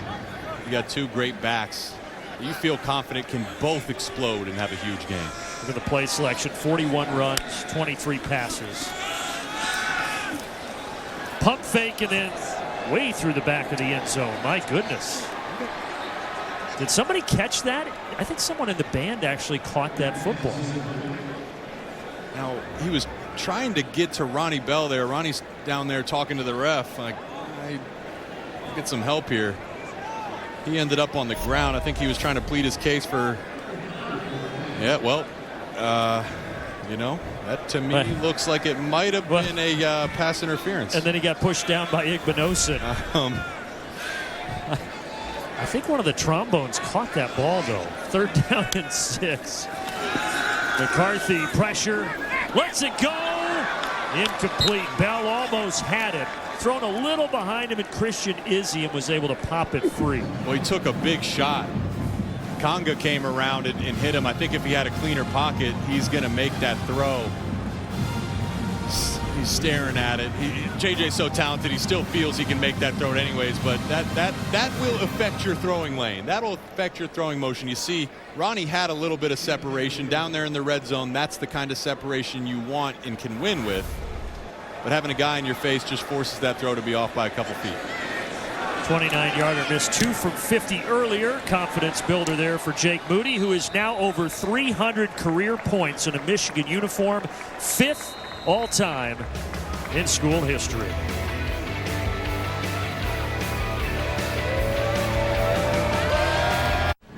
you got 2 great backs. You feel confident can both explode and have a huge game. Look at the play selection. 41 runs, 23 passes. Pump fake and then way through the back of the end zone. My goodness. Did somebody catch that? I think someone in the band actually caught that football. Now, he was trying to get to Ronnie Bell there. Ronnie's down there talking to the ref. Like, I get some help here. He ended up on the ground. I think he was trying to plead his case for, yeah, well, you know, that to me looks like it might have been a pass interference. And then he got pushed down by Igbinosun. I think one of the trombones caught that ball, though. 3rd down and 6. McCarthy pressure, lets it go, incomplete. Bell almost had it, thrown a little behind him, and Christian Izzy and was able to pop it free. Well, he took a big shot. Conga came around and hit him. I think if he had a cleaner pocket, he's going to make that throw. He's staring at it. JJ's so talented, he still feels he can make that throw anyways, but that will affect your throwing lane. That'll affect your throwing motion. You see, Ronnie had a little bit of separation down there in the red zone. That's the kind of separation you want and can win with. But having a guy in your face just forces that throw to be off by a couple feet. 29-yarder missed 2 from 50 earlier. Confidence builder there for Jake Moody, who is now over 300 career points in a Michigan uniform. 5th all-time in school history.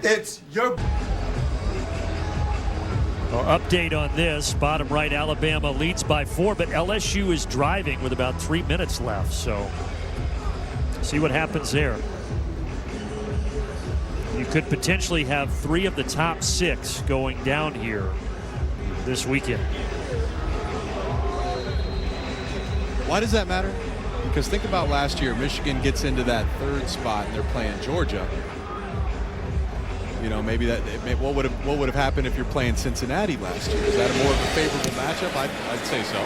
It's your... Our update on this, bottom right, Alabama leads by 4, but LSU is driving with about 3 minutes left, so see what happens there. You could potentially have 3 of the top 6 going down here this weekend. Why does that matter? Because think about last year. Michigan gets into that 3rd spot and they're playing Georgia. You know, maybe what would have happened if you're playing Cincinnati last year? Is that a more of a favorable matchup? I'd say so.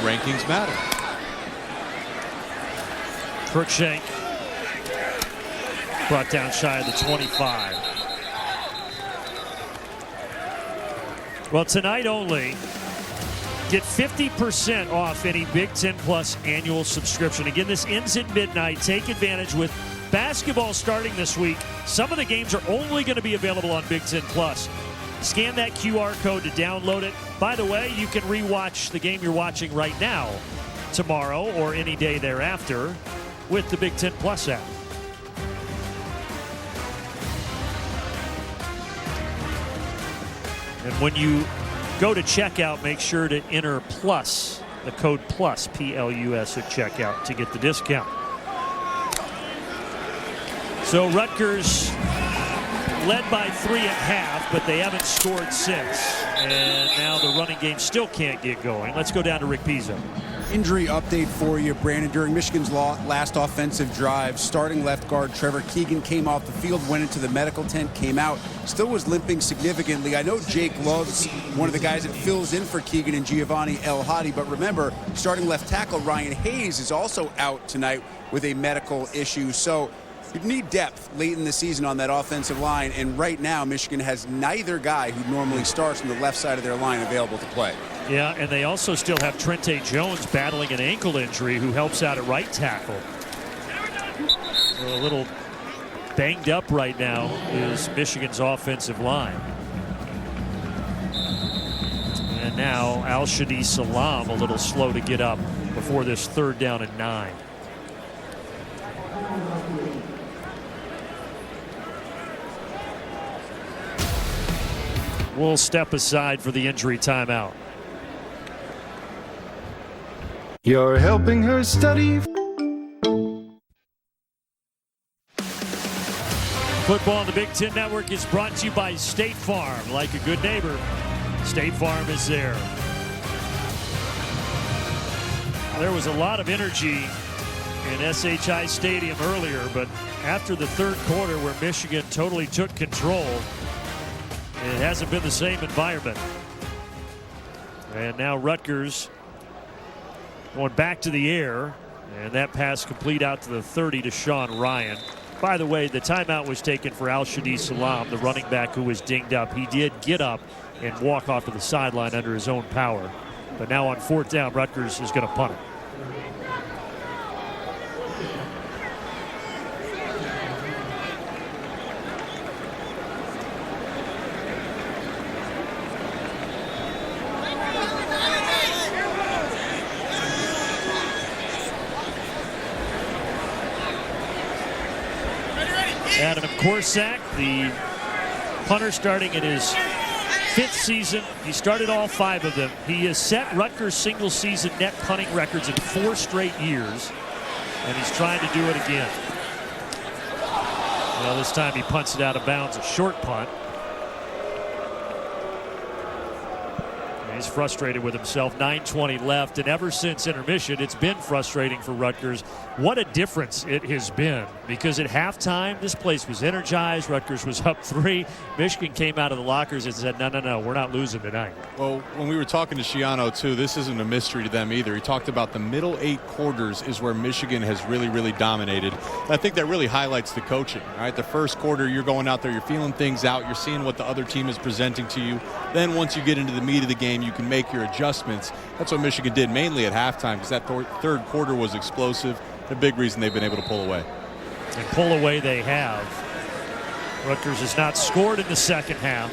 Rankings matter. Cruikshank brought down shy of the 25. Well, tonight only, get 50% off any Big Ten Plus annual subscription. Again, this ends at midnight. Take advantage with basketball starting this week. Some of the games are only going to be available on Big Ten Plus. Scan that QR code to download it. By the way, you can rewatch the game you're watching right now, tomorrow or any day thereafter, with the Big Ten Plus app. And when you go to checkout, make sure to enter plus, the code plus, P-L-U-S, at checkout to get the discount. So Rutgers led by 3 at half, but they haven't scored since. And now the running game still can't get going. Let's go down to Rick Pizzo. Injury update for you, Brandon. During Michigan's last offensive drive, starting left guard Trevor Keegan came off the field, went into the medical tent, came out, still was limping significantly. I know Jake Love's one of the guys that fills in for Keegan and Giovanni El Hadi, but remember, starting left tackle Ryan Hayes is also out tonight with a medical issue. So you need depth late in the season on that offensive line, and right now Michigan has neither guy who normally starts from the left side of their line available to play. Yeah, and they also still have Trente Jones battling an ankle injury, who helps out at right tackle. So a little banged up right now is Michigan's offensive line. And now Al-Shadi Salam a little slow to get up before this 3rd down and 9. We'll step aside for the injury timeout. You're helping her study. Football on the Big Ten Network is brought to you by State Farm. Like a good neighbor, State Farm is there. There was a lot of energy in SHI Stadium earlier, but after the 3rd quarter where Michigan totally took control, it hasn't been the same environment. And now Rutgers going back to the air, and that pass complete out to the 30 to Sean Ryan. By the way, the timeout was taken for Al-Shadi Salam, the running back who was dinged up. He did get up and walk off to the sideline under his own power. But now on 4th down, Rutgers is going to punt it. Adam Korsak, the punter, starting in his 5th season. He started all 5 of them. He has set Rutgers single-season net punting records in 4 straight years, and he's trying to do it again. Well, this time he punts it out of bounds, a short punt. He's frustrated with himself. 9:20 left, and ever since intermission, it's been frustrating for Rutgers. What a difference it has been, because at halftime, this place was energized. Rutgers was up 3. Michigan came out of the lockers and said, no, we're not losing tonight. Well, when we were talking to Schiano, too, this isn't a mystery to them either. He talked about the middle 8 quarters is where Michigan has really, really dominated. And I think that really highlights the coaching, right? The first quarter, you're going out there, you're feeling things out, you're seeing what the other team is presenting to you. Then once you get into the meat of the game, you can make your adjustments. That's what Michigan did mainly at halftime, because that 3rd quarter was explosive. The big reason they've been able to pull away. And pull away they have. Rutgers has not scored in the 2nd half.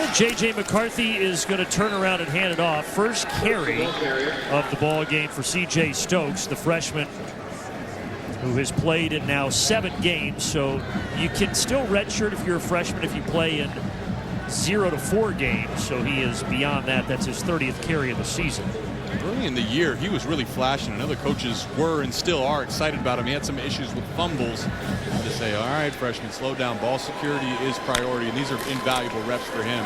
And J.J. McCarthy is going to turn around and hand it off. First carry of the ball game for C.J. Stokes, the freshman who has played in now 7 games. So you can still redshirt if you're a freshman if you play in 0 to 4 games. So he is beyond that. That's his 30th carry of the season. Early in the year, he was really flashing, and other coaches were and still are excited about him. He had some issues with fumbles. To say, all right, freshman, slow down. Ball security is priority, and these are invaluable reps for him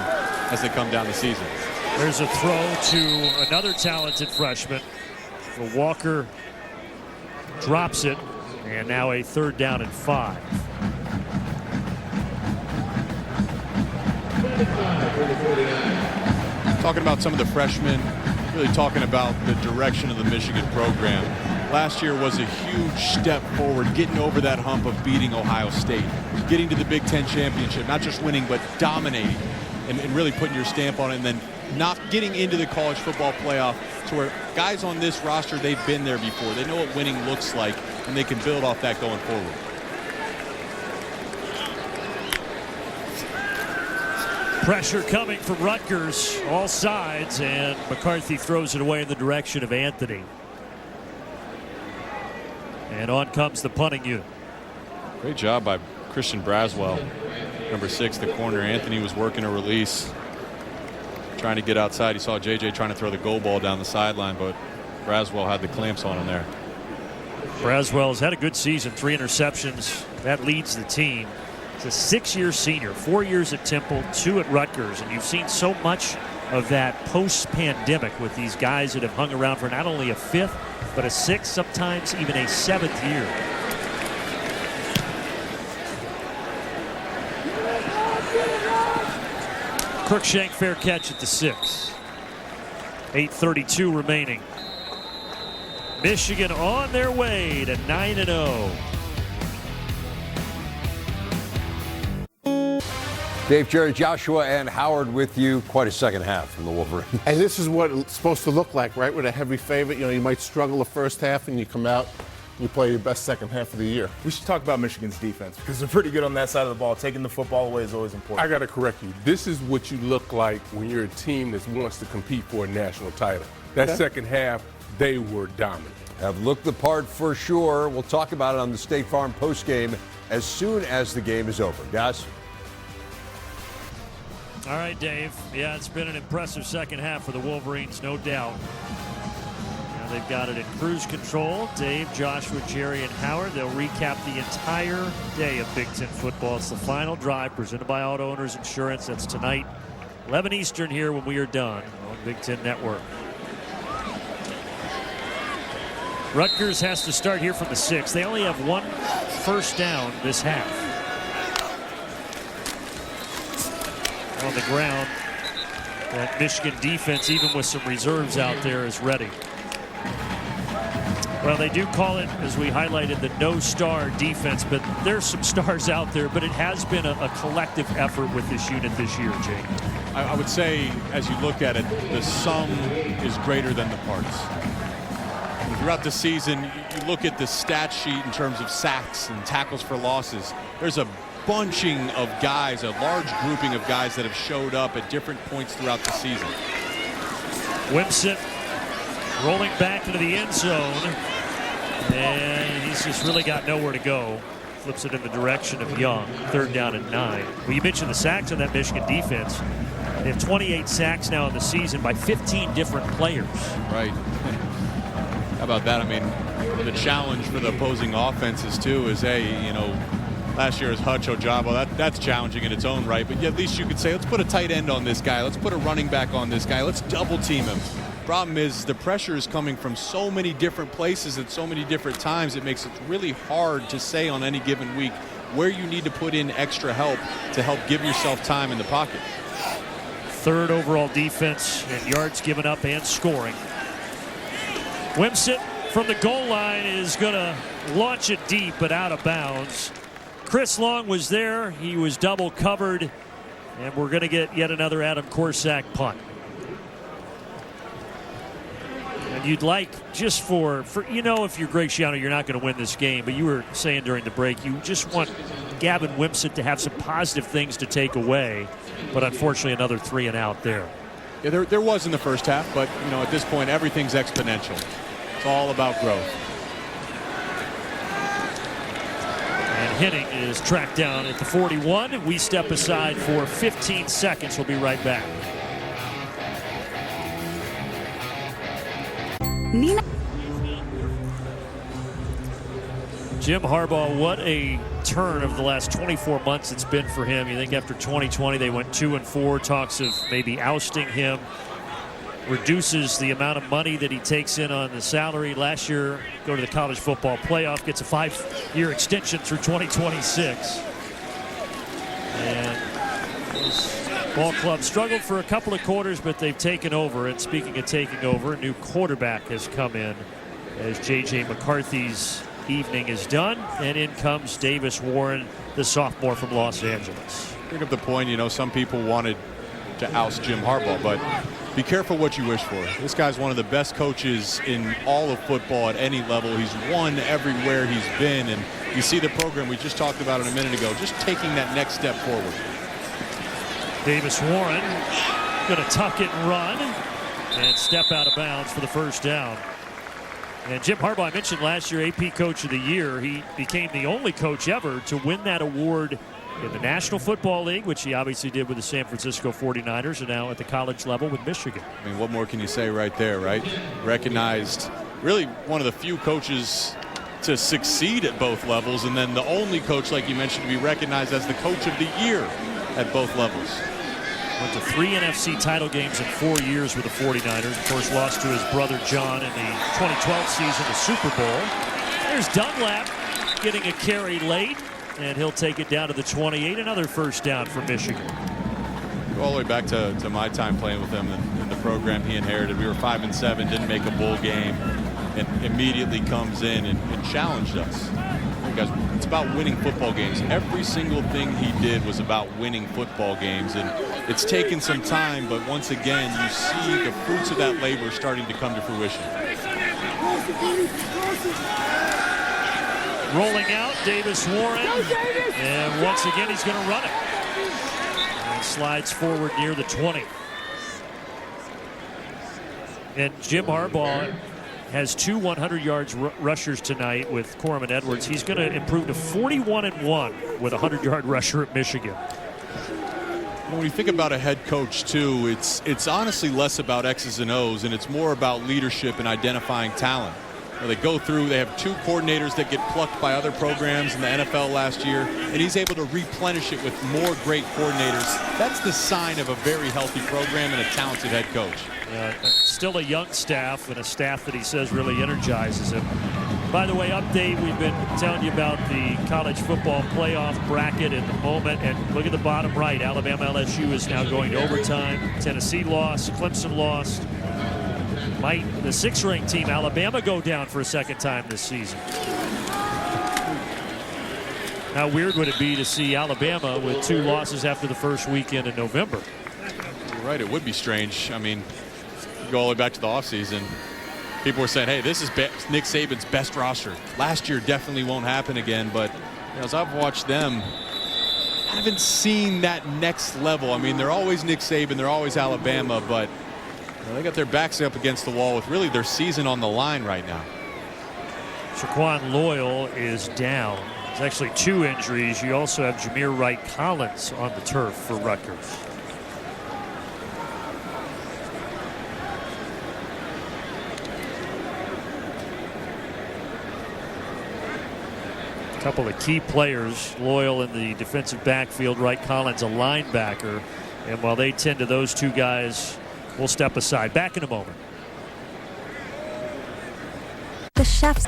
as they come down the season. There's a throw to another talented freshman. Walker drops it, and now a 3rd down and 5. Talking about some of the freshmen Really talking about the direction of the Michigan program. Last year was a huge step forward, getting over that hump of beating Ohio State, getting to the Big Ten championship, not just winning, but dominating and really putting your stamp on it, and then not getting into the college football playoff to where guys on this roster, they've been there before. They know what winning looks like, and they can build off that going forward. Pressure coming from Rutgers, all sides, and McCarthy throws it away in the direction of Anthony. And on comes the punting unit. Great job by Christian Braswell. Number 6, the corner. Anthony was working a release, trying to get outside. He saw JJ trying to throw the goal ball down the sideline, but Braswell had the clamps on him there. Braswell's had a good season, 3 interceptions. That leads the team. He's a 6-year senior, 4 years at Temple, 2 at Rutgers, and you've seen so much of that post-pandemic with these guys that have hung around for not only a 5th, but a 6th, sometimes even a 7th year. Crookshank fair catch at the 6. 8:32 remaining. Michigan on their way to 9-0. Dave, Jerry, Joshua, and Howard with you. Quite a second half from the Wolverines. And this is what it's supposed to look like, right? With a heavy favorite, you might struggle the first half and you come out, you play your best second half of the year. We should talk about Michigan's defense because they're pretty good on that side of the ball. Taking the football away is always important. I got to correct you. This is what you look like when you're a team that wants to compete for a national title. That second half, they were dominant. Have looked the part for sure. We'll talk about it on the State Farm postgame as soon as the game is over. Guys? All right, Dave. Yeah, it's been an impressive second half for the Wolverines, no doubt. Now they've got it in cruise control. Dave, Joshua, Jerry, and Howard. They'll recap the entire day of Big Ten football. It's the final drive presented by Auto Owners Insurance. That's tonight, 11 Eastern here when we are done on Big Ten Network. Rutgers has to start here from the 6. They only have 1 first down this half. On the ground, that Michigan defense, even with some reserves out there, is ready. Well, they do call it, as we highlighted, the no-star defense, but there's some stars out there, but it has been a collective effort with this unit this year, Jake. I would say, as you look at it, the sum is greater than the parts. Throughout the season, you look at the stat sheet in terms of sacks and tackles for losses. There's a bunching of guys, a large grouping of guys that have showed up at different points throughout the season. Wimsatt rolling back into the end zone, and he's just really got nowhere to go. Flips it in the direction of Young. 3rd down and 9. Well, you mentioned the sacks on that Michigan defense. They have 28 sacks now in the season by 15 different players. Right. How about that? I mean, the challenge for the opposing offenses too is, hey, last year is Hutch Ojabo. That's challenging in its own right, but at least you could say, let's put a tight end on this guy. Let's put a running back on this guy. Let's double team him. Problem is the pressure is coming from so many different places at so many different times. It makes it really hard to say on any given week where you need to put in extra help to help give yourself time in the pocket. 3rd overall defense in yards given up and scoring. Wimsatt from the goal line is going to launch it deep but out of bounds. Chris Long was there. He was double covered, and we're going to get yet another Adam Korsak punt. And you'd like, just for if you're Greg Schiano, you're not going to win this game, but you were saying during the break you just want Gavin Wimsatt to have some positive things to take away, but unfortunately another 3 and out there. Yeah, there was in the first half, but at this point everything's exponential. It's all about growth. And Henning is tracked down at the 41. We step aside for 15 seconds. We'll be right back. Nina. Jim Harbaugh, what a turn of the last 24 months it's been for him. You think after 2020 they went 2-4, talks of maybe ousting him, reduces the amount of money that he takes in on the salary. Last year, go to the college football playoff, gets a 5-year extension through 2026. And Ball club struggled for a couple of quarters, but they've taken over. And speaking of taking over, a new quarterback has come in as J.J. McCarthy's evening is done. And in comes Davis Warren, the sophomore from Los Angeles. Bring up the point, some people wanted to oust Jim Harbaugh, but be careful what you wish for. This guy's one of the best coaches in all of football at any level. He's won everywhere he's been, and you see the program we just talked about it a minute ago, just taking that next step forward. Davis Warren going to tuck it and run and step out of bounds for the first down. And Jim Harbaugh, I mentioned last year, AP Coach of the Year. He became the only coach ever to win that award in the National Football League, which he obviously did with the San Francisco 49ers, and now at the college level with Michigan. I mean, what more can you say right there, right? Recognized, really one of the few coaches to succeed at both levels, and then the only coach, like you mentioned, to be recognized as the Coach of the Year at both levels. Went to 3 NFC title games in 4 years with the 49ers. Of course, lost to his brother John in the 2012 season, the Super Bowl. There's Dunlap getting a carry late, and he'll take it down to the 28. Another first down for Michigan. Go all the way back to my time playing with him in the program he inherited. We were 5-7, didn't make a bowl game, and immediately comes in and challenged us. Guys, it's about winning football games. Every single thing he did was about winning football games, and it's taken some time, but once again, you see the fruits of that labor starting to come to fruition. Rolling out, Davis Warren, and once again, he's going to run it. And slides forward near the 20. And Jim Harbaugh has 2 100-yard rushers tonight with Corman Edwards. He's going to improve to 41-1 with a 100-yard rusher at Michigan. When you think about a head coach, too, it's honestly less about X's and O's, and it's more about leadership and identifying talent. They go through, they have 2 coordinators that get plucked by other programs in the NFL last year, and he's able to replenish it with more great coordinators. That's the sign of a very healthy program and a talented head coach. Still a young staff, and a staff that he says really energizes him. By the way, update, we've been telling you about the college football playoff bracket at the moment, and look at the bottom right. Alabama LSU is now going to overtime. Tennessee lost, Clemson lost. Might the 6th-ranked team, Alabama, go down for a second time this season? How weird would it be to see Alabama with 2 losses after the first weekend in November? You're right, it would be strange. I mean, you go all the way back to the offseason. People were saying, hey, this is Nick Saban's best roster. Last year definitely won't happen again, but as I've watched them, I haven't seen that next level. I mean, they're always Nick Saban, they're always Alabama, but they got their backs up against the wall with really their season on the line right now. Shaquan Loyal is down. There's actually 2 injuries. You also have Jameer Wright Collins on the turf for Rutgers. A couple of key players, Loyal in the defensive backfield, Wright Collins a linebacker. And while they tend to those 2 guys, we'll step aside. Back in a moment. The chefs.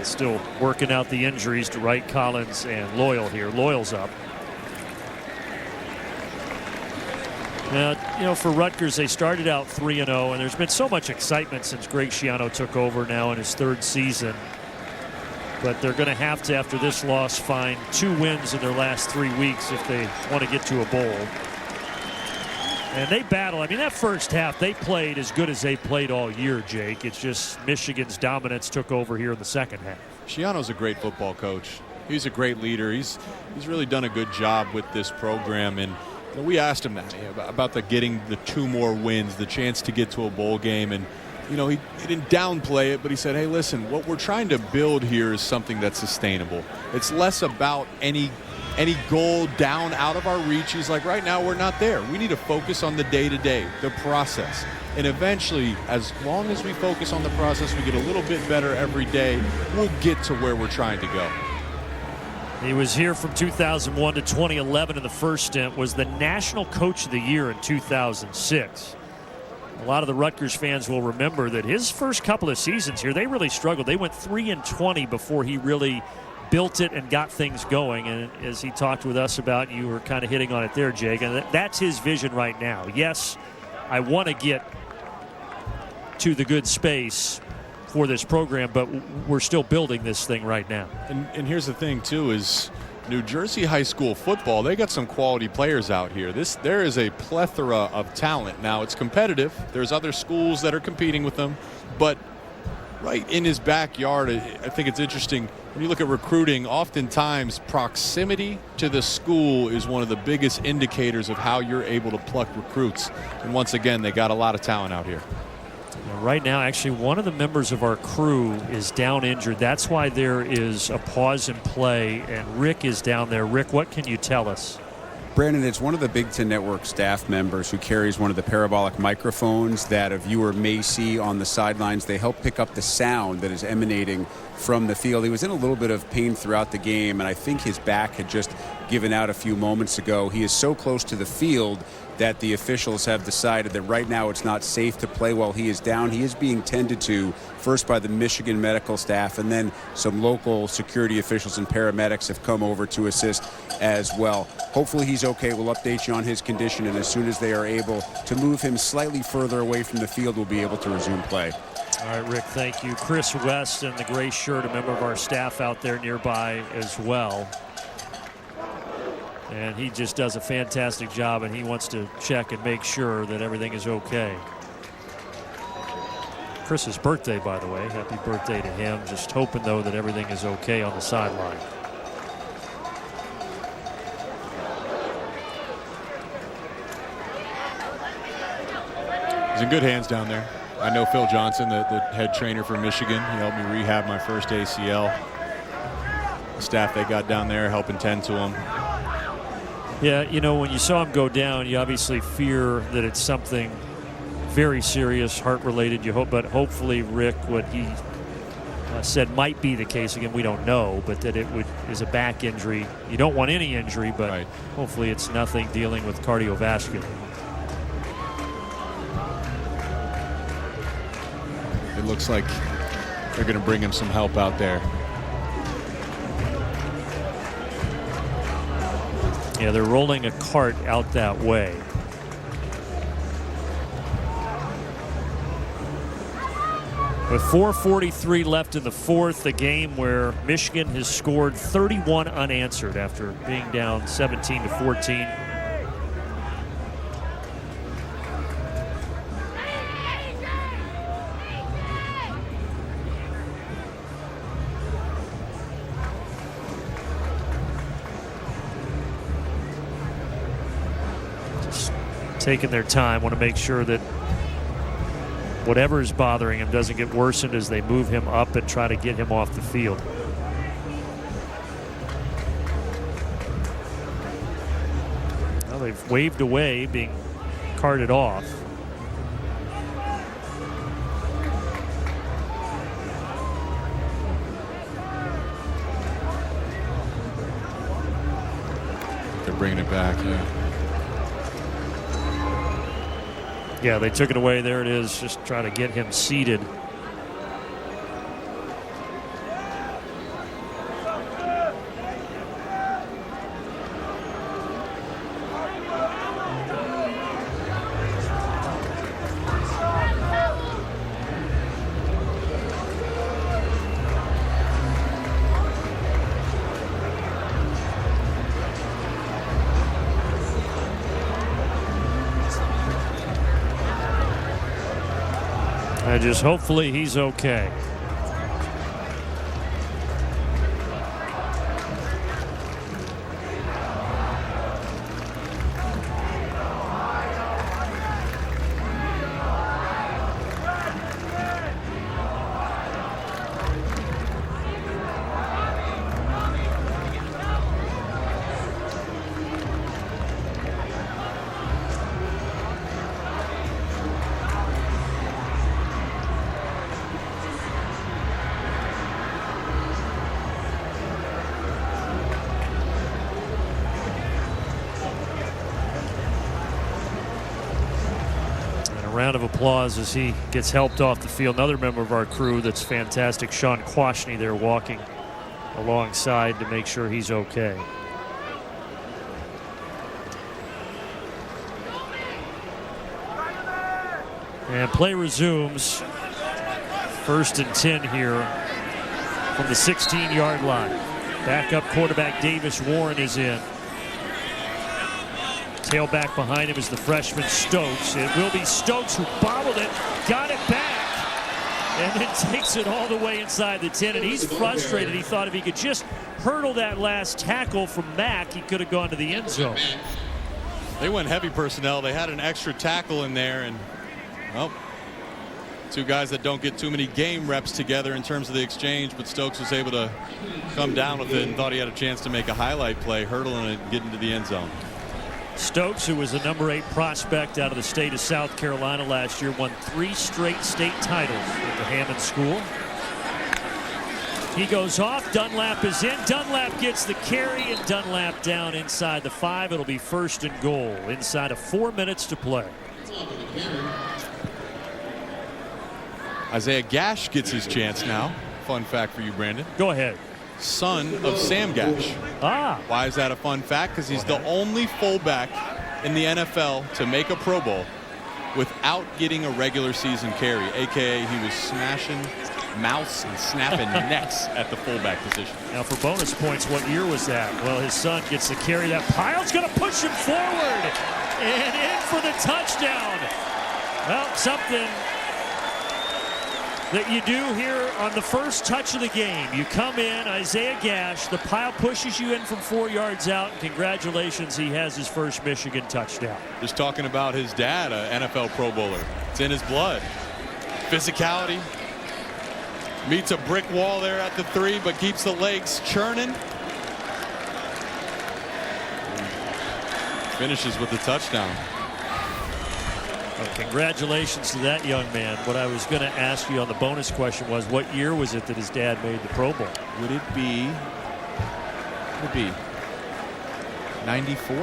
Still working out the injuries to Wright Collins and Loyal here. Loyal's up. Now, for Rutgers, they started out 3-0, and there's been so much excitement since Greg Schiano took over now in his 3rd season. But they're going to have to, after this loss, find 2 wins in their last 3 weeks if they want to get to a bowl. And they battle. I mean, that first half, they played as good as they played all year, Jake. It's just Michigan's dominance took over here in the second half. Schiano's a great football coach. He's a great leader. He's really done a good job with this program. And we asked him that about getting the 2 more wins, the chance to get to a bowl game. And, he didn't downplay it, but he said, hey, listen, what we're trying to build here is something that's sustainable. It's less about any goal down out of our reach. He's like, right now we're not there. We need to focus on the day-to-day, the process. And eventually, as long as we focus on the process, we get a little bit better every day, we'll get to where we're trying to go. He was here from 2001 to 2011 in the first stint, was the National Coach of the Year in 2006. A lot of the Rutgers fans will remember that his first couple of seasons here, they really struggled. They went 3-20 before he really built it and got things going. And as he talked with us about, you were kind of hitting on it there, Jake, and that's his vision right now. Yes, I want to get to the good space for this program, but we're still building this thing right now. And here's the thing, too, is New Jersey high school football, they got some quality players out here. There is a plethora of talent. Now, it's competitive. There's other schools that are competing with them, but right in his backyard, I think it's interesting. When you look at recruiting, oftentimes proximity to the school is one of the biggest indicators of how you're able to pluck recruits. And once again, they got a lot of talent out here. Right now, actually, one of the members of our crew is down injured. That's why there is a pause in play, and Rick is down there. Rick, what can you tell us? Brandon, it's one of the Big Ten Network staff members who carries one of the parabolic microphones that a viewer may see on the sidelines. They help pick up the sound that is emanating from the field. He was in a little bit of pain throughout the game, and I think his back had just given out a few moments ago. He is so close to the field that the officials have decided that right now it's not safe to play while he is down. He is being tended to first by the Michigan medical staff, and then some local security officials and paramedics have come over to assist as well. Hopefully he's okay. We'll update you on his condition, and as soon as they are able to move him slightly further away from the field, we'll be able to resume play. All right, Rick, thank you. Chris West in the gray shirt, a member of our staff out there nearby as well. And he just does a fantastic job, and he wants to check and make sure that everything is okay. Chris's birthday, by the way. Happy birthday to him. Just hoping, though, that everything is okay on the sideline. He's in good hands down there. I know Phil Johnson, the head trainer for Michigan. He helped me rehab my first ACL. The staff they got down there helping tend to him. Yeah, you know, when you saw him go down, you obviously fear that it's something very serious, heart-related. You hope, but hopefully, Rick, what he said might be the case. Again, we don't know, but that is a back injury. You don't want any injury, but right. Hopefully it's nothing dealing with cardiovascular. It looks like they're going to bring him some help out there. Yeah, they're rolling a cart out that way. With 4:43 left in the fourth, a game where Michigan has scored 31 unanswered after being down 17-14. Taking their time, want to make sure that whatever is bothering him doesn't get worsened as they move him up and try to get him off the field. Well, they've waved away being carted off. They're bringing it back, yeah. Yeah, they took it away. There it is. Just try to get him seated. Just hopefully he's okay. Round of applause as he gets helped off the field. Another member of our crew that's fantastic, Sean Quashney, there walking alongside to make sure he's okay. And play resumes. 1st and 10 here from the 16-yard line. Backup quarterback Davis Warren is in. Tailback behind him is the freshman Stokes. It will be Stokes who bobbled it, got it back, and then takes it all the way inside the 10. And he's frustrated. He thought if he could just hurdle that last tackle from Mack, he could have gone to the end zone. They went heavy personnel. They had an extra tackle in there, and well, two guys that don't get too many game reps together in terms of the exchange, but Stokes was able to come down with it and thought he had a chance to make a highlight play, hurdling it and getting to the end zone. Stokes, who was the number 8 prospect out of the state of South Carolina last year, won 3 straight state titles at the Hammond School. He goes off. Dunlap is in. Dunlap gets the carry, and Dunlap down inside the 5. It'll be 1st and goal inside of 4 minutes to play. Isaiah Gash gets his chance now. Fun fact for you, Brandon. Go ahead. Son of Sam Gash. Why is that a fun fact? Because he's the only fullback in the NFL to make a Pro Bowl without getting a regular season carry, a.k.a. he was smashing mouths and snapping necks at the fullback position. Now for bonus points, what year was that? Well, his son gets the carry. That pile's going to push him forward and in for the touchdown. Well, something that you do here on the first touch of the game. You come in, Isaiah Gash, the pile pushes you in from 4 yards out, and congratulations, he has his first Michigan touchdown. Just talking about his dad, an NFL Pro Bowler. It's in his blood. Physicality. Meets a brick wall there at the 3, but keeps the legs churning. Finishes with the touchdown. Well, congratulations to that young man. What I was going to ask you on the bonus question was, what year was it that his dad made the Pro Bowl? Would it be 94?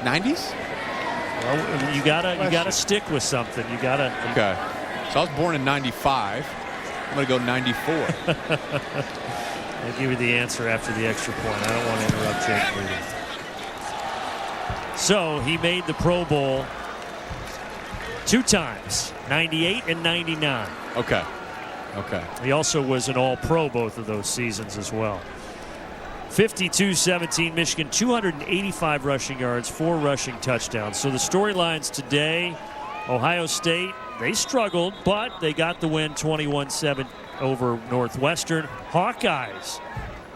90s? Well, you gotta stick with something. You gotta. Okay. So I was born in 95. I'm going to go 94. I'll give you the answer after the extra point. I don't want to interrupt Jake Breeden. So he made the Pro Bowl 2 times, 98 and 99. Okay. He also was an All-Pro both of those seasons as well. 52-17 Michigan, 285 rushing yards, 4 rushing touchdowns. So the storylines today, Ohio State, they struggled, but they got the win 21-7 over Northwestern. Hawkeyes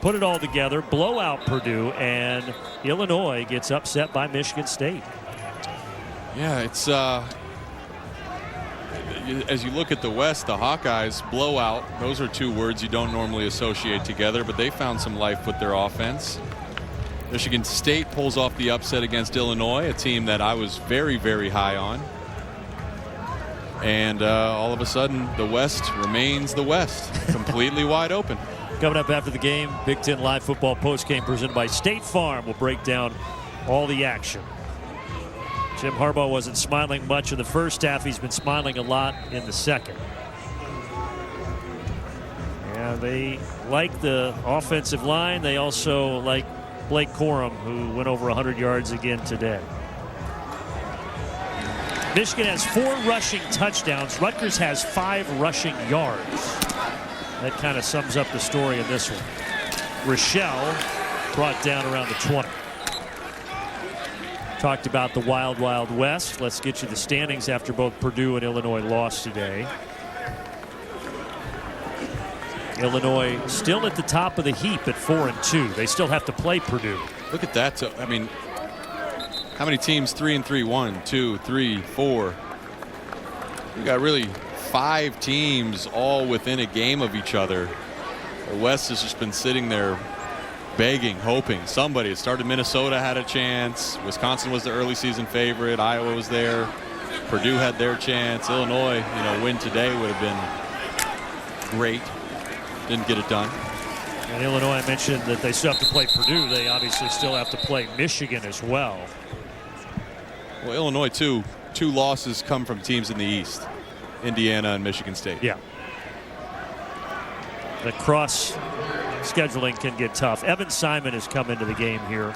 put it all together, blow out Purdue, and Illinois gets upset by Michigan State. Yeah, it's as you look at the West, the Hawkeyes blowout. Those are 2 words you don't normally associate together, but they found some life with their offense. Michigan State pulls off the upset against Illinois, a team that I was very, very high on. And all of a sudden, the West remains the West, completely wide open. Coming up after the game, Big Ten Live Football postgame presented by State Farm. We'll break down all the action. Jim Harbaugh wasn't smiling much in the first half. He's been smiling a lot in the second. Yeah, they like the offensive line. They also like Blake Corum, who went over 100 yards again today. Michigan has 4 rushing touchdowns. Rutgers has 5 rushing yards. That kind of sums up the story in this one. Rochelle brought down around the 20. Talked about the Wild Wild West. Let's get you the standings after both Purdue and Illinois lost today. Illinois still at the top of the heap at 4-2. They still have to play Purdue. Look at that. I mean, how many teams 3-3? 1, 2, 3, 4. You got really 5 teams all within a game of each other. The West has just been sitting there begging, hoping somebody. It started. Minnesota had a chance. Wisconsin was the early season favorite. Iowa was there. Purdue had their chance. Illinois, win today would have been great. Didn't get it done. And Illinois, I mentioned that they still have to play Purdue. They obviously still have to play Michigan as well. Well, Illinois, two losses come from teams in the East. Indiana and Michigan State. Yeah. the cross scheduling can get tough. Evan Simon has come into the game here.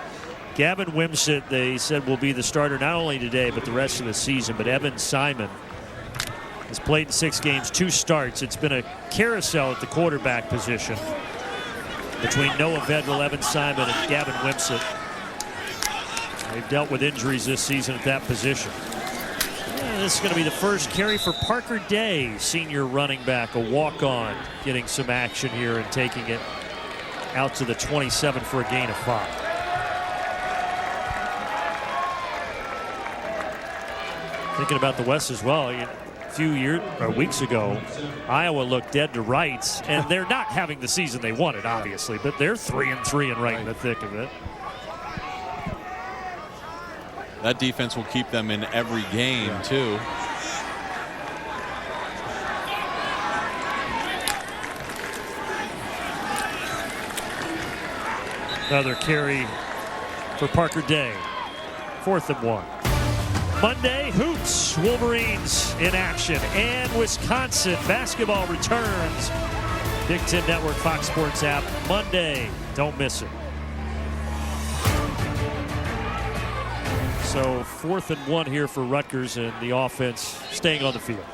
Gavin Wimsatt, they said, will be the starter not only today but the rest of the season. But Evan Simon has played in 6 games, 2 starts. It's been a carousel at the quarterback position between Noah Vedral, Evan Simon, and Gavin Wimsatt. They've dealt with injuries this season at that position. This is going to be the first carry for Parker Day, senior running back, a walk-on, getting some action here and taking it out to the 27 for a gain of 5. Thinking about the West as well, a few weeks ago, Iowa looked dead to rights, and they're not having the season they wanted, obviously, but they're 3-3 and right in the thick of it. That defense will keep them in every game, too. Another carry for Parker Day. 4th and 1. Monday, hoops, Wolverines in action, and Wisconsin basketball returns. Big Ten Network, Fox Sports app, Monday. Don't miss it. So 4th and 1 here for Rutgers, and the offense staying on the field.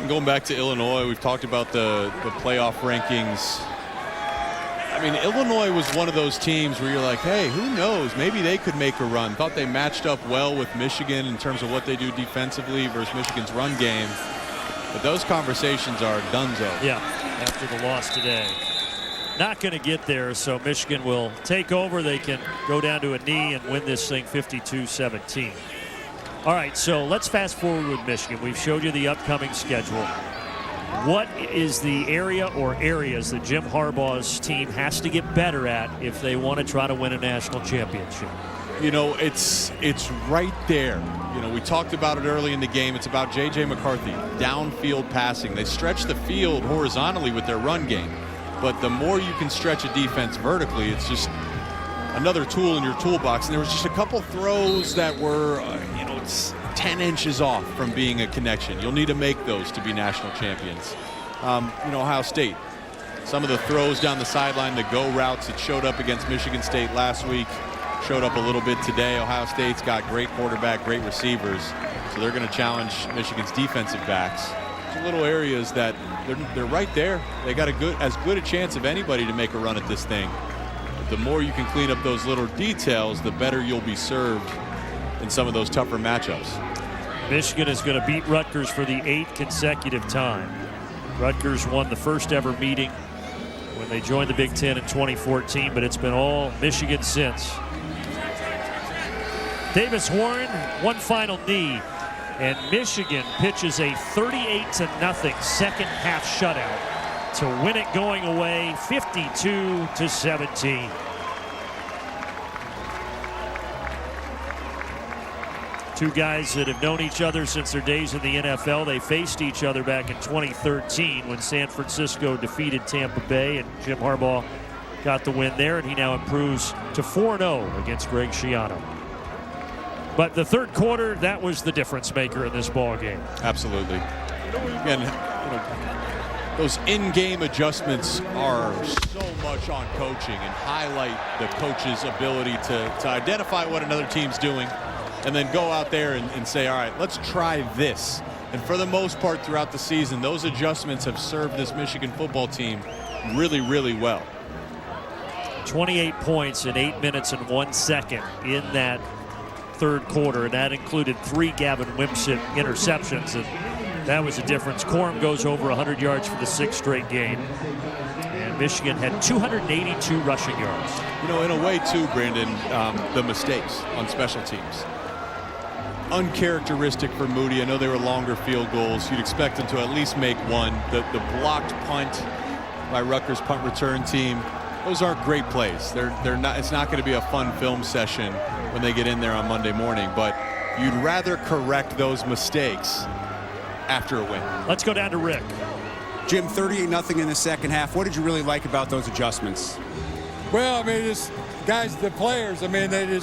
Going back to Illinois, we've talked about the playoff rankings. I mean, Illinois was one of those teams where you're like, hey, who knows? Maybe they could make a run. Thought they matched up well with Michigan in terms of what they do defensively versus Michigan's run game. But those conversations are donezo. Yeah, after the loss today. Not going to get there, so Michigan will take over. They can go down to a knee and win this thing 52-17. All right, so let's fast forward with Michigan. We've showed you the upcoming schedule. What is the area or areas that Jim Harbaugh's team has to get better at if they want to try to win a national championship? You know, it's right there. You know, we talked about it early in the game. It's about J.J. McCarthy, downfield passing. They stretch the field horizontally with their run game. But the more you can stretch a defense vertically, it's just another tool in your toolbox. And there was just a couple throws that were, it's 10 inches off from being a connection. You'll need to make those to be national champions. Ohio State, some of the throws down the sideline, the go routes that showed up against Michigan State last week, showed up a little bit today. Ohio State's got great quarterback, great receivers, so they're going to challenge Michigan's defensive backs. There's little areas that they're right there. They got as good a chance of anybody to make a run at this thing. But the more you can clean up those little details, the better you'll be served in some of those tougher matchups. Michigan is going to beat Rutgers for the 8th consecutive time. Rutgers won the first ever meeting when they joined the Big Ten in 2014, but it's been all Michigan since. Davis Warren, one final knee, and Michigan pitches a 38-0 second half shutout to win it going away 52-17. Two guys that have known each other since their days in the NFL. They faced each other back in 2013 when San Francisco defeated Tampa Bay, and Jim Harbaugh got the win there, and he now improves to 4-0 against Greg Schiano. But the third quarter, that was the difference maker in this ball game. Absolutely. Again, those in-game adjustments are so much on coaching and highlight the coach's ability to identify what another team's doing and then go out there and say, all right, let's try this. And for the most part throughout the season, those adjustments have served this Michigan football team really, really well. 28 points in 8 minutes and 1 second in that third quarter, and that included 3 Gavin Wimsatt interceptions, and that was the difference. Corum goes over 100 yards for the 6th straight game, and Michigan had 282 rushing yards. In a way too, Brandon, the mistakes on special teams. Uncharacteristic for Moody. I know they were longer field goals. You'd expect him to at least make one. The blocked punt by Rutgers punt return team, those aren't great plays. They're not. It's not going to be a fun film session when they get in there on Monday morning, but you'd rather correct those mistakes after a win. Let's go down to Rick. Jim, 38-0 in the second half. What did you really like about those adjustments? Well, I mean, just guys, the players, I mean, they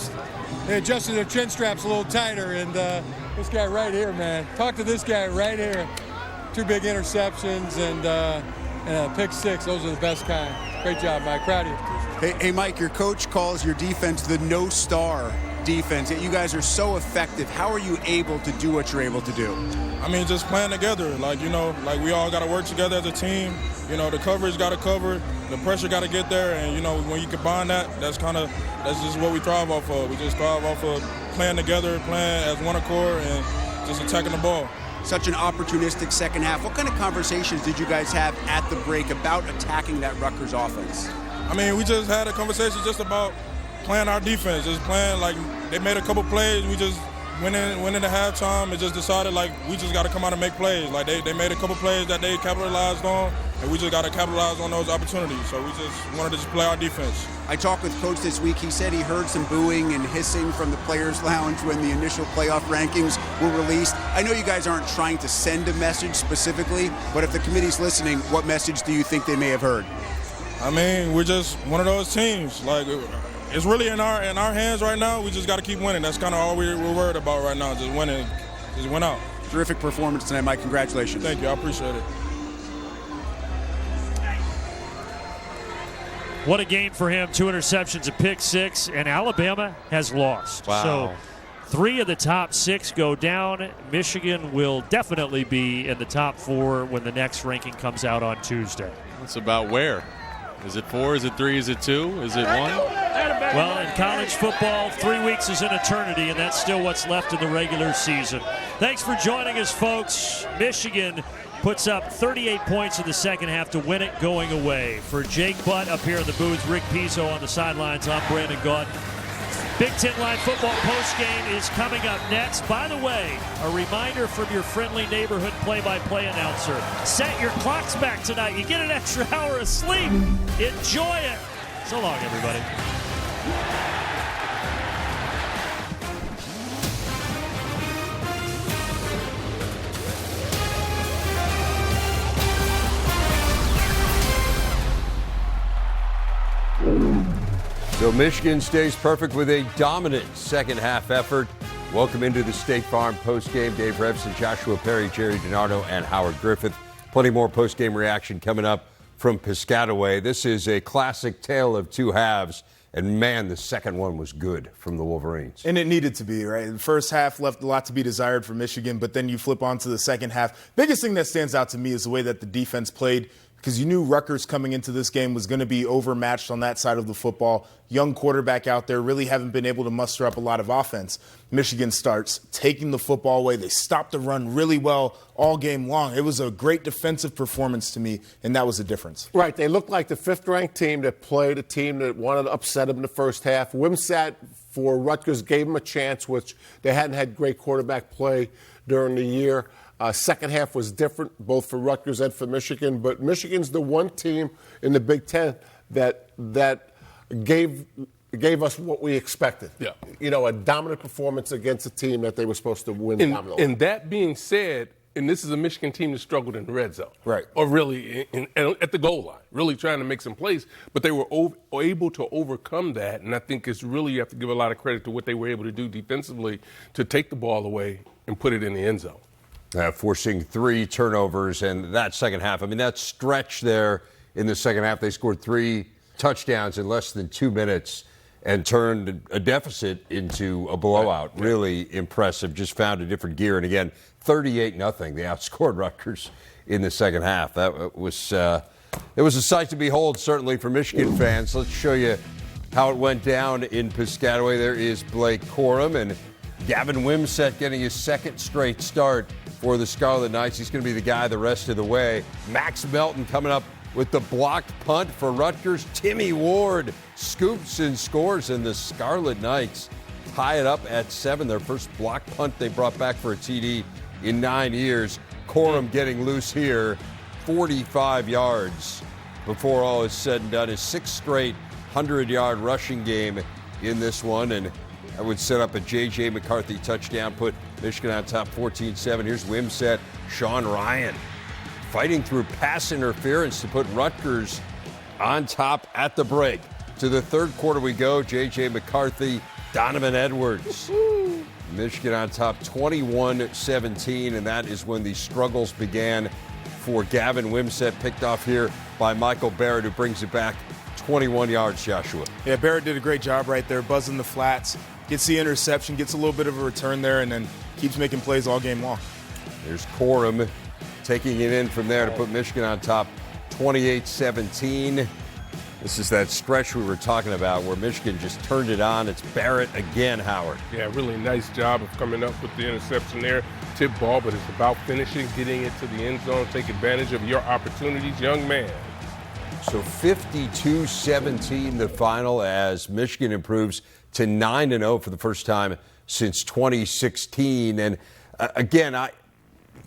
adjusted their chin straps a little tighter, and this guy right here, man. Talk to this guy right here. 2 big interceptions and a pick 6. Those are the best kind. Great job, Mike. Proud of you. Hey, Mike, your coach calls your defense the no-star defense, yet you guys are so effective. How are you able to do what you're able to do? I mean, just playing together. Like we all got to work together as a team. The coverage got to cover, the pressure got to get there, and, when you combine that, that's just what we thrive off of. We just thrive off of playing together, playing as one accord, and just attacking the ball. Such an opportunistic second half. What kind of conversations did you guys have at the break about attacking that Rutgers offense? I mean, we just had a conversation just about playing our defense, just playing like they made a couple plays. We just went into halftime and just decided like we just got to come out and make plays. Like they made a couple plays that they capitalized on, and we just got to capitalize on those opportunities. So we just wanted to just play our defense. I talked with Coach this week. He said he heard some booing and hissing from the players' lounge when the initial playoff rankings were released. I know you guys aren't trying to send a message specifically, but if the committee's listening, what message do you think they may have heard? I mean, we're just one of those teams. Like, it's really in our hands right now. We just got to keep winning. That's kind of all we're worried about right now, just winning. Just win out. Terrific performance tonight, Mike. Congratulations. Thank you. I appreciate it. What a game for him. 2 interceptions, a pick 6, and Alabama has lost. Wow. So 3 of the top 6 go down. Michigan will definitely be in the top 4 when the next ranking comes out on Tuesday. It's about where? Is it 4? Is it 3? Is it 2? Is it 1? Well, in college football, 3 weeks is an eternity, and that's still what's left of the regular season. Thanks for joining us, folks. Michigan puts up 38 points in the second half to win it going away. For Jake Butt up here in the booth, Rick Pizzo on the sidelines, I'm Brandon Gaudin. Big Ten Live football postgame is coming up next. By the way, a reminder from your friendly neighborhood play-by-play announcer. Set your clocks back tonight. You get an extra hour of sleep. Enjoy it. So long, everybody. So Michigan stays perfect with a dominant second half effort. Welcome into the State Farm postgame. Dave Rebson, Joshua Perry, Jerry DiNardo, and Howard Griffith. Plenty more postgame reaction coming up from Piscataway. This is a classic tale of 2 halves. And, man, the second one was good from the Wolverines. And it needed to be, right? The first half left a lot to be desired for Michigan, but then you flip on to the second half. Biggest thing that stands out to me is the way that the defense played, because you knew Rutgers coming into this game was going to be overmatched on that side of the football. Young quarterback out there, really haven't been able to muster up a lot of offense. Michigan starts taking the football away. They stopped the run really well all game long. It was a great defensive performance to me, and that was the difference. Right. They looked like the 5th-ranked team that played a team that wanted to upset them in the first half. Wimsatt for Rutgers gave them a chance, which they hadn't had great quarterback play during the year. Second half was different, both for Rutgers and for Michigan. But Michigan's the one team in the Big Ten that gave us what we expected. Yeah. A dominant performance against a team that they were supposed to win dominantly. And that being said, and this is a Michigan team that struggled in the red zone. Right. Or really at the goal line, really trying to make some plays. But they were able to overcome that. And I think it's really, you have to give a lot of credit to what they were able to do defensively to take the ball away and put it in the end zone. Forcing 3 turnovers and that second half. I mean, that stretch there in the second half, they scored 3 touchdowns in less than 2 minutes and turned a deficit into a blowout. Right. Really impressive. Just found a different gear. And again, 38-0. They outscored Rutgers in the second half. That was it was a sight to behold, certainly for Michigan fans. Let's show you how it went down in Piscataway. There is Blake Corum and Gavin Wimsatt getting his 2nd straight start for the Scarlet Knights. He's going to be the guy the rest of the way. Max Melton coming up with the blocked punt for Rutgers. Timmy Ward scoops and scores, and the Scarlet Knights tie it up at 7. Their first blocked punt they brought back for a TD in 9 years. Corum getting loose here, 45 yards before all is said and done. His 6th straight 100-yard rushing game in this one, and that would set up a J.J. McCarthy touchdown, put Michigan on top 14-7. Here's Wimsatt, Sean Ryan fighting through pass interference to put Rutgers on top at the break. To the third quarter we go. J.J. McCarthy, Donovan Edwards. Michigan on top 21-17, and that is when the struggles began for Gavin Wimsatt, picked off here by Michael Barrett, who brings it back 21 yards, Joshua. Yeah, Barrett did a great job right there, buzzing the flats, gets the interception, gets a little bit of a return there, and then keeps making plays all game long. There's Corum taking it in from there to put Michigan on top 28-17. This is that stretch we were talking about where Michigan just turned it on. It's Barrett again, Howard. Yeah, really nice job of coming up with the interception there. Tip ball, but it's about finishing, getting it to the end zone, take advantage of your opportunities, young man. So 52-17 the final as Michigan improves to 9-0 for the first time since 2016. And again,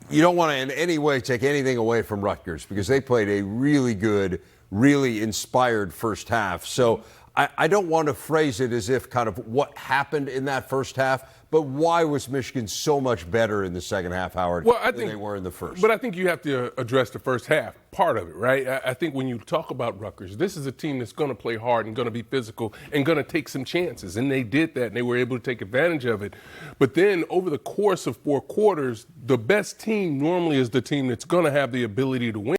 you don't want to in any way take anything away from Rutgers because they played a really good, really inspired first half. So I don't want to phrase it as if kind of what happened in that first half, but why was Michigan so much better in the second half, Howard, than they were in the first? But I think you have to address the first half, part of it, right? I think when you talk about Rutgers, this is a team that's going to play hard and going to be physical and going to take some chances. And they did that, and they were able to take advantage of it. But then over the course of 4 quarters, the best team normally is the team that's going to have the ability to win.